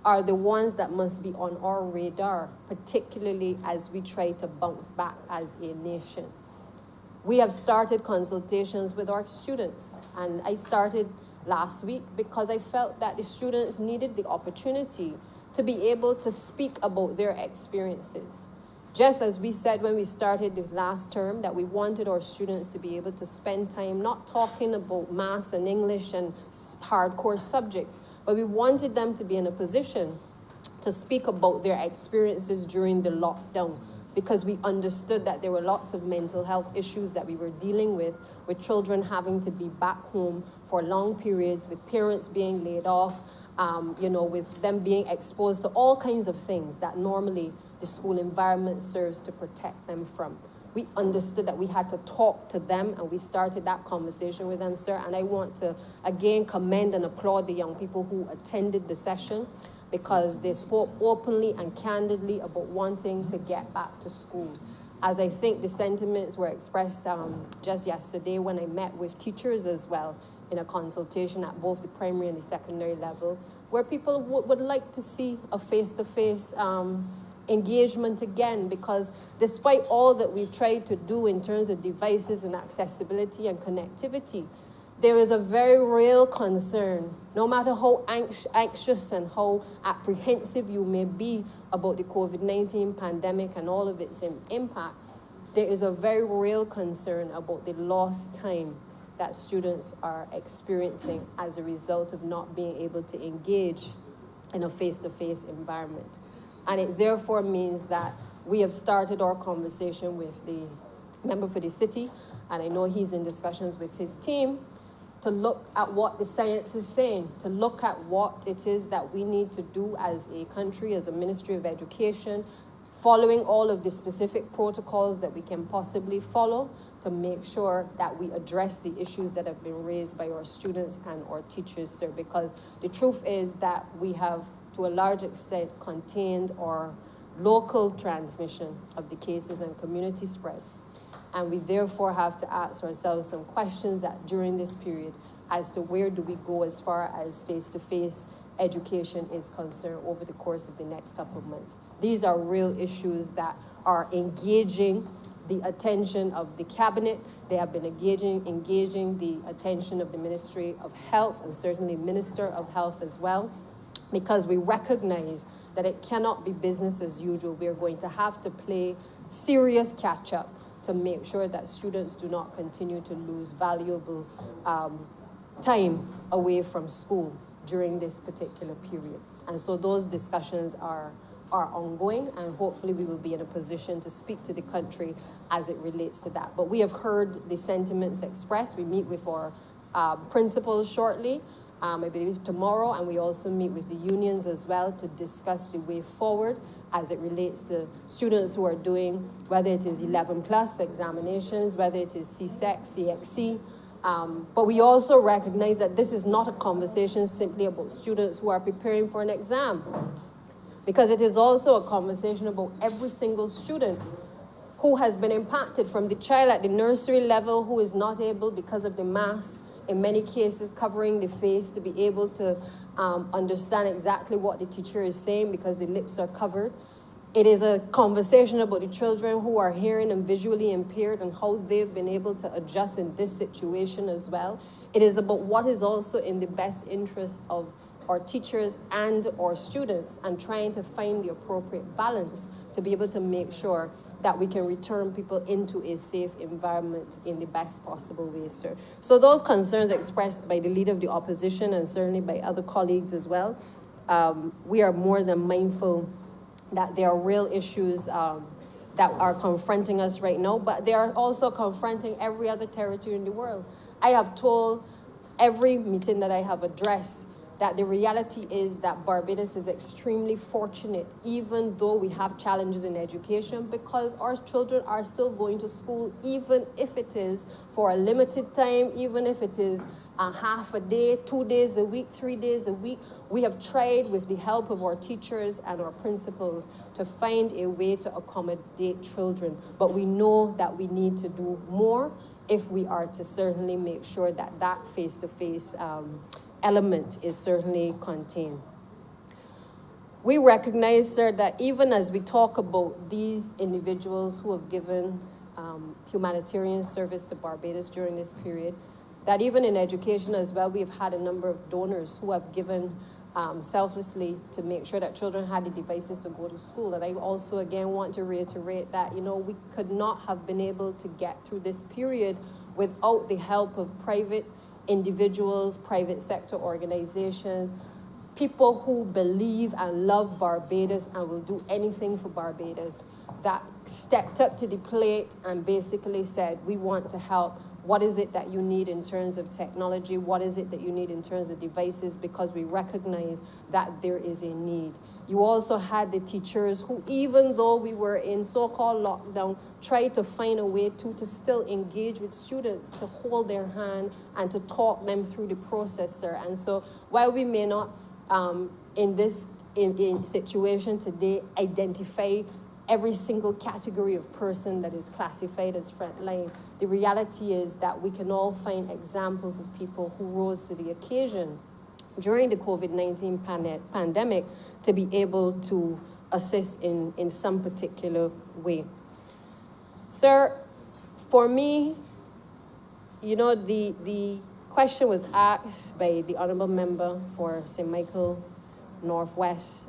are the ones that must be on our radar, particularly as we try to bounce back as a nation. We have started consultations with our students, and I started last week because I felt that the students needed the opportunity to be able to speak about their experiences. Just as we said when we started the last term that we wanted our students to be able to spend time not talking about maths and English and hardcore subjects, but we wanted them to be in a position to speak about their experiences during the lockdown, because we understood that there were lots of mental health issues that we were dealing with children having to be back home for long periods, with parents being laid off, you know, with them being exposed to all kinds of things that normally the school environment serves to protect them from. We understood that we had to talk to them, and we started that conversation with them, sir. And I want to, again, commend and applaud the young people who attended the session, because they spoke openly and candidly about wanting to get back to school. As I think the sentiments were expressed just yesterday when I met with teachers as well in a consultation at both the primary and the secondary level, where people would like to see a face-to-face engagement again, because despite all that we've tried to do in terms of devices and accessibility and connectivity, there is a very real concern, no matter how anxious and how apprehensive you may be about the COVID-19 pandemic and all of its impact, there is a very real concern about the lost time that students are experiencing as a result of not being able to engage in a face-to-face environment. And it therefore means that we have started our conversation with the member for the city, and I know he's in discussions with his team, to look at what the science is saying, to look at what it is that we need to do as a country, as a Ministry of Education, following all of the specific protocols that we can possibly follow to make sure that we address the issues that have been raised by our students and our teachers, sir, because the truth is that we have, to a large extent, contained our local transmission of the cases and community spread. And we therefore have to ask ourselves some questions during this period as to where do we go as far as face-to-face education is concerned over the course of the next couple of months. These are real issues that are engaging the attention of the cabinet. They have been engaging the attention of the Ministry of Health and certainly Minister of Health as well, because we recognize that it cannot be business as usual. We are going to have to play serious catch-up to make sure that students do not continue to lose valuable time away from school during this particular period. And so those discussions are ongoing, and hopefully we will be in a position to speak to the country as it relates to that. But we have heard the sentiments expressed. We meet with our principals shortly, I believe it's tomorrow, and we also meet with the unions as well to discuss the way forward as it relates to students who are doing, whether it is 11+ examinations, whether it is CSEC, CXC. But we also recognize that this is not a conversation simply about students who are preparing for an exam, because it is also a conversation about every single student who has been impacted, from the child at the nursery level who is not able, because of the mask, in many cases covering the face, to be able to understand exactly what the teacher is saying because the lips are covered. It is a conversation about the children who are hearing and visually impaired and how they've been able to adjust in this situation as well. It is about what is also in the best interest of our teachers and our students, and trying to find the appropriate balance to be able to make sure that we can return people into a safe environment in the best possible way, sir. So those concerns expressed by the Leader of the Opposition and certainly by other colleagues as well, we are more than mindful that there are real issues that are confronting us right now, but they are also confronting every other territory in the world. I have told every meeting that I have addressed that the reality is that Barbados is extremely fortunate, even though we have challenges in education, because our children are still going to school, even if it is for a limited time, even if it is a half a day, 2 days a week, 3 days a week. We have tried, with the help of our teachers and our principals, to find a way to accommodate children. But we know that we need to do more if we are to certainly make sure that that face-to-face element is certainly contained. We recognize, sir, that even as we talk about these individuals who have given humanitarian service to Barbados during this period, that even in education as well, we've had a number of donors who have given selflessly to make sure that children had the devices to go to school. And I also, again, want to reiterate that, we could not have been able to get through this period without the help of private individuals, private sector organizations, people who believe and love Barbados and will do anything for Barbados, that stepped up to the plate and basically said, we want to help. What is it that you need in terms of technology? What is it that you need in terms of devices? Because we recognize that there is a need. You also had the teachers who, even though we were in so-called lockdown, tried to find a way to still engage with students, to hold their hand and to talk them through the process, sir. And so while we may not, in this situation today, identify every single category of person that is classified as frontline, the reality is that we can all find examples of people who rose to the occasion during the COVID-19 pandemic to be able to assist in some particular way. Sir, for me, the question was asked by the Honourable Member for St. Michael Northwest,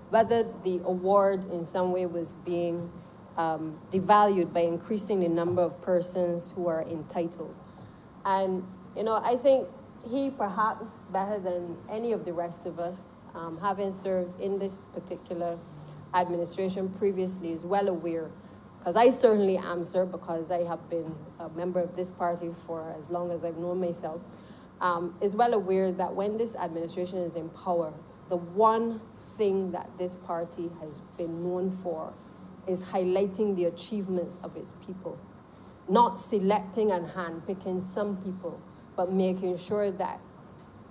whether the award in some way was being devalued by increasing the number of persons who are entitled. And, you know, I think he perhaps better than any of the rest of us, having served in this particular administration previously, is well aware, because I certainly am, sir, because I have been a member of this party for as long as I've known myself, is well aware that when this administration is in power, the one thing that this party has been known for is highlighting the achievements of its people, not selecting and handpicking some people, but making sure that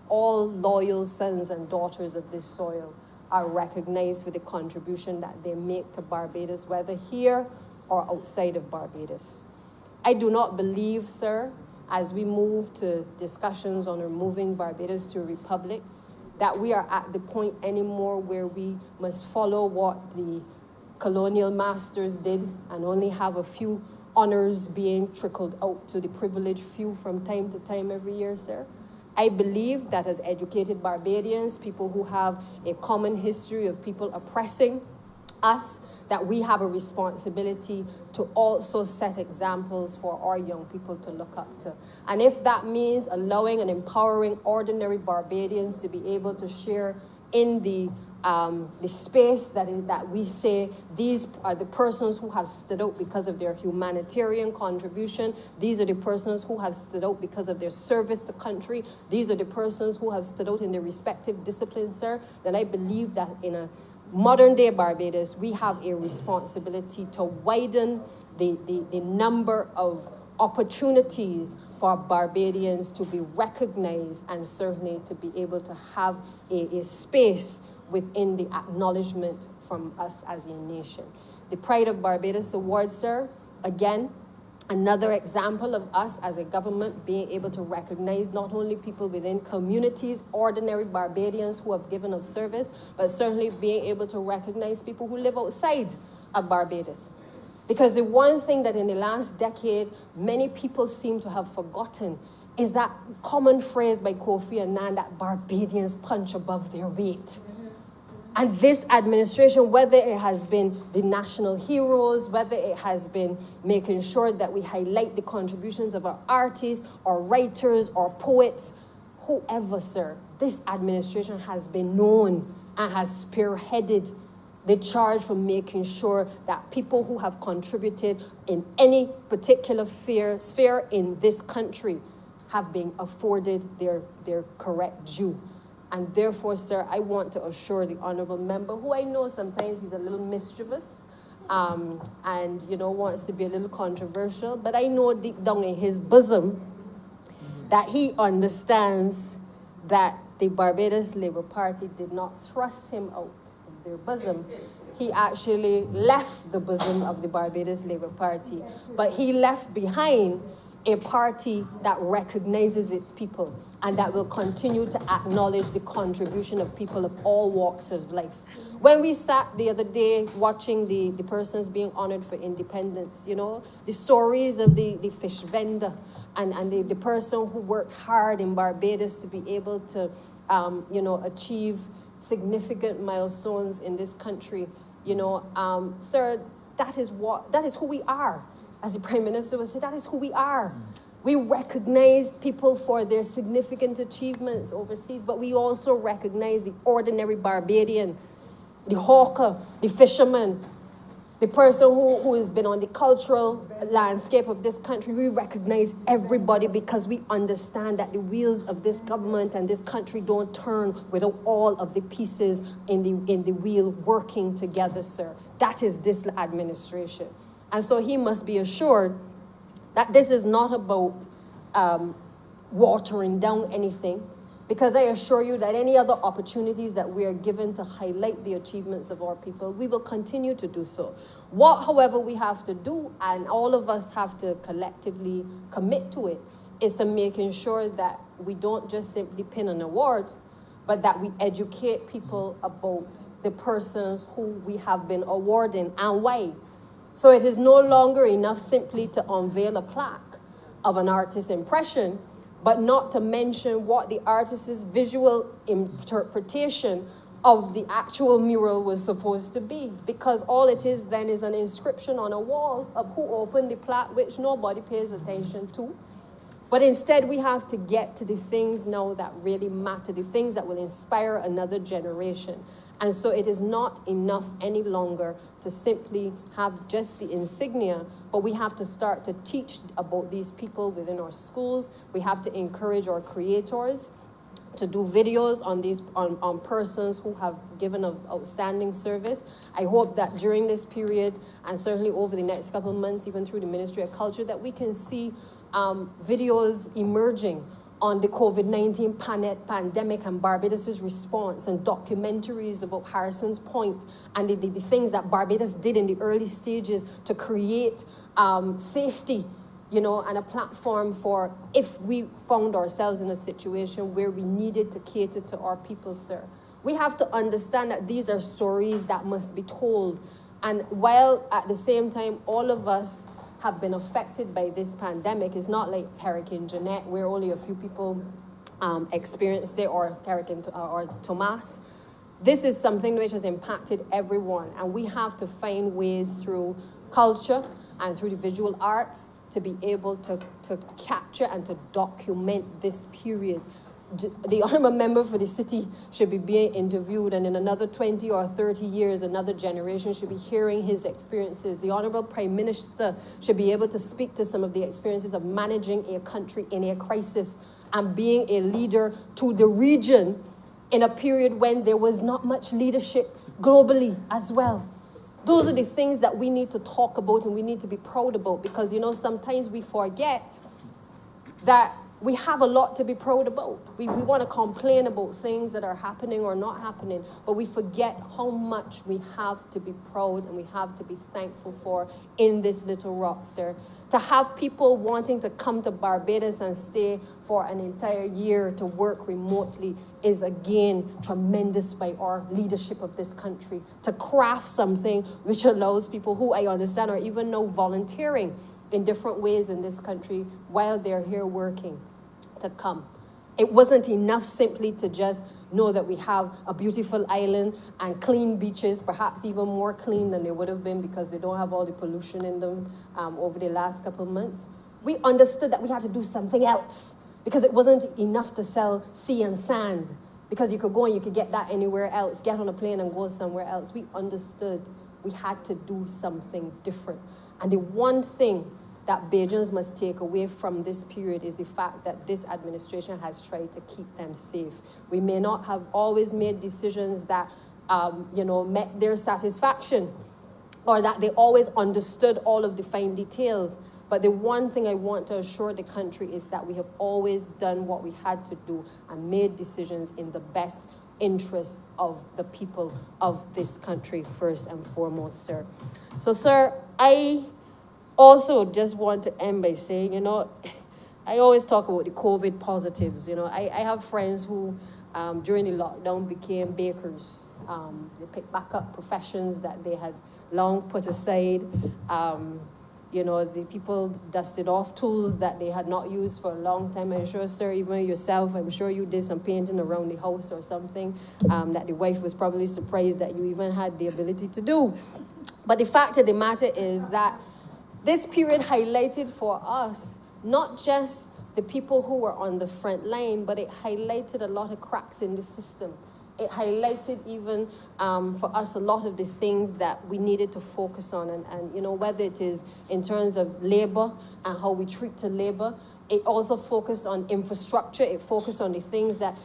all loyal sons and daughters of this soil are recognized for the contribution that they make to Barbados, whether here or outside of Barbados. I do not believe, sir, as we move to discussions on removing Barbados to a republic, that we are at the point anymore where we must follow what the colonial masters did and only have a few honors being trickled out to the privileged few from time to time every year, sir. I believe that as educated Barbadians, people who have a common history of people oppressing us, that we have a responsibility to also set examples for our young people to look up to. And if that means allowing and empowering ordinary Barbadians to be able to share in the space that we say these are the persons who have stood out because of their humanitarian contribution. These are the persons who have stood out because of their service to country. These are the persons who have stood out in their respective disciplines, sir. Then I believe that in a modern day Barbados, we have a responsibility to widen the number of opportunities for Barbadians to be recognized and certainly to be able to have a space within the acknowledgement from us as a nation. The Pride of Barbados Award, sir, again, another example of us as a government being able to recognize not only people within communities, ordinary Barbadians who have given of service, but certainly being able to recognize people who live outside of Barbados. Because the one thing that in the last decade, many people seem to have forgotten is that common phrase by Kofi Annan that Barbadians punch above their weight. And this administration, whether it has been the national heroes, whether it has been making sure that we highlight the contributions of our artists or writers or poets, whoever, sir, this administration has been known and has spearheaded the charge for making sure that people who have contributed in any particular sphere in this country have been afforded their correct due. And therefore, sir, I want to assure the honourable member, who I know sometimes he's a little mischievous and, you know, wants to be a little controversial, but I know deep down in his bosom that he understands that the Barbados Labour Party did not thrust him out of their bosom. He actually left the bosom of the Barbados Labour Party, but he left behind a party that recognizes its people and that will continue to acknowledge the contribution of people of all walks of life. When we sat the other day watching the persons being honored for independence, you know, the stories of the fish vendor and the person who worked hard in Barbados to be able to, you know, achieve significant milestones in this country, you know, sir, that is who we are. As the Prime Minister would say, that is who we are. We recognize people for their significant achievements overseas, but we also recognize the ordinary Barbadian, the hawker, the fisherman, the person who has been on the cultural landscape of this country. We recognize everybody because we understand that the wheels of this government and this country don't turn without all of the pieces in the wheel working together, sir. That is this administration. And so he must be assured that this is not about watering down anything, because I assure you that any other opportunities that we are given to highlight the achievements of our people, we will continue to do so. What, however, we have to do, and all of us have to collectively commit to it, is to making sure that we don't just simply pin an award, but that we educate people about the persons who we have been awarding and why. So it is no longer enough simply to unveil a plaque of an artist's impression, but not to mention what the artist's visual interpretation of the actual mural was supposed to be, because all it is then is an inscription on a wall of who opened the plaque, which nobody pays attention to. But instead, we have to get to the things now that really matter, the things that will inspire another generation. And so it is not enough any longer to simply have just the insignia, but we have to start to teach about these people within our schools. We have to encourage our creators to do videos on these on persons who have given an outstanding service. I hope that during this period, and certainly over the next couple of months, even through the Ministry of Culture, that we can see videos emerging on the COVID-19 pandemic and Barbados' response, and documentaries about Harrison's Point and the things that Barbados did in the early stages to create safety, you know, and a platform for if we found ourselves in a situation where we needed to cater to our people, sir. We have to understand that these are stories that must be told. And while at the same time, all of us have been affected by this pandemic, it's not like Hurricane Jeanette, where only a few people experienced it, or Hurricane or Tomas. This is something which has impacted everyone, and we have to find ways through culture and through the visual arts to be able to capture and to document this period. The honourable member for the city should be being interviewed, and in another 20 or 30 years, another generation should be hearing his experiences. The honourable Prime Minister should be able to speak to some of the experiences of managing a country in a crisis and being a leader to the region in a period when there was not much leadership globally as well. Those are the things that we need to talk about and we need to be proud about, because, you know, sometimes we forget that we have a lot to be proud about. We want to complain about things that are happening or not happening, but we forget how much we have to be proud and we have to be thankful for in this little rock, sir. To have people wanting to come to Barbados and stay for an entire year to work remotely is, again, tremendous by our leadership of this country. To craft something which allows people who I understand are even now volunteering in different ways in this country while they're here working to come. It wasn't enough simply to just know that we have a beautiful island and clean beaches, perhaps even more clean than they would have been because they don't have all the pollution in them over the last couple of months. We understood that we had to do something else because it wasn't enough to sell sea and sand, because you could go and you could get that anywhere else, get on a plane and go somewhere else. We understood we had to do something different. And the one thing that Bajans must take away from this period is the fact that this administration has tried to keep them safe. We may not have always made decisions that met their satisfaction, or that they always understood all of the fine details. But the one thing I want to assure the country is that we have always done what we had to do and made decisions in the best interest of the people of this country, first and foremost, sir. So, sir, I also just want to end by saying, I always talk about the COVID positives. I have friends who, during the lockdown, became bakers. They picked back up professions that they had long put aside. The people dusted off tools that they had not used for a long time. I'm sure, sir, even yourself, I'm sure you did some painting around the house or something that the wife was probably surprised that you even had the ability to do. But the fact of the matter is that this period highlighted for us not just the people who were on the front line, but it highlighted a lot of cracks in the system. It highlighted even for us a lot of the things that we needed to focus on. And whether it is in terms of labor and how we treat the labor, it also focused on infrastructure. It focused on the things that,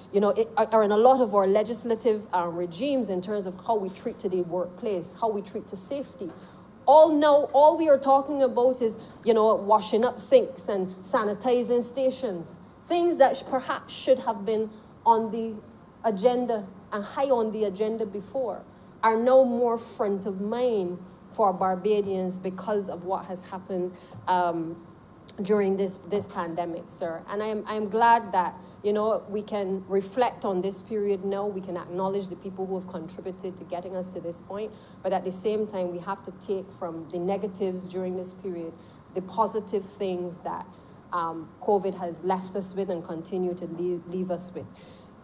are in a lot of our legislative regimes in terms of how we treat to the workplace, how we treat to safety. All we are talking about is, washing up sinks and sanitizing stations. Things that perhaps should have been on the agenda and high on the agenda before are now more front of mind for Barbadians because of what has happened during this pandemic, sir. And I'm glad that, we can reflect on this period now. We can acknowledge the people who have contributed to getting us to this point. But at the same time, we have to take from the negatives during this period the positive things that COVID has left us with and continue to leave us with.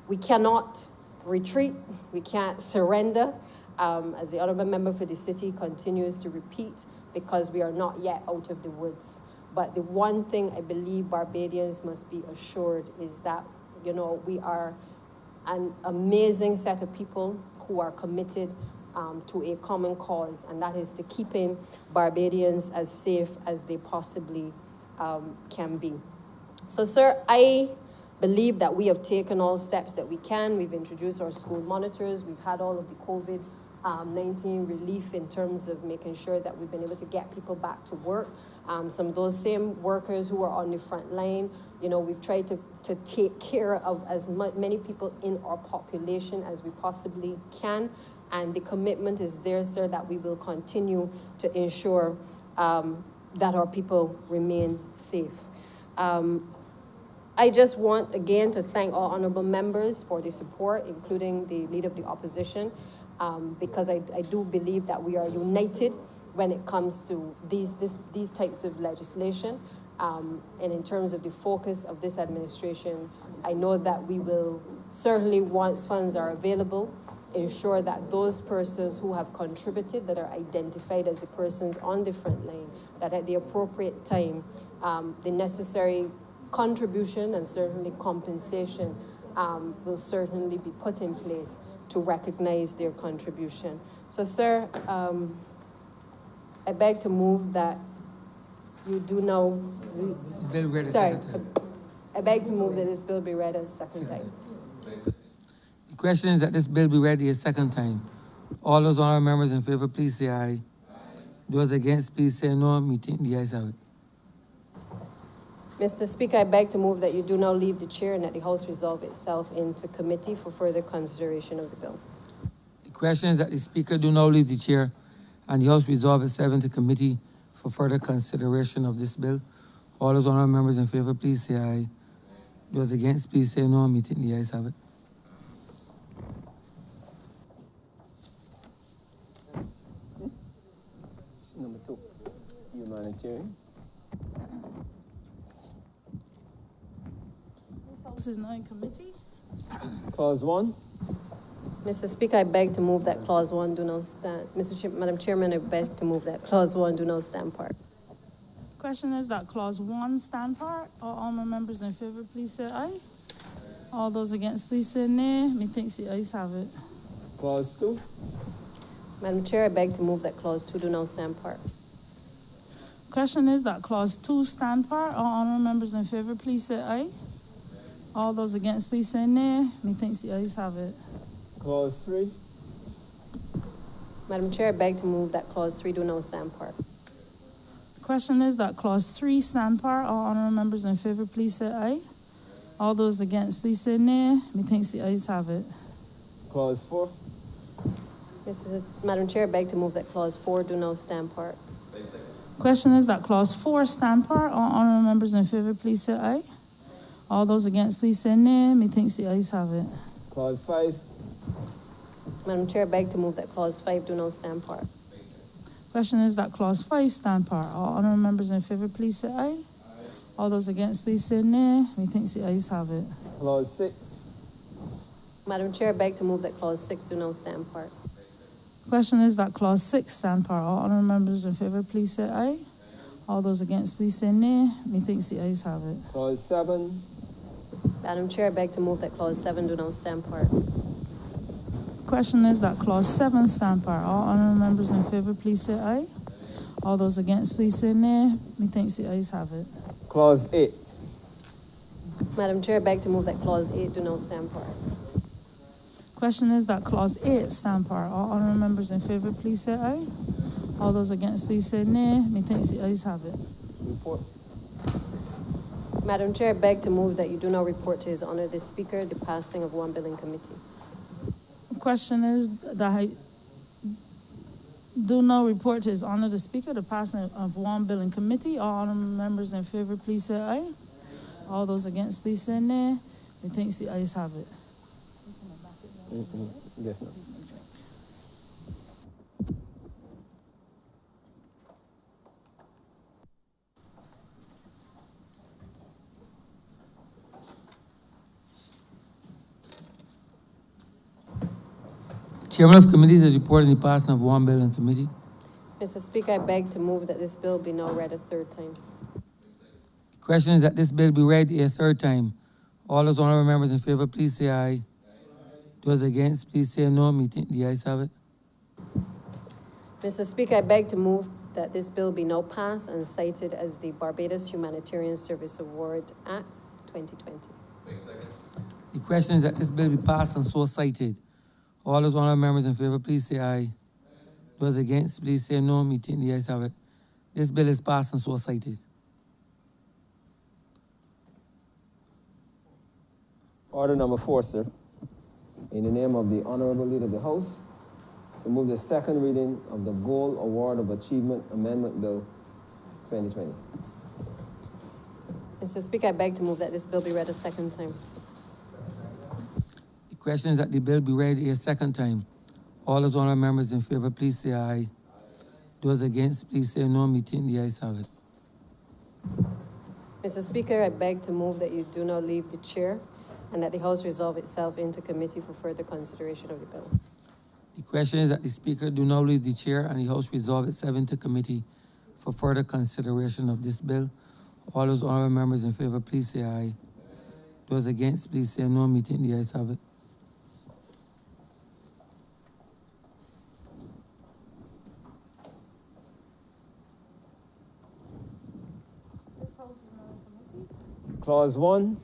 We cannot retreat, we can't surrender, as the Honourable Member for the City continues to repeat, because we are not yet out of the woods. But the one thing I believe Barbadians must be assured is that, you know, we are an amazing set of people who are committed to a common cause, and that is to keeping Barbadians as safe as they possibly can be. So, sir, I believe that we have taken all steps that we can. We've introduced our school monitors. We've had all of the COVID-19 relief in terms of making sure that we've been able to get people back to work. Some of those same workers who are on the front line, you know, we've tried to take care of as many people in our population as we possibly can. And the commitment is there, sir, that we will continue to ensure that our people remain safe. I just want, again, to thank all honourable members for the support, including the Leader of the Opposition, because I do believe that we are united when it comes to these types of legislation. And in terms of the focus of this administration, I know that we will certainly, once funds are available, ensure that those persons who have contributed, that are identified as the persons on the front line, that at the appropriate time, the necessary contribution and certainly compensation will certainly be put in place to recognize their contribution. So, sir, I beg to move that you do know. Bill read a Sorry, second time. I beg to move that this bill be read a second time. The question is that this bill be read a second time. All those honourable members in favor, please say aye. Those against, please say no. Me think the ayes have it. Mr. Speaker, I beg to move that you do now leave the chair and that the House resolve itself into committee for further consideration of the bill. The question is that the Speaker do now leave the chair and the House resolve itself into committee for further consideration of this bill. All those honourable members in favor, please say aye. Those against, please say no. Me think the ayes have it. Number 2, humanitarian. This House is now in committee. Clause 1. Mr. Speaker, I beg to move that clause 1 do not stand. Madam Chairman, I beg to move that clause 1 do not stand part. Question is that clause 1 stand part. All honourable members in favor, please say aye. All those against, please say nay. Methinks the ayes have it. Clause 2. Madam Chair, I beg to move that clause 2 do not stand part. Question is that clause 2 stand part. All honourable members in favor, please say aye. All those against, please say nay. Methinks the ayes have it. Clause 3. Madam Chair, I beg to move that clause 3 do not stand part. Question is that clause 3 stand part. All honourable members in favor, please say aye. All those against, please say nay. Methinks the ayes have it. Clause 4. Madam Chair, I beg to move that clause 4 do not stand part. Question is that clause 4 stand part. All honourable members in favor, please say aye. All those against, please say nay. Methinks the ayes have it. Clause 5. Madam Chair, I beg to move that clause 5 do not stand part. Question is that clause 5 stand part. All honourable members in favor, please say aye. All those against, please say nay. Methinks the ayes have it. Clause 6. Madam Chair, I beg to move that clause 6 do not stand part. Question is that clause 6 stand part. All honourable members in favor, please say aye. All those against, please say nay. Methinks the ayes have it. Clause 7. Madam Chair, I beg to move that clause 7 do not stand part. Question is that clause 7 stand part. All honourable members in favor, please say aye. All those against, please say nay. Methinks the ayes have it. Clause 8. Madam Chair, I beg to move that clause 8 do not stand part. Question is that clause 8 stand part. All honourable members in favor, please say aye. All those against, please say nay. Methinks the ayes have it. Report. Madam Chair, I beg to move that you do not report to His Honour the Speaker the passing of one bill in committee. Question is that I do not report to His Honour the Speaker the passing of one bill in committee. All honourable members in favor, please say aye. All those against, please say nay. Methinks the ayes have it. Yes, no. Chairman of committees has reported the passing of one bill in committee. Mr. Speaker, I beg to move that this bill be now read a third time. The question is that this bill be read a third time. All those honourable members in favour, please say aye. Those against, please say no. Meeting the ayes have it. Mr. Speaker, I beg to move that this bill be now passed and cited as the Barbados Humanitarian Service Award Act 2020. The question is that this bill be passed and so cited. All those honourable members in favour, please say aye. Those against, please say no. Meeting the ayes have it. This bill is passed and so cited. Order number 4, sir. In the name of the Honourable Leader of the House, to move the second reading of the Gold Award of Achievement Amendment Bill 2020. Mr. Speaker, I beg to move that this bill be read a second time. The question is that the bill be read a second time. All those honourable members in favour, please say aye. Those against, please say no. Meeting the ayes have it. Mr. Speaker, I beg to move that you do not leave the chair and that the House resolve itself into committee for further consideration of the bill. The question is that the Speaker do not leave the chair and the House resolve itself into committee for further consideration of this bill. All those honourable members in favour, please say aye. Those against, please say no. Meeting the ayes have it. Clause 1.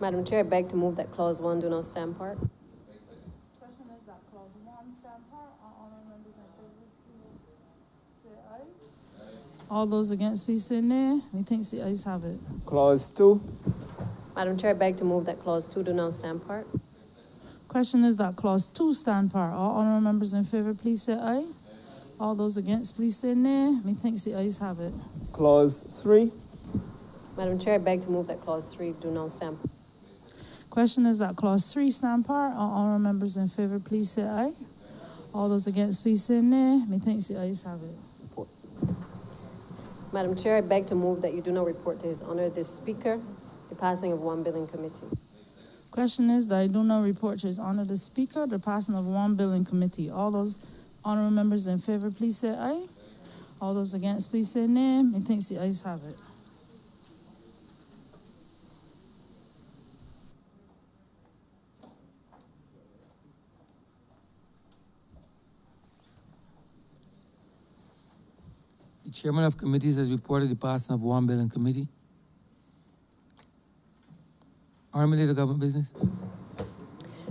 Madam Chair, I beg to move that Clause 1 do not stand part. Question is that clause 1 stand part. All honourable members in favour, please say aye. All those against, please say nay. Methinks the ayes have it. Clause 2. Madam Chair, I beg to move that Clause 2 do not stand part. Question is that clause 2 stand part. All honourable members in favour, please say aye. All those against, please say nay. Methinks the ayes have it. Clause 3. Madam Chair, I beg to move that Clause 3 do not stand part. Question is that clause 3 stand part. All honourable members in favour, please say aye. All those against, please say nay. Methinks the ayes have it. Madam Chair, I beg to move that you do not report to His Honour the Speaker the passing of one bill in committee. Question is that I do not report to His Honour the Speaker the passing of one bill in committee. All those honourable members in favour, please say aye. All those against, please say nay. Methinks the ayes have it. The chairman of committees has reported the passing of one bill in committee. Honourable Leader of Government Business.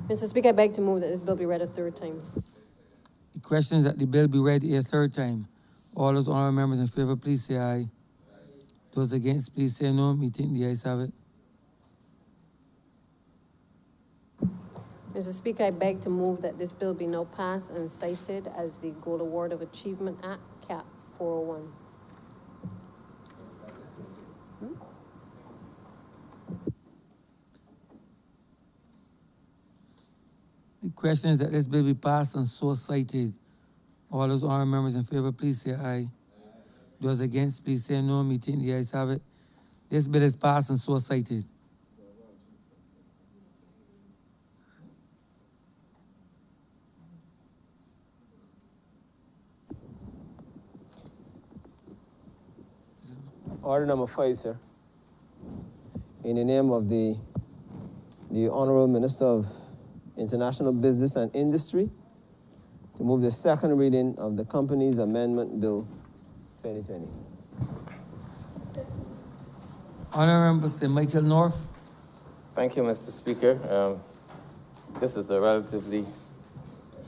Mr. Speaker, I beg to move that this bill be read a third time. The question is that the bill be read a third time. All those honourable members in favour, please say aye. Those against, please say no. Meeting the ayes have it. Mr. Speaker, I beg to move that this bill be now passed and cited as the Gold Award of Achievement Act, Cap 401. The question is that this bill be passed and so cited. All those honourable members in favour, please say aye. Those against, please say no. Meeting the ayes have it. This bill is passed and so cited. Order number 5, sir. In the name of the Honourable Minister of International Business and Industry, to move the second reading of the Companies Amendment Bill 2020. Honourable Sir Michael North. Thank you, Mr. Speaker. This is a relatively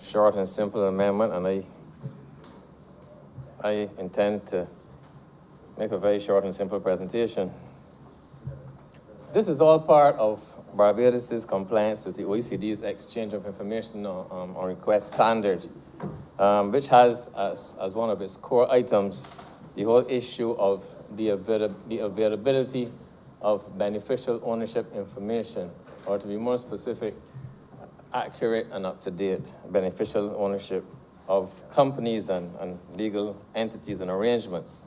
short and simple amendment, and I intend to make a very short and simple presentation. This is all part of Barbados' compliance with the OECD's exchange of information on request standard, which has as one of its core items the whole issue of the availability of beneficial ownership information, or to be more specific, accurate and up-to-date beneficial ownership of companies and legal entities and arrangements.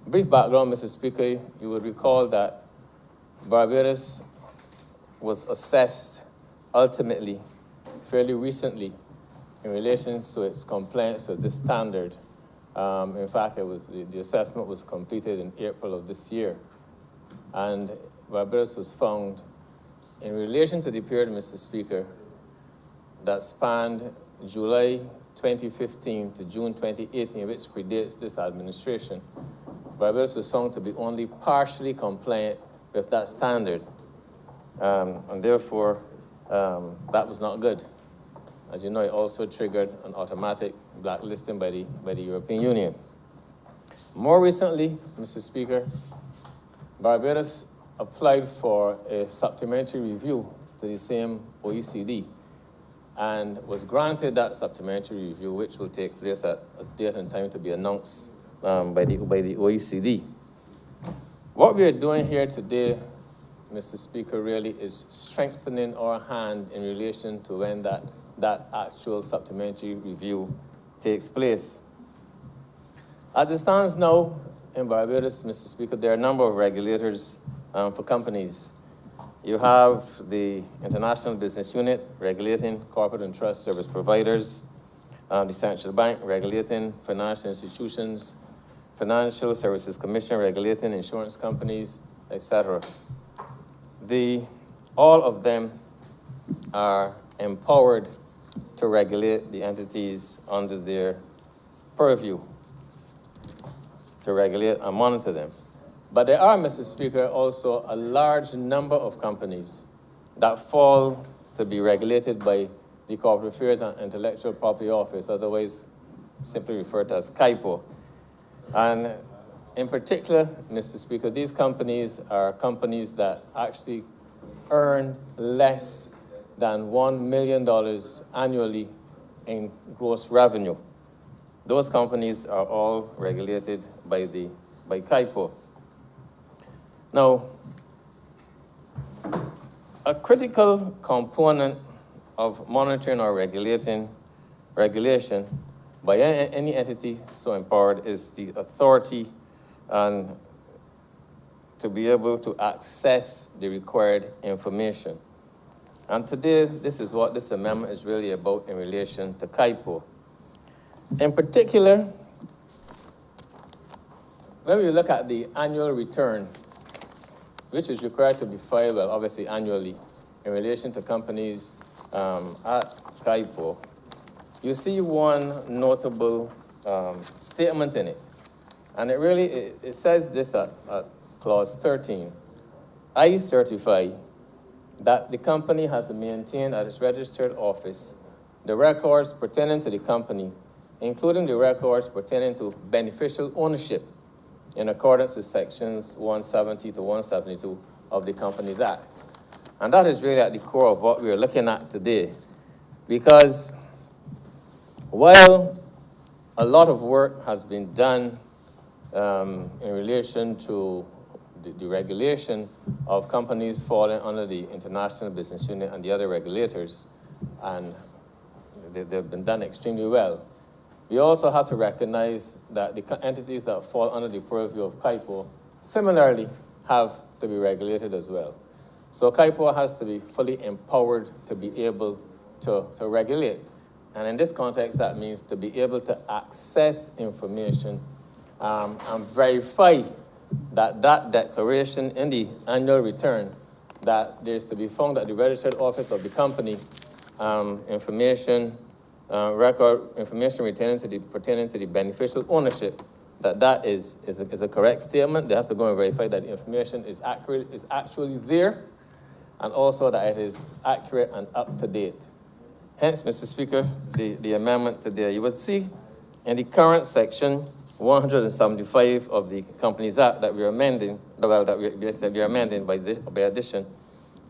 Brief background, Mr. Speaker, you would recall that Barbados was assessed ultimately fairly recently in relation to its compliance with this standard. In fact, the assessment was completed in April of this year. And Barbados was found, in relation to the period, Mr. Speaker, that spanned July 2015 to June 2018, which predates this administration, Barbados was found to be only partially compliant with that standard. And therefore, that was not good. As you know, it also triggered an automatic blacklisting by the European Union. More recently, Mr. Speaker, Barbados applied for a supplementary review to the same OECD and was granted that supplementary review, which will take place at a date and time to be announced by the OECD. What we are doing here today, Mr. Speaker, really is strengthening our hand in relation to when that actual supplementary review takes place. As it stands now in Barbados, Mr. Speaker, there are a number of regulators for companies. You have the International Business Unit regulating corporate and trust service providers, the Central Bank regulating financial institutions, Financial Services Commission regulating insurance companies, etc. All of them are empowered to regulate the entities under their purview, to regulate and monitor them. But there are, Mr. Speaker, also a large number of companies that fall to be regulated by the Corporate Affairs and Intellectual Property Office, otherwise simply referred to as CIPO. And in particular, Mr. Speaker, these companies are companies that actually earn less than $1 million annually in gross revenue. Those companies are all regulated by CIPO. Now, a critical component of monitoring or regulation by any entity so empowered is the authority and to be able to access the required information. And today, this is what this amendment is really about in relation to CIPO. In particular, when we look at the annual return, which is required to be filed, well, obviously annually, in relation to companies at CIPO, you see one notable statement in it. And it really, it says this at clause 13. I certify that the company has maintained at its registered office the records pertaining to the company, including the records pertaining to beneficial ownership in accordance with sections 170 to 172 of the Companies Act. And that is really at the core of what we are looking at today. Because while a lot of work has been done in relation to the regulation of companies falling under the International Business Unit and the other regulators, and they've been done extremely well, we also have to recognize that the entities that fall under the purview of CIPO similarly have to be regulated as well. So CIPO has to be fully empowered to be able to regulate. And in this context, that means to be able to access information and verify that declaration in the annual return that there's to be found at the registered office of the company, information pertaining to the beneficial ownership, that is a correct statement. They have to go and verify that the information is actually there, and also that it is accurate and up to date. Hence, Mr. Speaker, the amendment today. You will see in the current section 175 of the Companies Act that we are amending, we are amending by addition,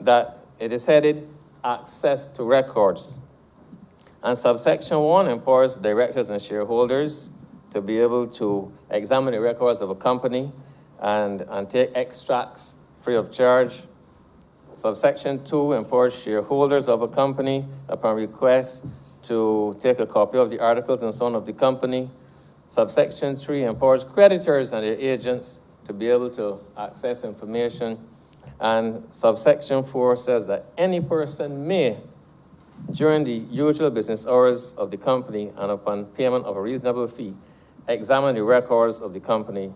that it is headed access to records. And subsection 1 empowers directors and shareholders to be able to examine the records of a company and take extracts free of charge. Subsection 2 empowers shareholders of a company upon request to take a copy of the articles and so on of the company. Subsection 3 empowers creditors and their agents to be able to access information. And subsection 4 says that any person may during the usual business hours of the company and upon payment of a reasonable fee, examine the records of the company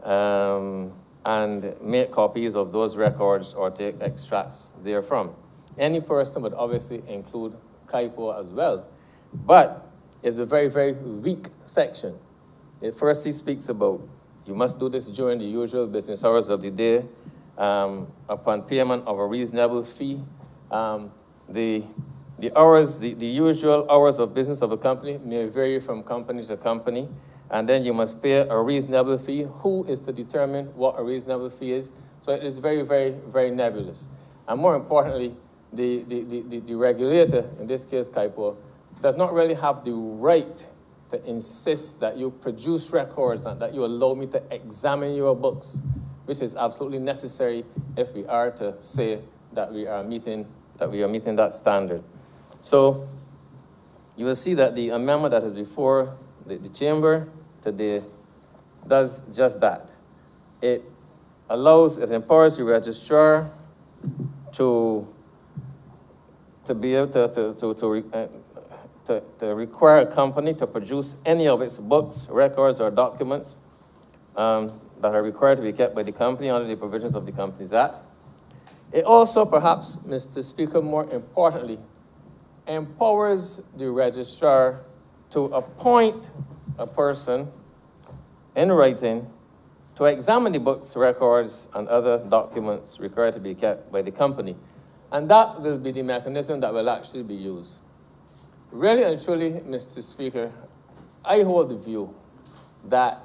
and make copies of those records or take extracts therefrom. Any person would obviously include CAIPO as well, but it's a very, very weak section. It firstly speaks about you must do this during the usual business hours of the day upon payment of a reasonable fee. The usual hours of business of a company may vary from company to company, and then you must pay a reasonable fee. Who is to determine what a reasonable fee is? So it is very, very, very nebulous. And more importantly, the regulator, in this case CAIPO, does not really have the right to insist that you produce records and that you allow me to examine your books, which is absolutely necessary if we are to say that we are meeting that standard. So you will see that the amendment that is before the chamber today does just that. It empowers the registrar to be able to require a company to produce any of its books, records, or documents that are required to be kept by the company under the provisions of the Companies Act. It also, perhaps, Mr. Speaker, more importantly, empowers the registrar to appoint a person in writing to examine the books, records, and other documents required to be kept by the company. And that will be the mechanism that will actually be used. Really and truly, Mr. Speaker, I hold the view that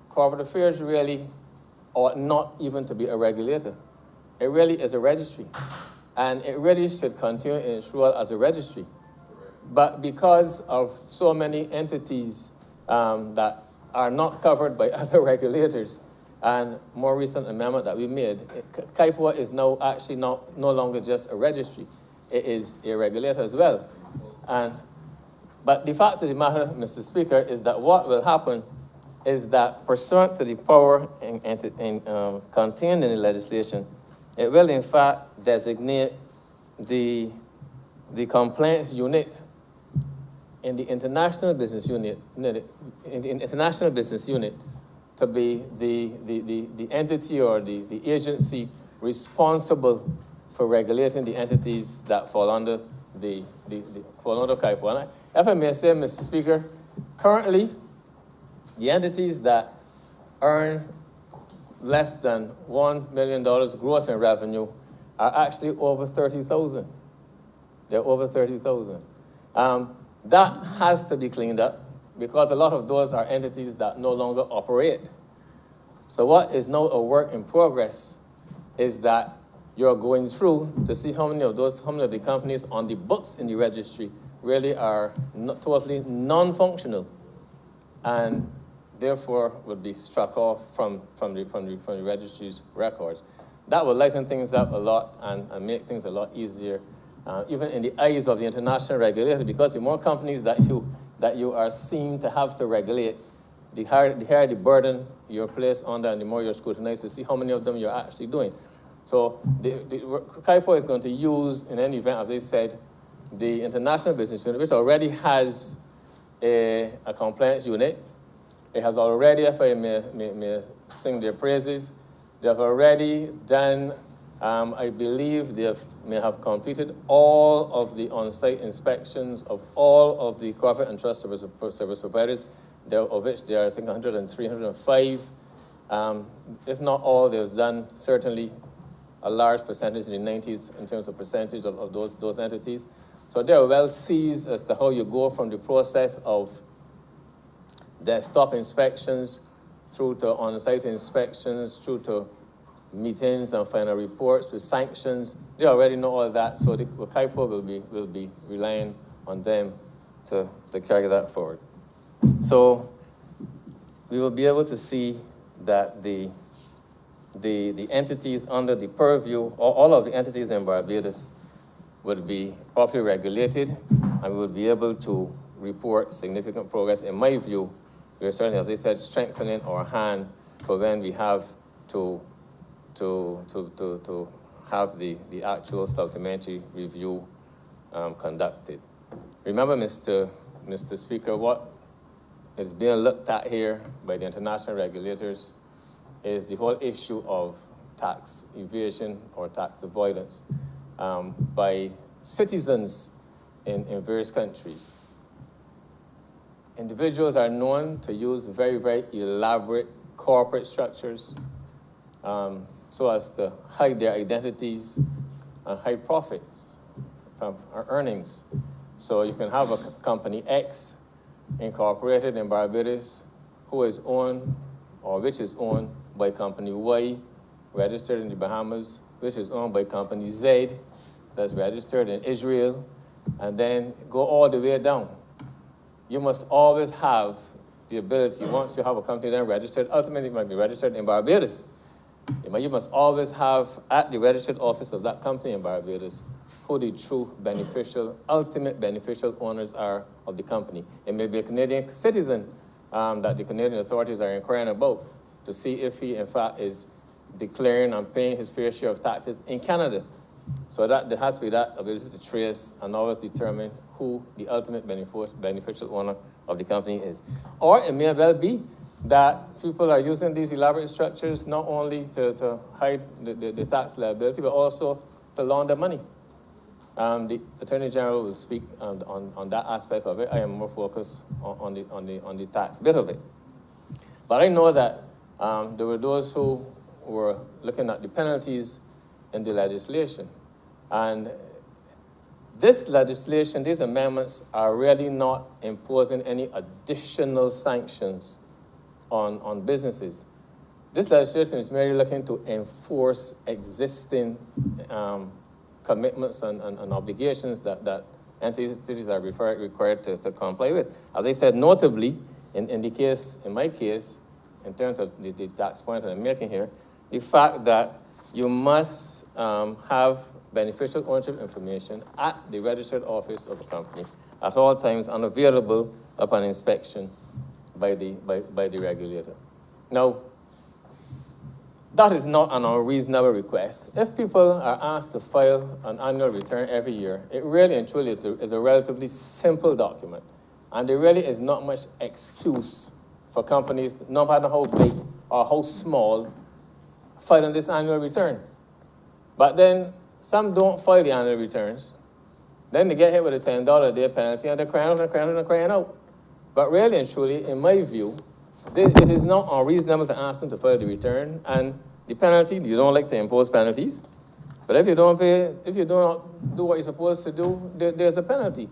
corporate affairs really ought not even to be a regulator. It really is a registry. And it really should continue in its role as a registry. But because of so many entities that are not covered by other regulators, and more recent amendment that we made, CAIPO is now actually no longer just a registry. It is a regulator as well. But the fact of the matter, Mr. Speaker, is that what will happen is that pursuant to the power contained in the legislation, it will in fact designate the compliance unit in the international business unit, to be the entity or the agency responsible for regulating the entities that fall under CAIPO. And if I may say, Mr. Speaker, currently, the entities that earn less than $1 million gross in revenue are actually over 30,000. They're over 30,000. That has to be cleaned up because a lot of those are entities that no longer operate. So what is now a work in progress is that you're going through to see how many of the companies on the books in the registry really are totally non-functional and therefore would be struck off from the registry's records. That will lighten things up a lot and make things a lot easier, even in the eyes of the international regulator, because the more companies that you are seen to have to regulate, the higher the burden you're placed on them, and the more you're scrutinized to see how many of them you're actually doing. So the CAIPO is going to use, in any event, as I said, the international business unit, which already has a compliance unit. It has already, if I may sing their praises, they have already done, I believe they may have completed all of the on-site inspections of all of the corporate and trust service providers, of which there are, I think, 103, 105. If not all, they've done certainly a large percentage in the 90s in terms of percentage of those entities. So they're well seized as to how you go from the process of desktop inspections through to on-site inspections, through to meetings and final reports to sanctions. They already know all that, so the CAIPO will be relying on them to carry that forward. So we will be able to see that the entities under the purview, all of the entities in Barbados would be properly regulated, and we would be able to report significant progress. In my view, we are certainly, as I said, strengthening our hand for when we have to have the actual supplementary review conducted. Remember, Mr. Speaker, what is being looked at here by the international regulators is the whole issue of tax evasion or tax avoidance by citizens in various countries. Individuals are known to use very, very elaborate corporate structures so as to hide their identities and hide profits from earnings. So you can have a company X incorporated in Barbados who is owned, or which is owned by company Y, registered in the Bahamas, which is owned by company Z, that's registered in Israel, and then go all the way down. You must always have the ability, once you have a company then registered, ultimately it might be registered in Barbados. You must always have at the registered office of that company in Barbados who the true beneficial, ultimate beneficial owners are of the company. It may be a Canadian citizen that the Canadian authorities are inquiring about to see if he, in fact, is declaring and paying his fair share of taxes in Canada. So that there has to be that ability to trace and always determine who the ultimate beneficial owner of the company is. Or it may well be that people are using these elaborate structures not only to hide the tax liability, but also to launder money. The Attorney General will speak on that aspect of it. I am more focused on the tax bit of it. But I know that there were those who were looking at the penalties in the legislation. And this legislation, these amendments are really not imposing any additional sanctions on businesses. This legislation is merely looking to enforce existing commitments and obligations that entities are required to comply with. As I said, notably, in my case, in terms of the tax point that I'm making here, the fact that you must have beneficial ownership information at the registered office of a company at all times and available upon inspection by the regulator. Now, that is not an unreasonable request. If people are asked to file an annual return every year, it really and truly is a relatively simple document. And there really is not much excuse for companies, no matter how big or how small, filing this annual return. But then some don't file the annual returns. Then they get hit with a $10 a day penalty and they're crying out and crying out and crying out. But really and truly, in my view, it is not unreasonable to ask them to file the return, and the penalty, you don't like to impose penalties, but if you don't pay, if you don't do what you're supposed to do, there's a penalty.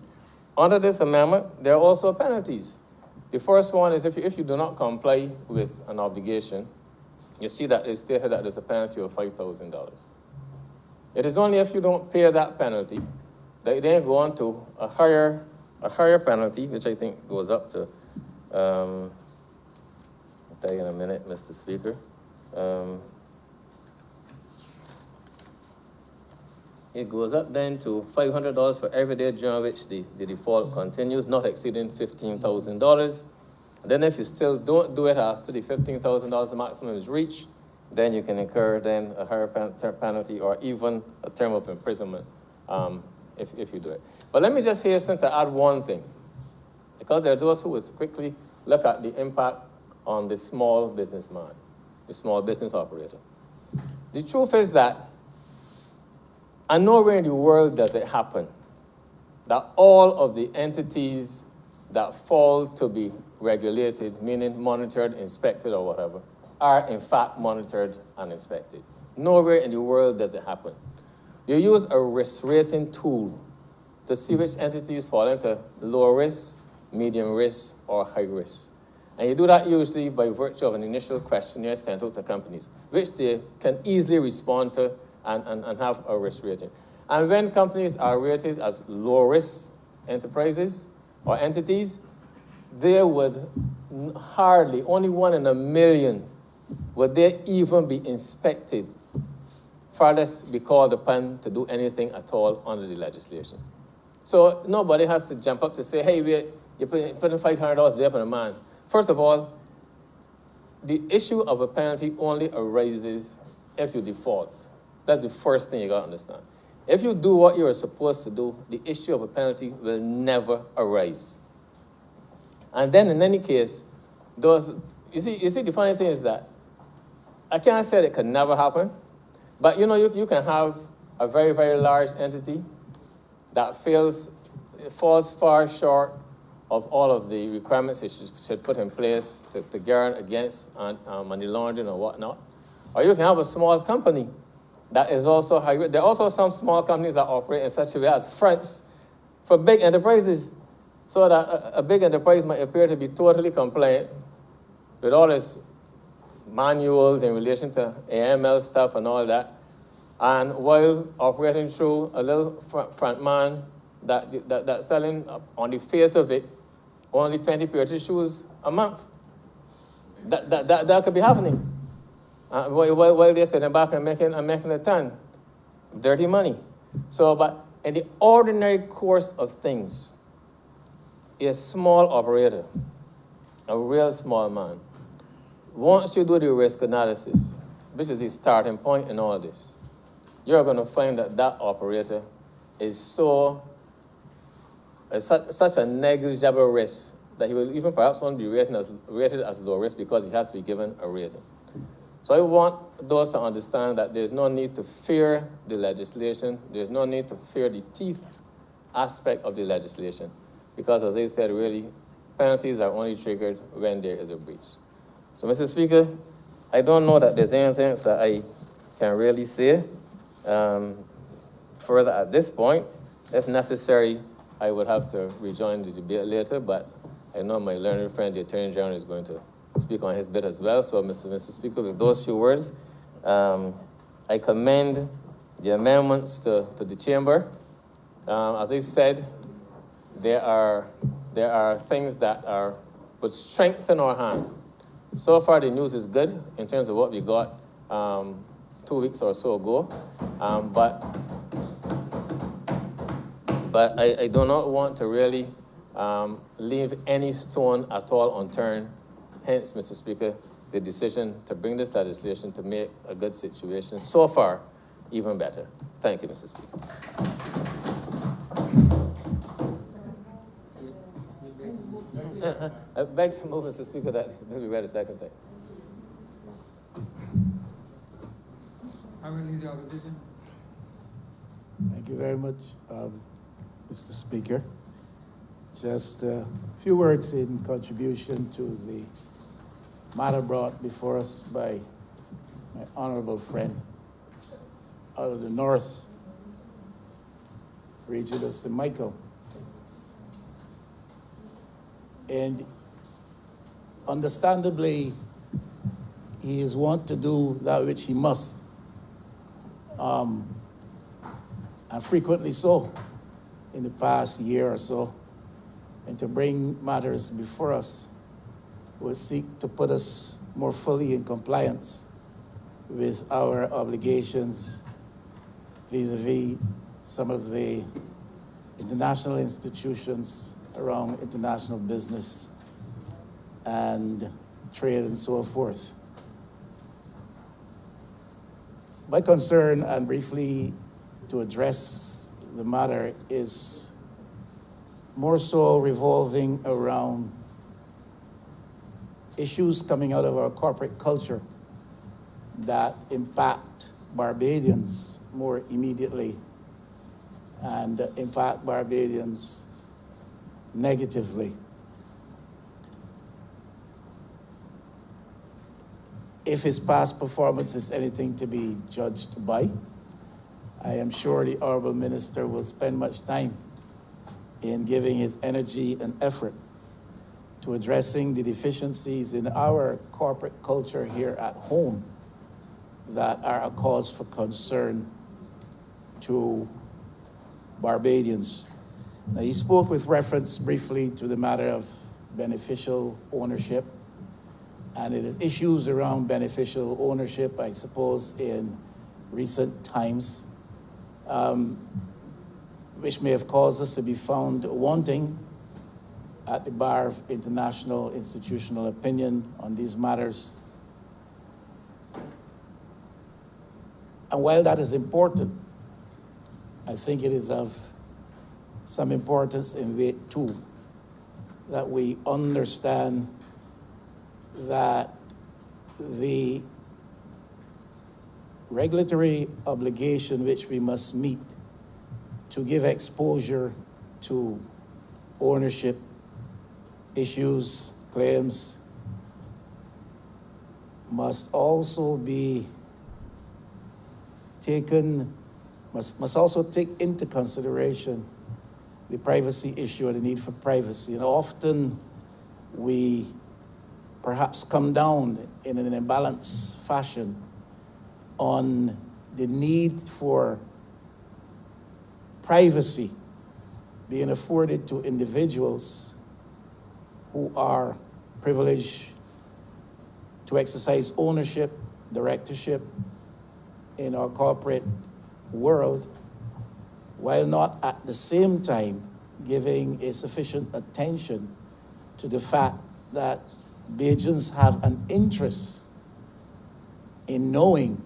Under this amendment, there are also penalties. The first one is if you do not comply with an obligation, you see that it's stated that there's a penalty of $5,000. It is only if you don't pay that penalty that you then go on to a higher penalty, which I think goes up to, I'll tell you in a minute, Mr. Speaker. It goes up then to $500 for every day during which the default continues, not exceeding $15,000. Then if you still don't do it after the $15,000 maximum is reached, then you can incur then a higher penalty or even a term of imprisonment if you do it. But let me just hasten to add one thing, because there are those who would quickly look at the impact on the small businessman, the small business operator. The truth is that, and nowhere in the world does it happen, that all of the entities that fall to be regulated, meaning monitored, inspected, or whatever, are in fact monitored and inspected. Nowhere in the world does it happen. You use a risk rating tool to see which entities fall into low risk, medium risk, or high risk. And you do that usually by virtue of an initial questionnaire sent out to companies, which they can easily respond to and have a risk rating. And when companies are rated as low risk enterprises or entities, they would hardly, only 1 in a million, would they even be inspected, far less be called upon to do anything at all under the legislation. So nobody has to jump up to say, hey, you're putting $500 there on a man. First of all, the issue of a penalty only arises if you default. That's the first thing you got to understand. If you do what you are supposed to do, the issue of a penalty will never arise. And then in any case, you see, the funny thing is that I can't say it could never happen, but you can have a very, very large entity that falls far short of all of the requirements it should put in place to guard against money laundering or whatnot. Or you can have a small company that is also high risk. There are also some small companies that operate in such a way as fronts for big enterprises, so that a big enterprise might appear to be totally compliant with all its manuals in relation to AML stuff and all that, and while operating through a little front man that's selling on the face of it only 20 pairs of shoes a month. That could be happening. While they're sitting back and making a ton. Dirty money. So, but in the ordinary course of things, a small operator, a real small man, once you do the risk analysis, which is the starting point in all this, you're going to find that operator is such a negligible risk that he will even perhaps only be rated as low risk because he has to be given a rating. So I want those to understand that there's no need to fear the legislation. There's no need to fear the teeth aspect of the legislation because, as I said, really, penalties are only triggered when there is a breach. So, Mr. Speaker, I don't know that there's anything else that I can really say further at this point. If necessary, I would have to rejoin the debate later, but I know my learned friend, the Attorney General, is going to speak on his bit as well. So, Mr. Speaker, with those few words, I commend the amendments to the chamber. As I said, there are things that would strengthen our hand. So far, the news is good in terms of what we got 2 weeks or so ago, but I do not want to really leave any stone at all unturned. Hence, Mr. Speaker, the decision to bring this legislation to make a good situation so far even better. Thank you, Mr. Speaker. I beg to move, Mr. Speaker, that maybe read a second thing. I will lead the opposition. Thank you very much, Mr. Speaker. Just a few words in contribution to the matter brought before us by my honourable friend out of the north region of St. Michael. And understandably, he is wont to do that which he must, and frequently so in the past year or so, and to bring matters before us will seek to put us more fully in compliance with our obligations vis-a-vis some of the international institutions around international business and trade and so forth. My concern, and briefly to address the matter, is more so revolving around issues coming out of our corporate culture that impact Barbadians more immediately and impact Barbadians negatively. If his past performance is anything to be judged by, I am sure the Honourable Minister will spend much time in giving his energy and effort to addressing the deficiencies in our corporate culture here at home that are a cause for concern to Barbadians. Now, he spoke with reference briefly to the matter of beneficial ownership, and it is issues around beneficial ownership, I suppose, in recent times, which may have caused us to be found wanting at the bar of international institutional opinion on these matters. And while that is important, I think it is of some importance and weight too, that we understand that the regulatory obligation which we must meet to give exposure to ownership issues, claims, must also be taken, must also take into consideration the privacy issue or the need for privacy. And often we perhaps come down in an imbalanced fashion on the need for privacy being afforded to individuals who are privileged to exercise ownership, directorship in our corporate world, while not at the same time giving a sufficient attention to the fact that Bajans have an interest in knowing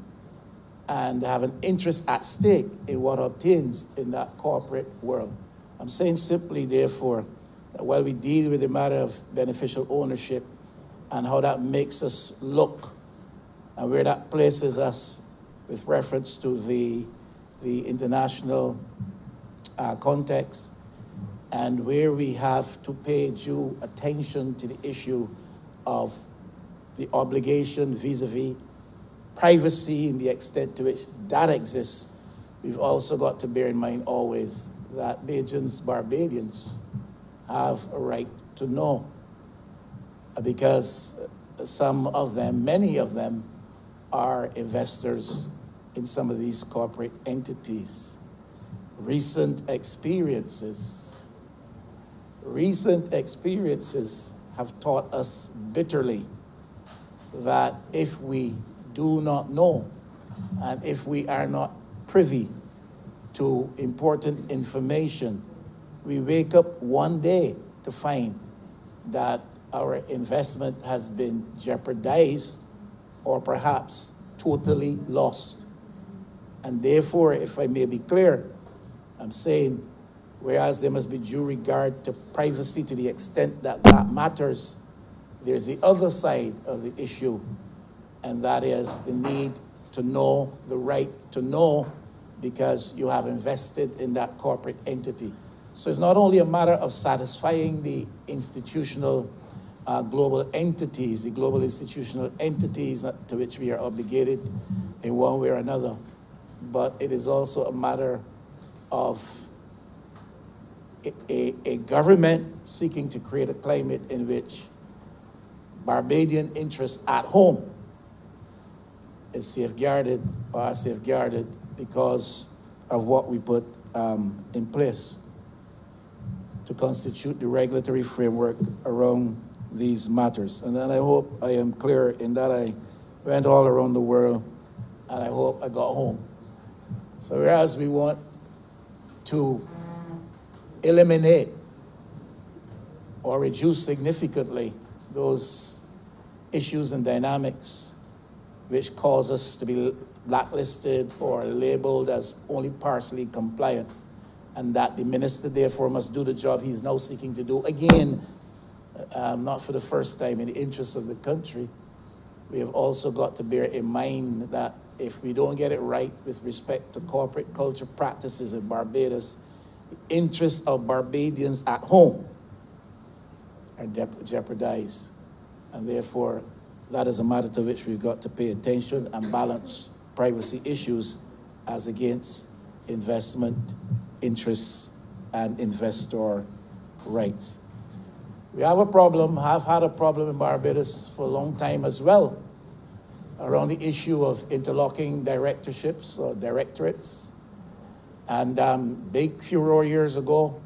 and have an interest at stake in what obtains in that corporate world. I'm saying simply, therefore, that while we deal with the matter of beneficial ownership and how that makes us look and where that places us with reference to the international context, and where we have to pay due attention to the issue of the obligation vis-a-vis privacy in the extent to which that exists, we've also got to bear in mind always that Barbadians have a right to know, because some of them, many of them, are investors in some of these corporate entities. Recent experiences have taught us bitterly that if we do not know and if we are not privy to important information, we wake up one day to find that our investment has been jeopardized or perhaps totally lost. And therefore, if I may be clear, I'm saying, whereas there must be due regard to privacy to the extent that that matters, there's the other side of the issue, and that is the need to know, the right to know, because you have invested in that corporate entity. So it's not only a matter of satisfying the institutional global entities, the global institutional entities to which we are obligated in one way or another, but it is also a matter of a government seeking to create a climate in which Barbadian interests at home is safeguarded or are safeguarded because of what we put in place to constitute the regulatory framework around these matters. And then I hope I am clear in that I went all around the world and I hope I got home. So whereas we want to eliminate or reduce significantly those issues and dynamics which cause us to be blacklisted or labeled as only partially compliant, and that the minister therefore must do the job he's now seeking to do, again, not for the first time, in the interest of the country, we have also got to bear in mind that if we don't get it right with respect to corporate culture practices in Barbados, the interests of Barbadians at home are jeopardized. And therefore, that is a matter to which we've got to pay attention and balance privacy issues as against investment interests and investor rights. We have a problem, have had a problem in Barbados for a long time as well, around the issue of interlocking directorships or directorates. And big furor years ago,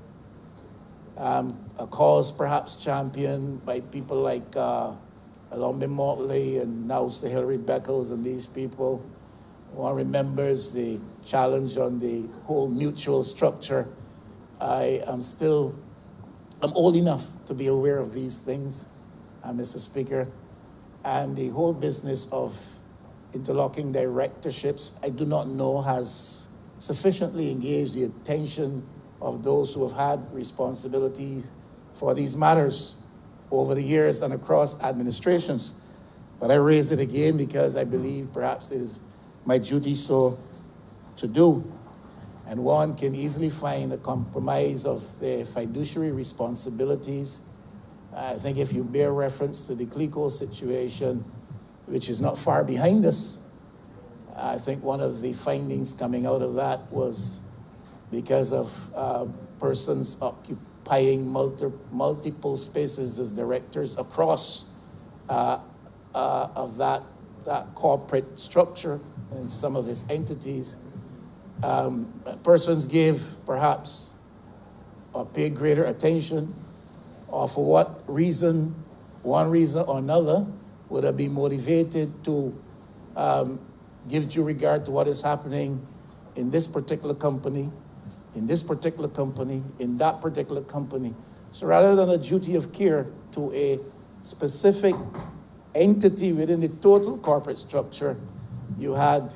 a cause perhaps championed by people like Alombe Motley and now Sir Hilary Beckles and these people. One remembers the challenge on the whole mutual structure. I'm old enough to be aware of these things, Mr. Speaker. And the whole business of interlocking directorships, I do not know has sufficiently engaged the attention of those who have had responsibility for these matters over the years and across administrations. But I raise it again because I believe perhaps it is my duty so to do. And one can easily find a compromise of their fiduciary responsibilities. I think if you bear reference to the CLICO situation, which is not far behind us, I think one of the findings coming out of that was because of persons occupying multiple spaces as directors across of that corporate structure and some of its entities. Persons gave perhaps or paid greater attention, or for what reason, one reason or another, would have been motivated to give due regard to what is happening in this particular company, in this particular company, in that particular company. So rather than a duty of care to a specific entity within the total corporate structure, you had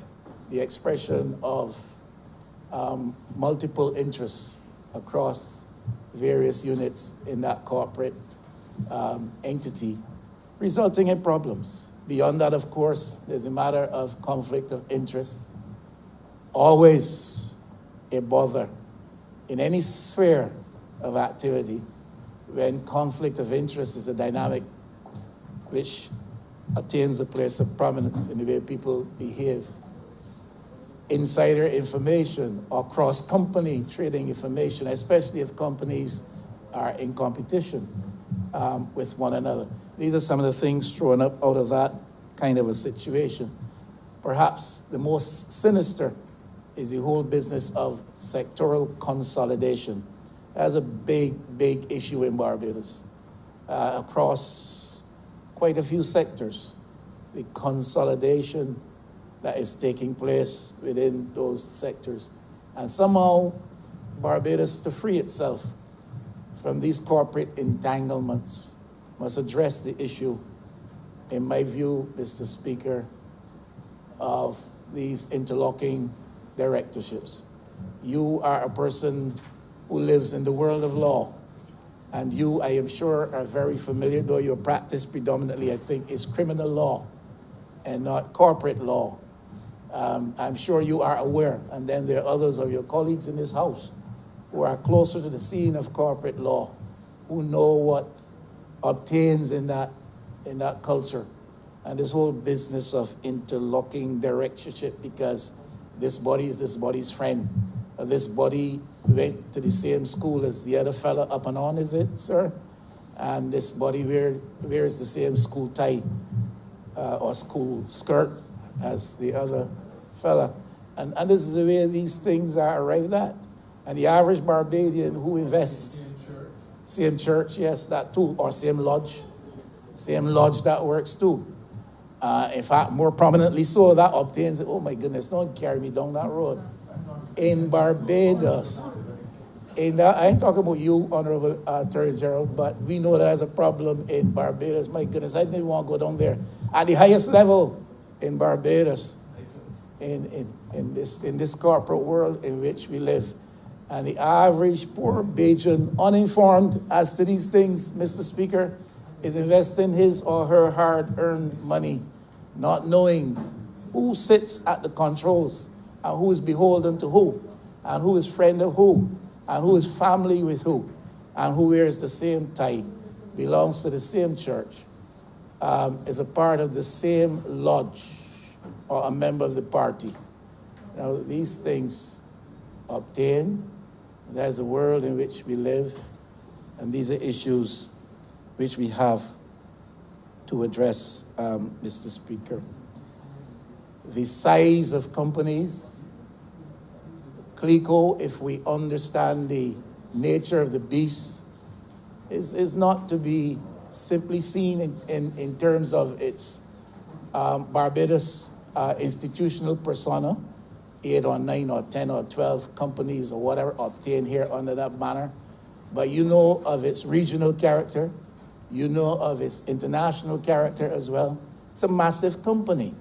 the expression of multiple interests across various units in that corporate entity, resulting in problems. Beyond that, of course, there's a matter of conflict of interest. Always a bother in any sphere of activity when conflict of interest is a dynamic which attains a place of prominence in the way people behave. Insider information or cross-company trading information, especially if companies are in competition with one another. These are some of the things thrown up out of that kind of a situation. Perhaps the most sinister is the whole business of sectoral consolidation. That's a big, big issue in Barbados. Across quite a few sectors, the consolidation that is taking place within those sectors. And somehow, Barbados, to free itself from these corporate entanglements, must address the issue, in my view, Mr. Speaker, of these interlocking directorships. You are a person who lives in the world of law, and you, I am sure, are very familiar, though your practice predominantly, I think, is criminal law and not corporate law. I'm sure you are aware, and then there are others of your colleagues in this House who are closer to the scene of corporate law, who know what obtains in that culture, and this whole business of interlocking directorship, because this body is this body's friend. This body went to the same school as the other fella up and on, is it, sir? And this body wears the same school tie or school skirt as the other fella. And this is the way these things are arrived at. And the average Barbadian who invests, same church, yes, that too, or same lodge, that works too. In fact, more prominently so, that obtains, oh my goodness, don't carry me down that road. In Barbados, I ain't talking about you, Honourable Attorney General, but we know that as a problem in Barbados. My goodness, I didn't want to go down there. At the highest level in Barbados, in this corporate world in which we live. And the average poor Bajan, uninformed as to these things, Mr. Speaker, is investing his or her hard-earned money, not knowing who sits at the controls and who is beholden to who, and who is friend of who, and who is family with who, and who wears the same tie, belongs to the same church, is a part of the same lodge, or a member of the party. Now, these things obtain. There's a world in which we live, and these are issues which we have to address, Mr. Speaker. The size of companies, CLICO, if we understand the nature of the beast, is not to be simply seen in terms of its Barbados institutional persona, 8 or 9 or 10 or 12 companies or whatever obtained here under that banner. But you know of its regional character. You know of its international character as well. It's a massive company,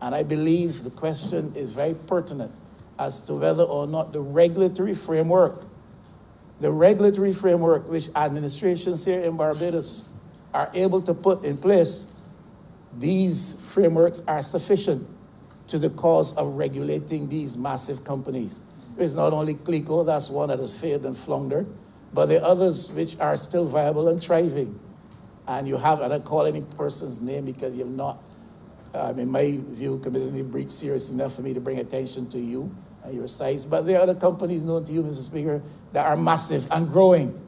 And I believe the question is very pertinent as to whether or not the regulatory framework which administrations here in Barbados are able to put in place, these frameworks are sufficient to the cause of regulating these massive companies. It's not only CLECO, that's one that has failed and floundered, but there are others which are still viable and thriving. And you have, I don't call any person's name because you have not, in my view, committed any breach serious enough for me to bring attention to you and your size. But there are other companies known to you, Mr. Speaker, that are massive and growing.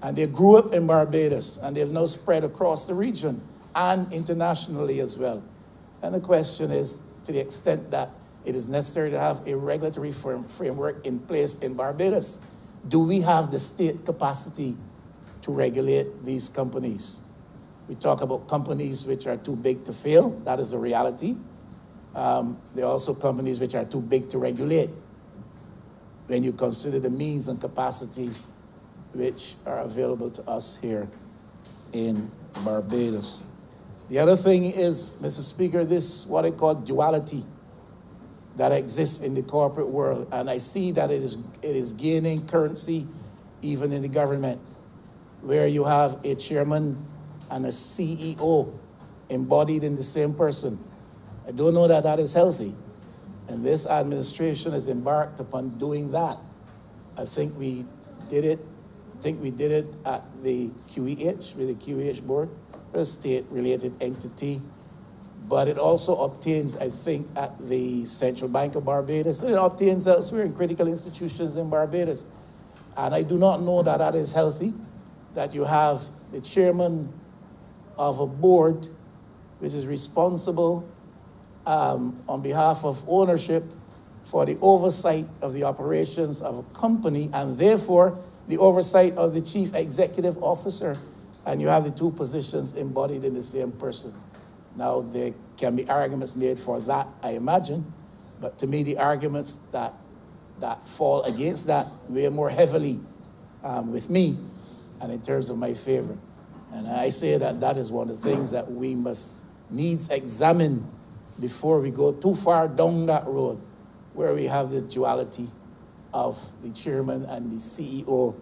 And they grew up in Barbados, and they've now spread across the region and internationally as well. And the question is, to the extent that it is necessary to have a regulatory framework in place in Barbados, do we have the state capacity to regulate these companies? We talk about companies which are too big to fail. That is a reality. There are also companies which are too big to regulate when you consider the means and capacity which are available to us here in Barbados. The other thing is, Mr. Speaker, this what I call duality that exists in the corporate world. And I see that it is gaining currency even in the government, where you have a chairman and a CEO embodied in the same person. I don't know that that is healthy. And this administration has embarked upon doing that. I think we did it. At the QEH, with the QEH board, a state-related entity. But it also obtains, I think, at the Central Bank of Barbados. And it obtains elsewhere in critical institutions in Barbados. And I do not know that that is healthy, that you have the chairman of a board which is responsible on behalf of ownership for the oversight of the operations of a company, and therefore the oversight of the chief executive officer. And you have the two positions embodied in the same person. Now, there can be arguments made for that, I imagine, but to me, the arguments that fall against that weigh more heavily with me and in terms of my favor. And I say that that is one of the things that we must needs examine before we go too far down that road, where we have the duality of the chairman and the CEO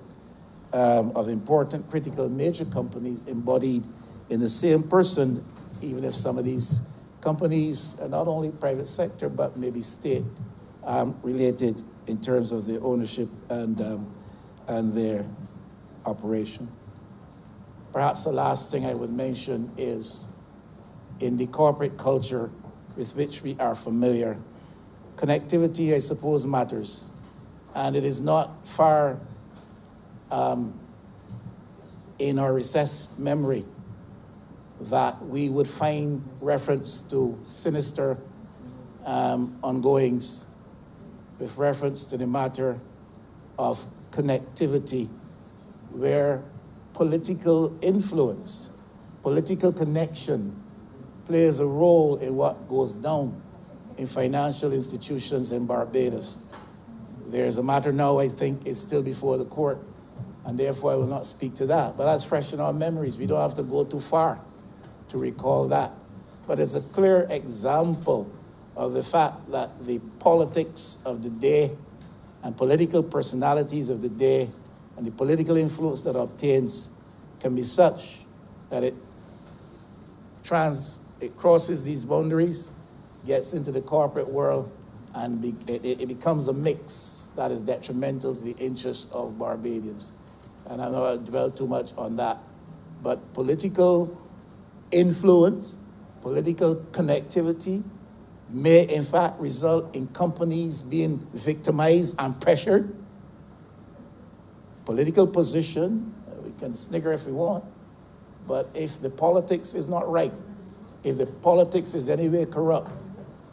of important, critical, major companies embodied in the same person, even if some of these companies are not only private sector, but maybe state related in terms of their ownership and their operation. Perhaps the last thing I would mention is in the corporate culture with which we are familiar, connectivity, I suppose, matters. And it is not far in our recessed memory that we would find reference to sinister ongoings with reference to the matter of connectivity, where political influence, political connection plays a role in what goes down in financial institutions in Barbados. There's a matter now I think is still before the court, and therefore I will not speak to that. But that's fresh in our memories. We don't have to go too far to recall that. But it's a clear example of the fact that the politics of the day and political personalities of the day and the political influence that obtains can be such that it crosses these boundaries, gets into the corporate world, and it becomes a mix that is detrimental to the interests of Barbadians. And I'm not going to dwell too much on that. But political influence, political connectivity may in fact result in companies being victimized and pressured. Political position, we can snigger if we want, but if the politics is not right, if the politics is anyway corrupt,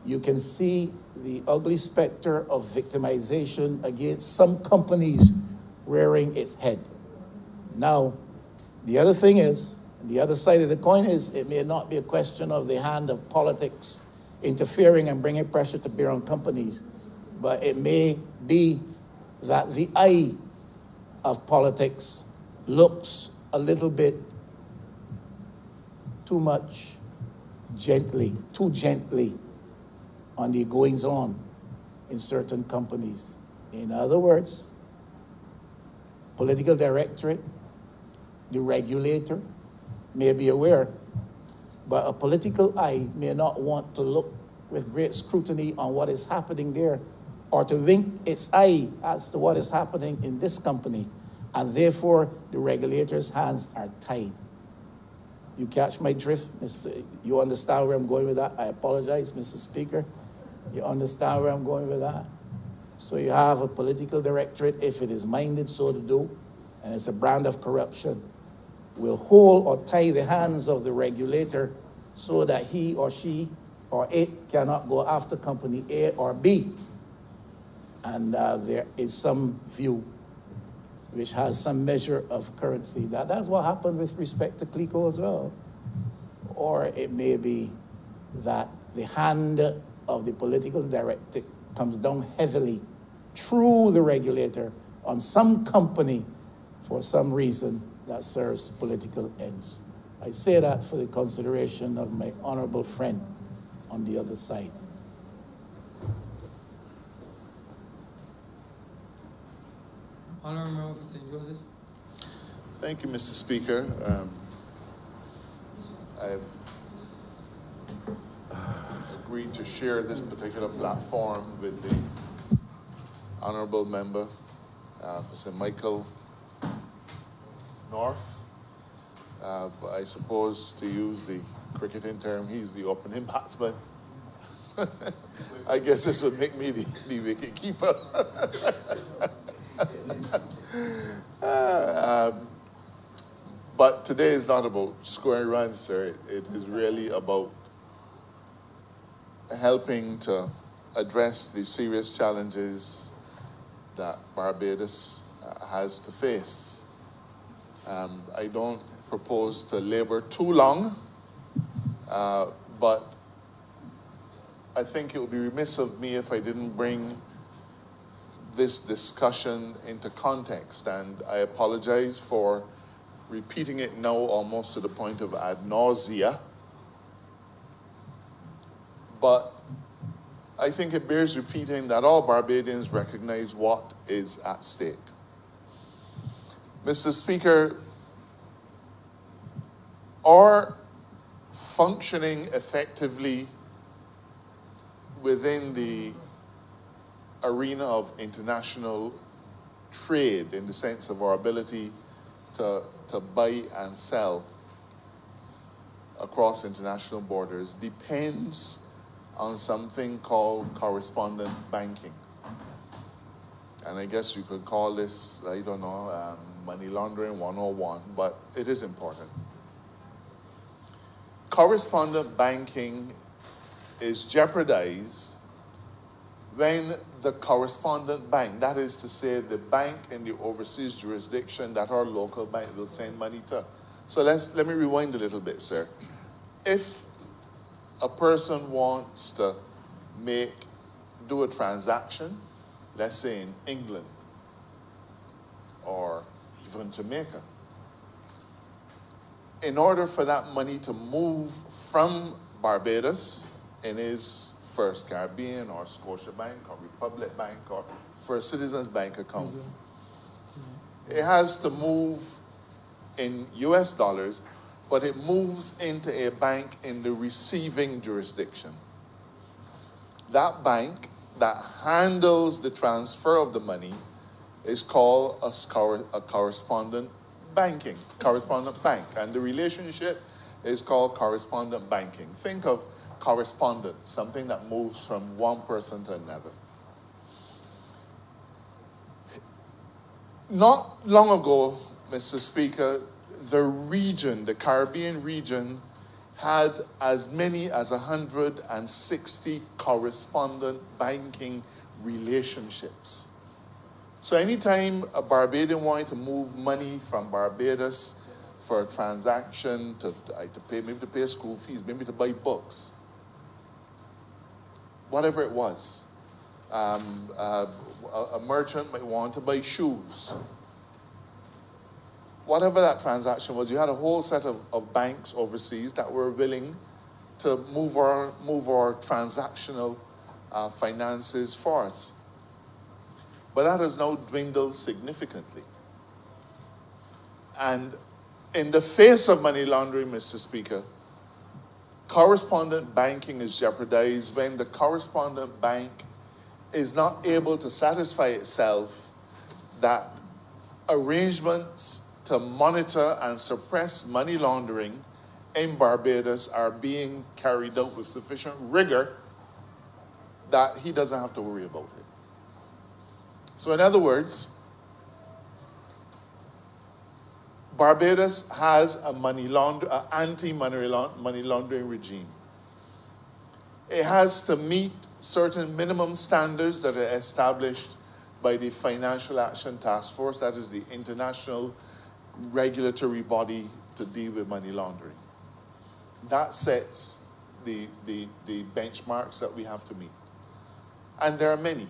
you can see the ugly specter of victimization against some companies rearing its head. Now, the other thing is, the other side of the coin is, it may not be a question of the hand of politics interfering and bringing pressure to bear on companies, but it may be that the eye of politics looks a little bit too gently on the goings-on in certain companies. In other words, political directorate, the regulator may be aware, but a political eye may not want to look with great scrutiny on what is happening there, or to wink its eye as to what is happening in this company, and therefore the regulator's hands are tied. You catch my drift, Mr. You understand where I'm going with that? I apologize, Mr. Speaker. You understand where I'm going with that? So you have a political directorate, if it is minded so to do, and it's a brand of corruption, will hold or tie the hands of the regulator so that he or she or it cannot go after company A or B. And there is some view which has some measure of currency. That's what happened with respect to CLICO as well. Or it may be that the hand of the political director comes down heavily through the regulator on some company for some reason that serves political ends. I say that for the consideration of my honorable friend on the other side. Honourable Member for St. Joseph. Thank you, Mr. Speaker. I've agreed to share this particular platform with the Honourable Member for St. Michael North. But I suppose, to use the cricketing term, he's the opening batsman. I guess this would make me the wicket keeper. But today is not about scoring runs, sir. It is really about helping to address the serious challenges that Barbados has to face. I don't propose to labor too long, but I think it would be remiss of me if I didn't bring this discussion into context, and I apologize for repeating it now almost to the point of ad nausea, but I think it bears repeating that all Barbadians recognize what is at stake. Mr. Speaker, our functioning effectively within the arena of international trade, in the sense of our ability to buy and sell across international borders, depends on something called correspondent banking. And I guess you could call this, I don't know, money laundering 101, but it is important. Correspondent banking is jeopardized when the correspondent bank, that is to say the bank in the overseas jurisdiction that our local bank will send money to. So let me rewind a little bit, sir. If a person wants to do a transaction, let's say in England or even Jamaica, in order for that money to move from Barbados in his First Caribbean or Scotiabank or Republic Bank or First Citizens Bank account, it has to move in US dollars, but it moves into a bank in the receiving jurisdiction. That bank that handles the transfer of the money is called a correspondent bank, and the relationship is called correspondent banking. Think of correspondent, something that moves from one person to another. Not long ago, Mr. Speaker, the Caribbean region, had as many as 160 correspondent banking relationships. So anytime a Barbadian wanted to move money from Barbados for a transaction maybe to pay school fees, maybe to buy books, whatever it was, a merchant might want to buy shoes. Whatever that transaction was, you had a whole set of banks overseas that were willing to move our transactional finances for us. But that has now dwindled significantly. And in the face of money laundering, Mr. Speaker, correspondent banking is jeopardized when the correspondent bank is not able to satisfy itself that arrangements to monitor and suppress money laundering in Barbados are being carried out with sufficient rigor that he doesn't have to worry about it. So in other words, Barbados has a anti-money laundering regime. It has to meet certain minimum standards that are established by the Financial Action Task Force, that is the international regulatory body to deal with money laundering. That sets the benchmarks that we have to meet. And there are many.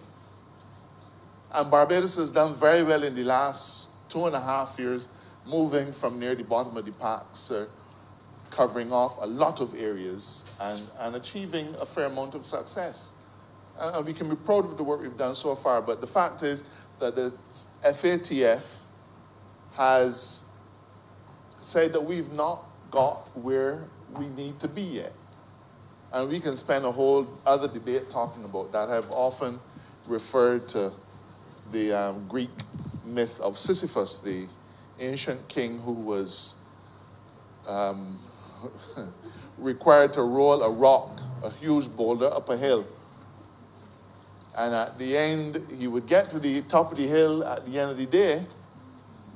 And Barbados has done very well in the last 2.5 years, moving from near the bottom of the packs, covering off a lot of areas and achieving a fair amount of success. And we can be proud of the work we've done so far, but the fact is that the FATF has said that we've not got where we need to be yet. And we can spend a whole other debate talking about that. I've often referred to the Greek myth of Sisyphus, the ancient king who was required to roll a rock, a huge boulder, up a hill. And at the end, he would get to the top of the hill at the end of the day,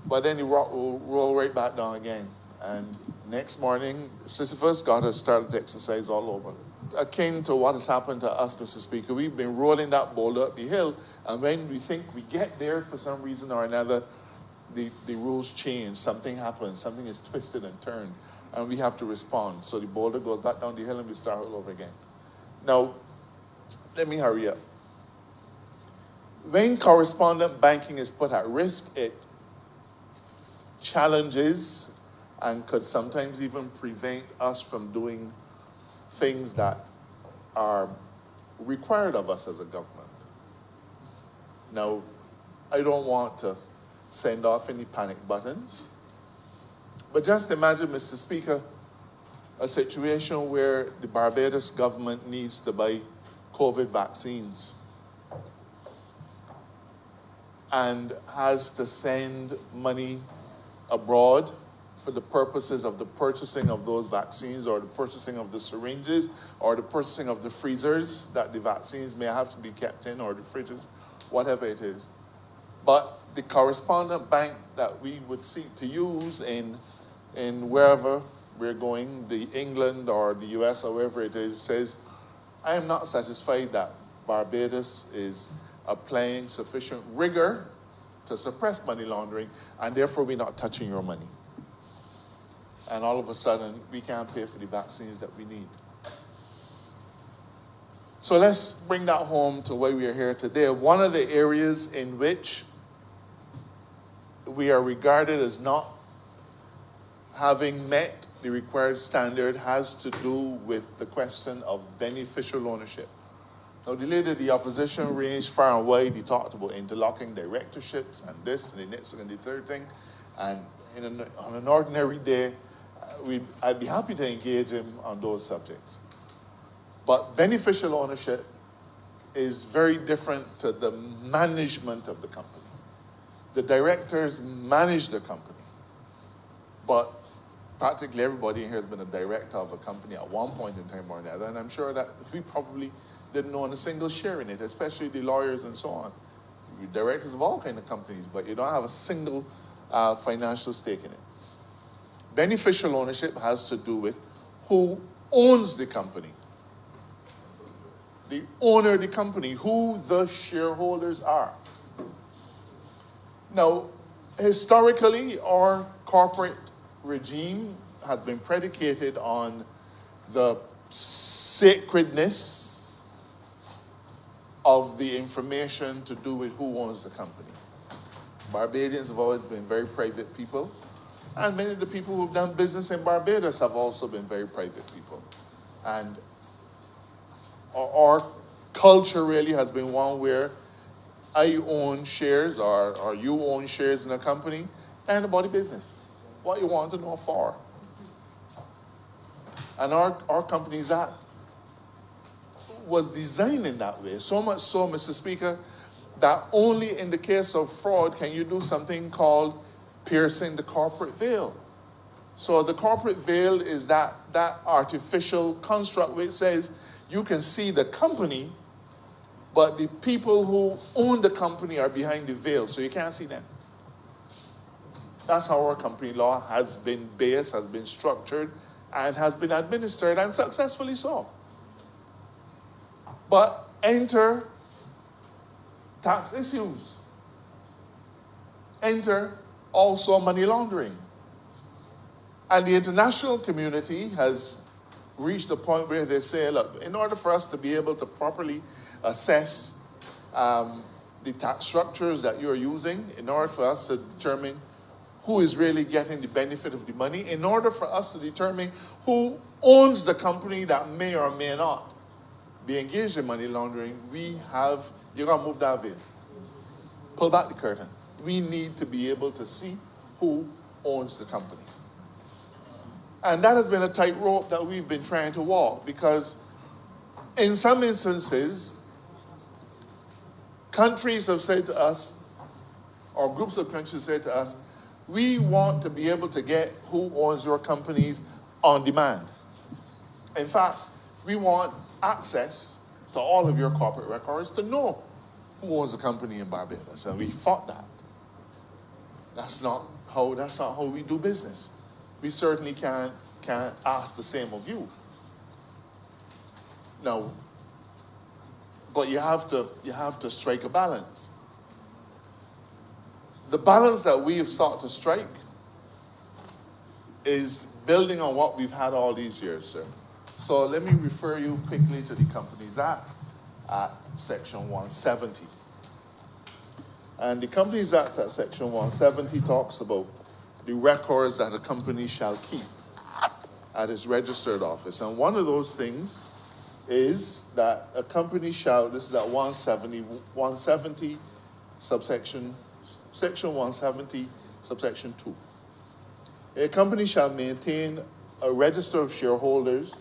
but then the rock will roll right back down again. And next morning, Sisyphus got to start the exercise all over. Akin to what has happened to us, Mr. Speaker, we've been rolling that boulder up the hill, and when we think we get there for some reason or another, the rules change, something happens, something is twisted and turned, and we have to respond. So the boulder goes back down the hill and we start all over again. Now, let me hurry up. When correspondent banking is put at risk, it challenges and could sometimes even prevent us from doing things that are required of us as a government. Now, I don't want to send off any panic buttons, but just imagine, Mr. Speaker, a situation where the Barbados government needs to buy COVID vaccines and has to send money abroad for the purposes of the purchasing of those vaccines, or the purchasing of the syringes, or the purchasing of the freezers that the vaccines may have to be kept in, or the fridges, whatever it is. But the correspondent bank that we would seek to use in wherever we're going, the England or the US or wherever it is, says, I am not satisfied that Barbados is applying sufficient rigor to suppress money laundering, and therefore we're not touching your money. And all of a sudden, we can't pay for the vaccines that we need. So let's bring that home to why we are here today. One of the areas in which we are regarded as not having met the required standard has to do with the question of beneficial ownership. Now, the leader of the opposition ranged far and wide. He talked about interlocking directorships and this and the next and the third thing. And on an ordinary day, I'd be happy to engage him on those subjects. But beneficial ownership is very different to the management of the company. The directors manage the company, but practically everybody in here has been a director of a company at one point in time or another, and I'm sure that we probably didn't own a single share in it, especially the lawyers and so on. You're directors of all kinds of companies, but you don't have a single financial stake in it. Beneficial ownership has to do with who owns the company. The owner of the company, who the shareholders are. Now, historically, our corporate regime has been predicated on the sacredness of the information to do with who owns the company. Barbadians have always been very private people, and many of the people who've done business in Barbados have also been very private people. And our culture really has been one where I own shares or you own shares in a company, and about the business. What you want to know for. And our company's act was designed in that way. So much so, Mr. Speaker, that only in the case of fraud can you do something called piercing the corporate veil. So the corporate veil is that artificial construct where it says you can see the company, but the people who own the company are behind the veil, so you can't see them. That's how our company law has been based, has been structured, and has been administered, and successfully so. But enter tax issues. Enter also money laundering. And the international community has reached a point where they say, look, in order for us to be able to properly assess the tax structures that you're using, in order for us to determine who is really getting the benefit of the money, in order for us to determine who owns the company that may or may not be engaged in money laundering, you gotta move that veil. Pull back the curtain. We need to be able to see who owns the company. And that has been a tightrope that we've been trying to walk, because in some instances, countries have said to us, or groups of countries have said to us, we want to be able to get who owns your companies on demand. In fact, we want access to all of your corporate records to know who owns the company in Barbados. And we fought that. That's not how we do business. We certainly can't ask the same of you. No. But you have to strike a balance. The balance that we have sought to strike is building on what we've had all these years, sir. So let me refer you quickly to the Companies Act at Section 170. And the Companies Act at Section 170 talks about the records that a company shall keep at its registered office. And one of those things is that a company shall, this is at 170 subsection, Section 170, subsection 2. A company shall maintain a register of shareholders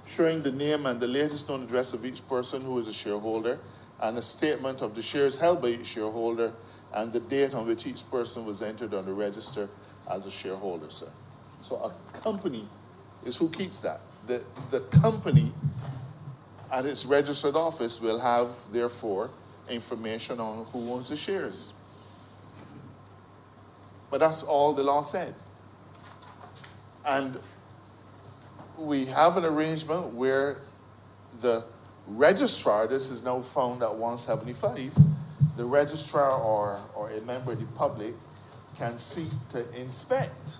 showing the name and the latest known address of each person who is a shareholder, and a statement of the shares held by each shareholder and the date on which each person was entered on the register as a shareholder, sir. So a company is who keeps that. The company at its registered office will have, therefore, information on who owns the shares. But that's all the law said. And we have an arrangement where the registrar, this is now found at 175, the registrar or a member of the public can seek to inspect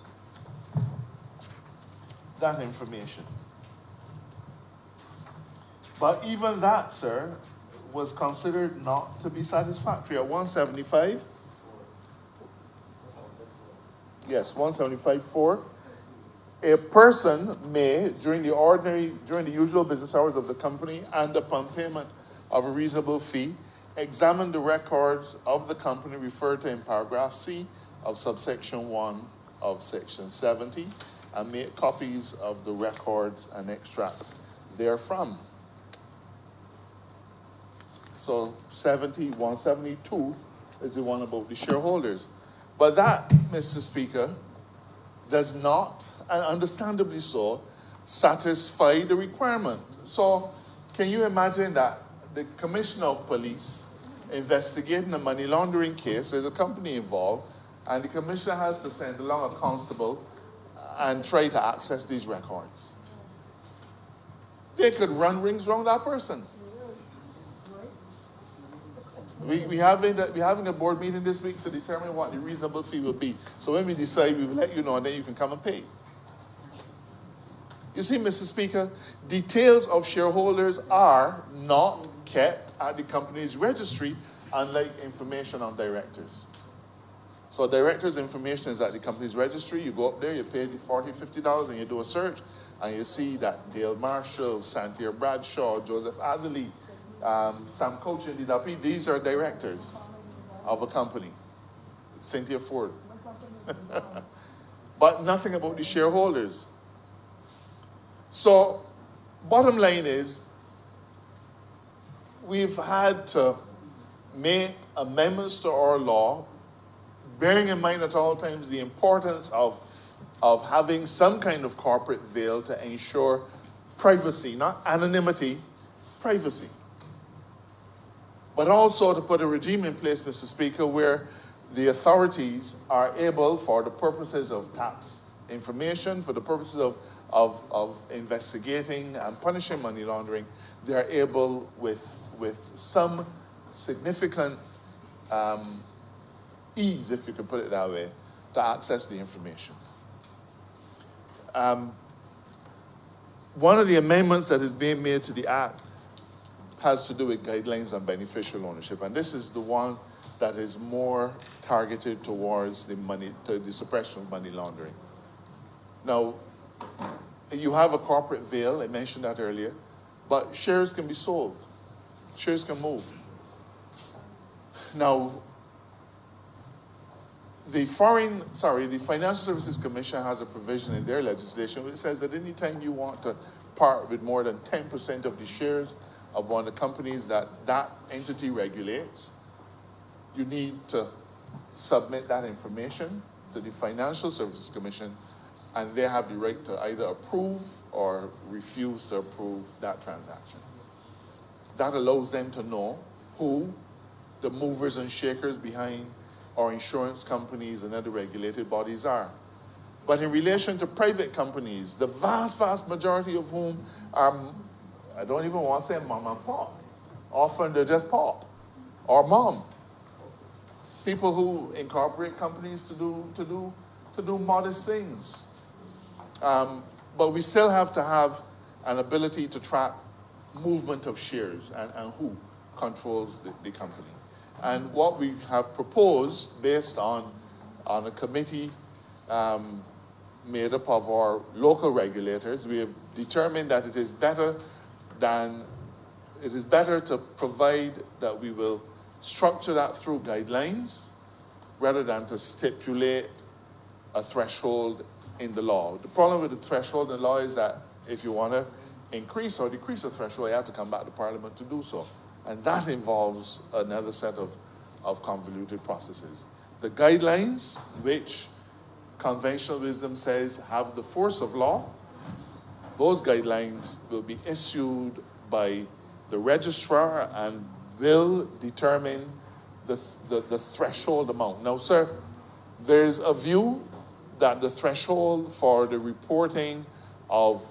that information. But even that, sir, was considered not to be satisfactory. At 175, yes, 175.4, a person may, during the usual business hours of the company and upon payment of a reasonable fee, examine the records of the company referred to in paragraph C of subsection 1 of section 70 and make copies of the records and extracts therefrom. So 172 is the one about the shareholders. But that, Mr. Speaker, does not, and understandably so, satisfy the requirement. So can you imagine that the Commissioner of Police investigating a money laundering case, there's a company involved, and the Commissioner has to send along a constable and try to access these records? They could run rings around that person. We're having a board meeting this week to determine what the reasonable fee will be. So when we decide, we will let you know, and then you can come and pay. You see, Mr. Speaker, details of shareholders are not kept at the company's registry, unlike information on directors. So directors' information is at the company's registry. You go up there, you pay the $40, $50, and you do a search, and you see that Dale Marshall, Santiago Bradshaw, Joseph Atherley, Sam Coach and DWP, these are directors of a company. Cynthia Ford. But nothing about the shareholders. So, bottom line is, we've had to make amendments to our law, bearing in mind at all times the importance of having some kind of corporate veil to ensure privacy, not anonymity, privacy. But also to put a regime in place, Mr. Speaker, where the authorities are able, for the purposes of tax information, for the purposes of investigating and punishing money laundering, they are able, with some significant ease, if you could put it that way, to access the information. One of the amendments that is being made to the Act has to do with guidelines on beneficial ownership, and this is the one that is more targeted towards the suppression of money laundering. Now, you have a corporate veil, I mentioned that earlier, but shares can be sold. Shares can move. Now, the Financial Services Commission has a provision in their legislation which says that anytime you want to part with more than 10% of the shares of one of the companies that entity regulates, you need to submit that information to the Financial Services Commission, and they have the right to either approve or refuse to approve that transaction. That allows them to know who the movers and shakers behind our insurance companies and other regulated bodies are. But in relation to private companies, the vast, vast majority of whom are, I don't even want to say mom and pop. Often they're just pop or mom. People who incorporate companies to do modest things. But we still have to have an ability to track movement of shares and who controls the company. And what we have proposed, based on a committee made up of our local regulators, we have determined that it is better to provide that we will structure that through guidelines rather than to stipulate a threshold in the law. The problem with the threshold in the law is that if you want to increase or decrease the threshold, you have to come back to Parliament to do so. And that involves another set of convoluted processes. The guidelines, which conventional wisdom says have the force of law, those guidelines will be issued by the registrar and will determine the threshold amount. Now, sir, there's a view that the threshold for the reporting of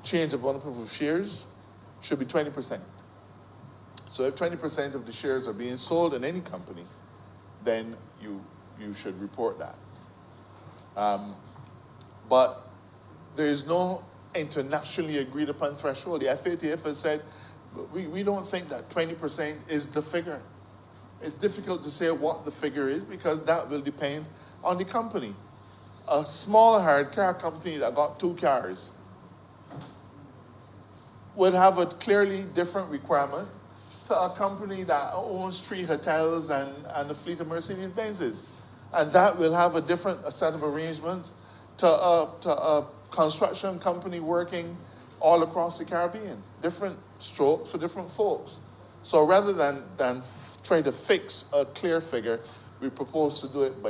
change of ownership of shares should be 20%. So if 20% of the shares are being sold in any company, then you should report that. But there is no internationally agreed upon threshold. The FATF has said, we don't think that 20% is the figure. It's difficult to say what the figure is because that will depend on the company. A small hard car company that got 2 cars would have a clearly different requirement to a company that owns 3 hotels and a fleet of Mercedes-Benzes. And that will have a set of arrangements to a construction company working all across the Caribbean. Different strokes for different folks. So rather than try to fix a clear figure, we propose to do it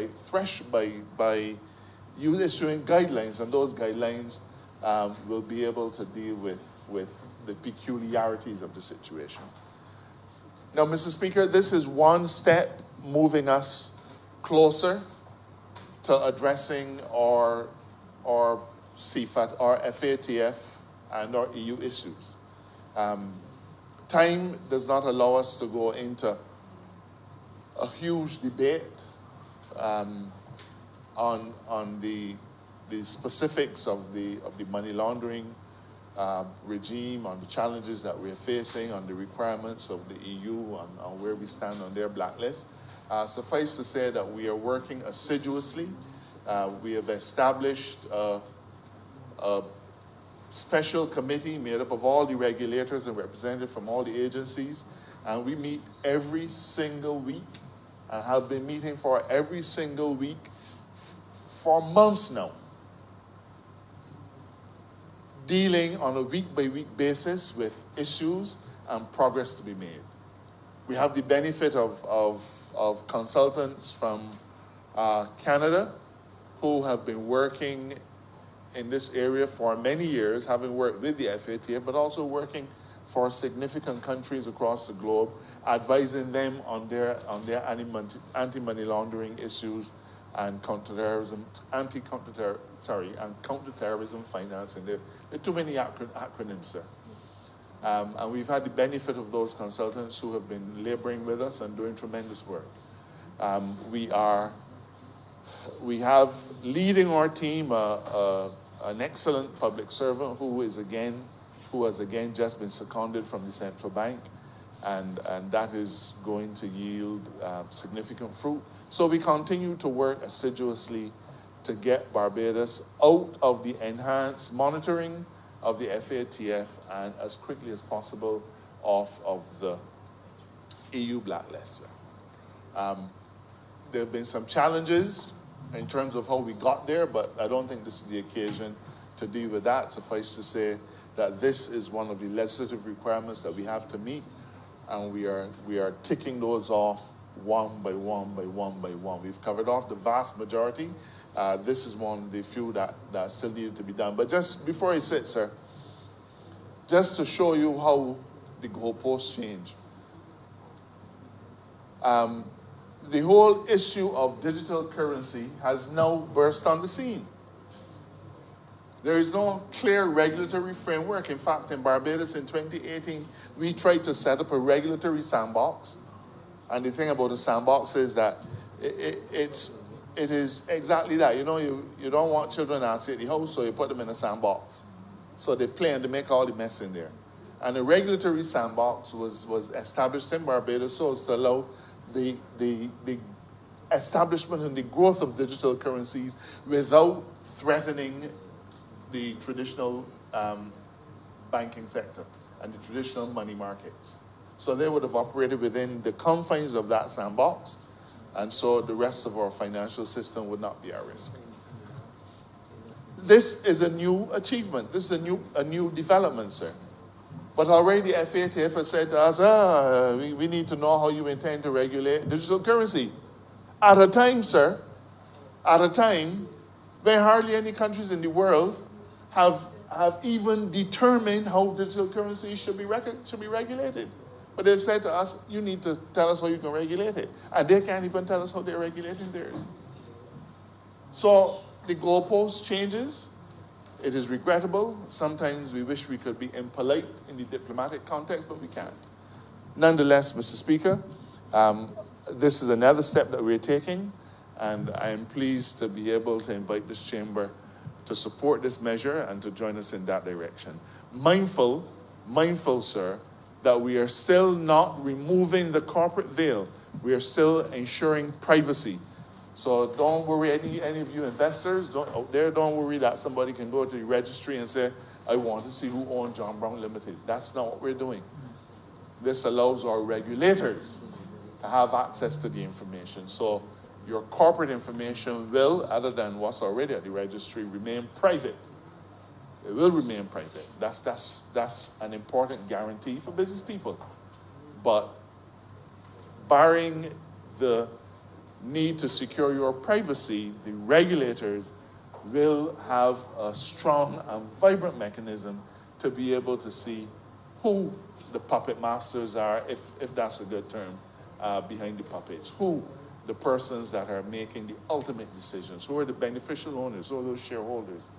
by you issuing guidelines, and those guidelines will be able to deal with the peculiarities of the situation. Now, Mr. Speaker, this is one step moving us closer to addressing our CFAT, our FATF, and our EU issues. Time does not allow us to go into a huge debate on the specifics of the money laundering regime, on the challenges that we're facing, on the requirements of the EU, on where we stand on their blacklist. Suffice to say that we are working assiduously. We have established a special committee made up of all the regulators and representatives from all the agencies, and we meet every single week and have been meeting for every single week for months now, dealing on a week-by-week basis with issues and progress to be made. We have the benefit of consultants from Canada who have been working in this area for many years, having worked with the FATF, but also working for significant countries across the globe, advising them on their anti-money laundering issues and counterterrorism, counterterrorism financing. There are too many acronyms, sir. And we've had the benefit of those consultants who have been laboring with us and doing tremendous work. We have leading our team an excellent public servant who has again just been seconded from the central bank, and that is going to yield significant fruit. So we continue to work assiduously to get Barbados out of the enhanced monitoring of the FATF and as quickly as possible off of the EU blacklist. There have been some challenges in terms of how we got there, but I don't think this is the occasion to deal with that. Suffice to say that this is one of the legislative requirements that we have to meet, and we are ticking those off one by one by one by one. We've covered off the vast majority. This is one of the few that still needed to be done. But just before I sit, sir, just to show you how the goalposts change. The whole issue of digital currency has now burst on the scene. There is no clear regulatory framework. In fact, in Barbados in 2018, we tried to set up a regulatory sandbox. And the thing about a sandbox is that it is exactly that. You know, you don't want children outside the house, so you put them in a sandbox. So they play and they make all the mess in there. And a regulatory sandbox was established in Barbados so as to allow the establishment and the growth of digital currencies without threatening the traditional banking sector and the traditional money markets. So they would have operated within the confines of that sandbox, and so the rest of our financial system would not be at risk. This is a new achievement. This is a new development, sir. But already the FATF has said to us, we need to know how you intend to regulate digital currency. At a time, sir, where hardly any countries in the world have even determined how digital currency should be regulated. But they've said to us, you need to tell us how you can regulate it. And they can't even tell us how they're regulating theirs. So the goalpost changes. It is regrettable. Sometimes we wish we could be impolite in the diplomatic context, but we can't. Nonetheless, Mr. Speaker, this is another step that we're taking, and I am pleased to be able to invite this chamber to support this measure and to join us in that direction. Mindful, sir, that we are still not removing the corporate veil. We are still ensuring privacy. So don't worry, any of you investors out there, don't worry that somebody can go to the registry and say, I want to see who owns John Brown Limited. That's not what we're doing. This allows our regulators to have access to the information. So your corporate information will, other than what's already at the registry, remain private. It will remain private. That's an important guarantee for business people. But barring the need to secure your privacy, the regulators will have a strong and vibrant mechanism to be able to see who the puppet masters are, if that's a good term, behind the puppets, who the persons that are making the ultimate decisions, who are the beneficial owners, who are those shareholders,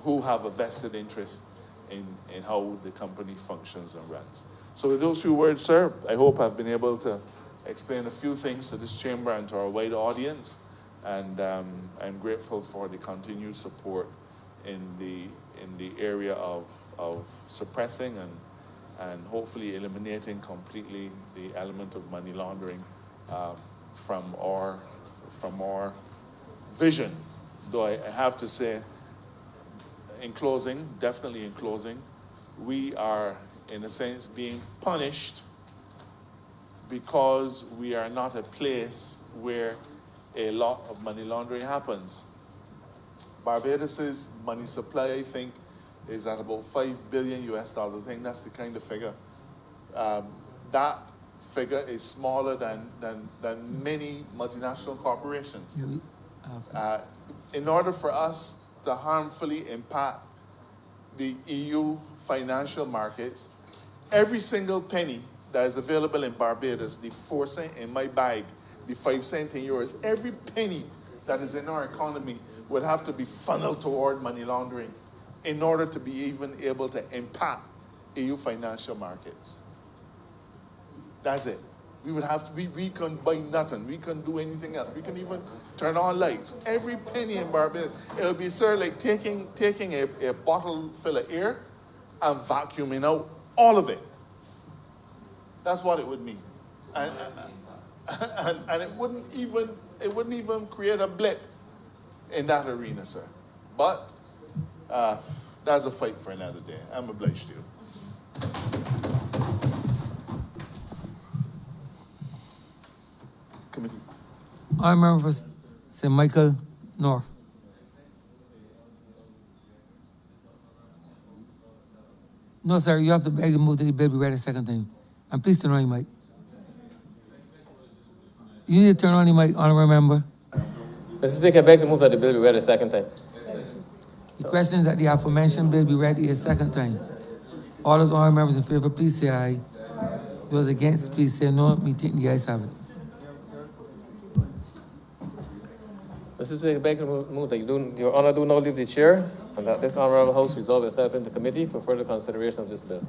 who have a vested interest in how the company functions and runs. So with those few words, sir, I hope I've been able to explain a few things to this chamber and to our wide audience, and I'm grateful for the continued support in the area of suppressing and hopefully eliminating completely the element of money laundering from our vision. Though I have to say, in closing, definitely in closing, we are, in a sense, being punished because we are not a place where a lot of money laundering happens. Barbados's money supply, I think, is at about $5 billion US. I think that's the kind of figure. That figure is smaller than many multinational corporations. In order for us to harmfully impact the EU financial markets, every single penny that is available in Barbados, the 4 cents in my bag, the 5 cents in yours, every penny that is in our economy would have to be funneled toward money laundering in order to be even able to impact EU financial markets. That's it. We would have to, we can buy nothing. We can do anything else. We can even turn on lights. Every penny in Barbados, it would be sort of like taking a bottle full of air and vacuuming out all of it. That's what it would mean. And it wouldn't even create a blip in that arena, sir. But that's a fight for another day. I'm obliged to you. Committee. I remember for St. Michael North. No, sir, you have to beg to move till the bill be read a second time. And please turn on your mic. You need to turn on your mic, honorable member. Mr. Speaker, I beg to move that the bill be read a second time. The question is that the aforementioned bill be read a second time. All those honorable members in favor, please say aye. Those against, please say no. Me think the ayes have it. Mr. Speaker, I beg to move that your honor do not leave the chair, and that this honorable house resolve itself into committee for further consideration of this bill.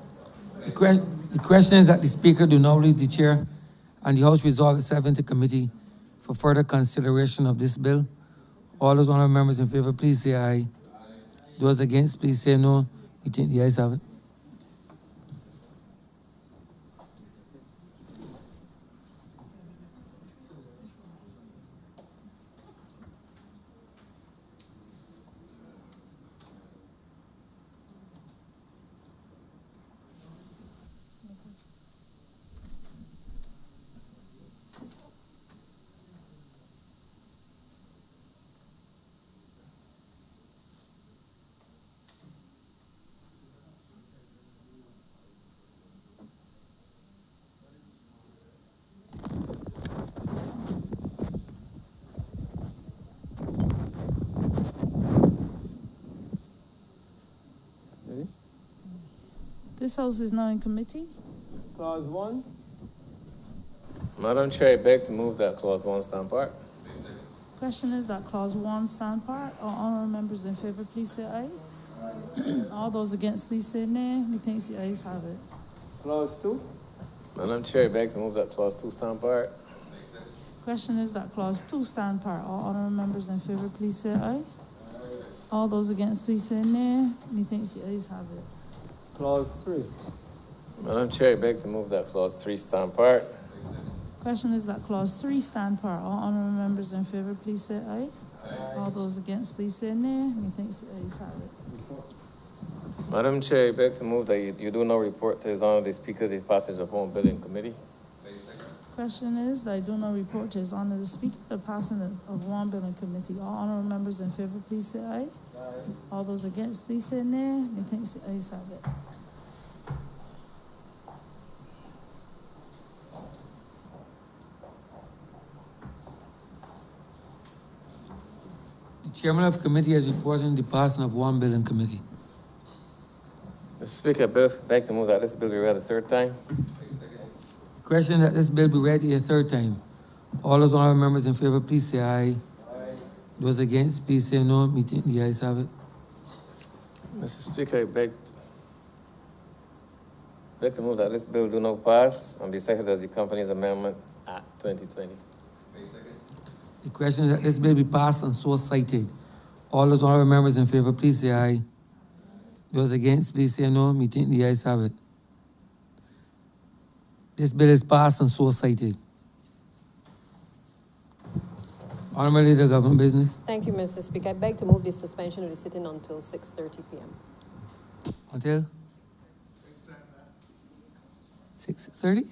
The question is that the speaker do not leave the chair, and the house resolve itself into committee for further consideration of this bill. All those honorable members in favor, please say aye. Those against, please say no. Me think the ayes have it. This house is now in committee. Clause 1. Madam Chair, I beg to move that clause 1 stand part. Question is that clause 1 stand part. All honorable members in favor, please say aye. All those against, please say nay. Methinks the ayes have it. Clause 2. Madam Chair, I beg to move that clause 2 stand part. Question is that clause 2 stand part. All honorable members in favor, please say aye. All those against, please say nay. Methinks the ayes have it. Clause 3. Madam Chair, I beg to move that clause 3 stand part. Question is that clause 3 stand part. All honorable members in favor, please say aye. All those against, please say nay. Methinks the ayes have it. Madam Chair, I beg to move that you do not report to His Honor the Speaker the passage of one bill in committee. Question is that I do not report to His Honor the Speaker the passing of one bill in committee. All honorable members in favor, please say aye. All those against, please say nay. Methinks the ayes have it. The chairman of committee has reported the passing of one bill in committee. Mr. Speaker, I beg to move that this bill be read a third time. The question that this bill be read a third time. All those honorable members in favor, please say aye. Those against, please say no. Me think the ayes have it. Mr. Speaker, I beg to move that this bill do not pass and be cited as the company's amendment Act 2020. The question is that this bill be passed and so cited. All those honorable members in favor, please say aye. Those against, please say no. Me think the ayes have it. This bill is passed and so cited. Honourable Leader, Government Business. Thank you, Mr. Speaker. I beg to move the suspension of the sitting until 6:30 p.m. Until? 6:30?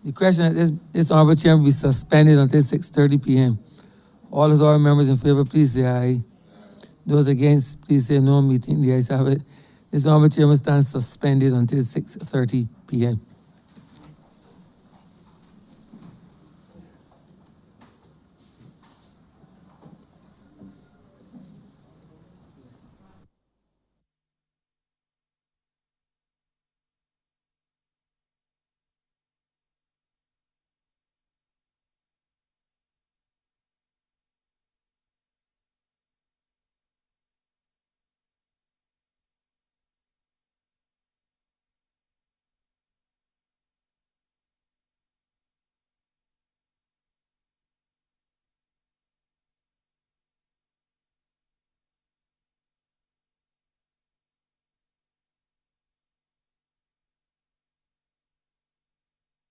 The question is this honourable chair will be suspended until 6:30 p.m. All those honourable members in favour, please say aye. Those against, please say no. Meeting the ayes have it. This honourable chair must stand suspended until 6:30 p.m.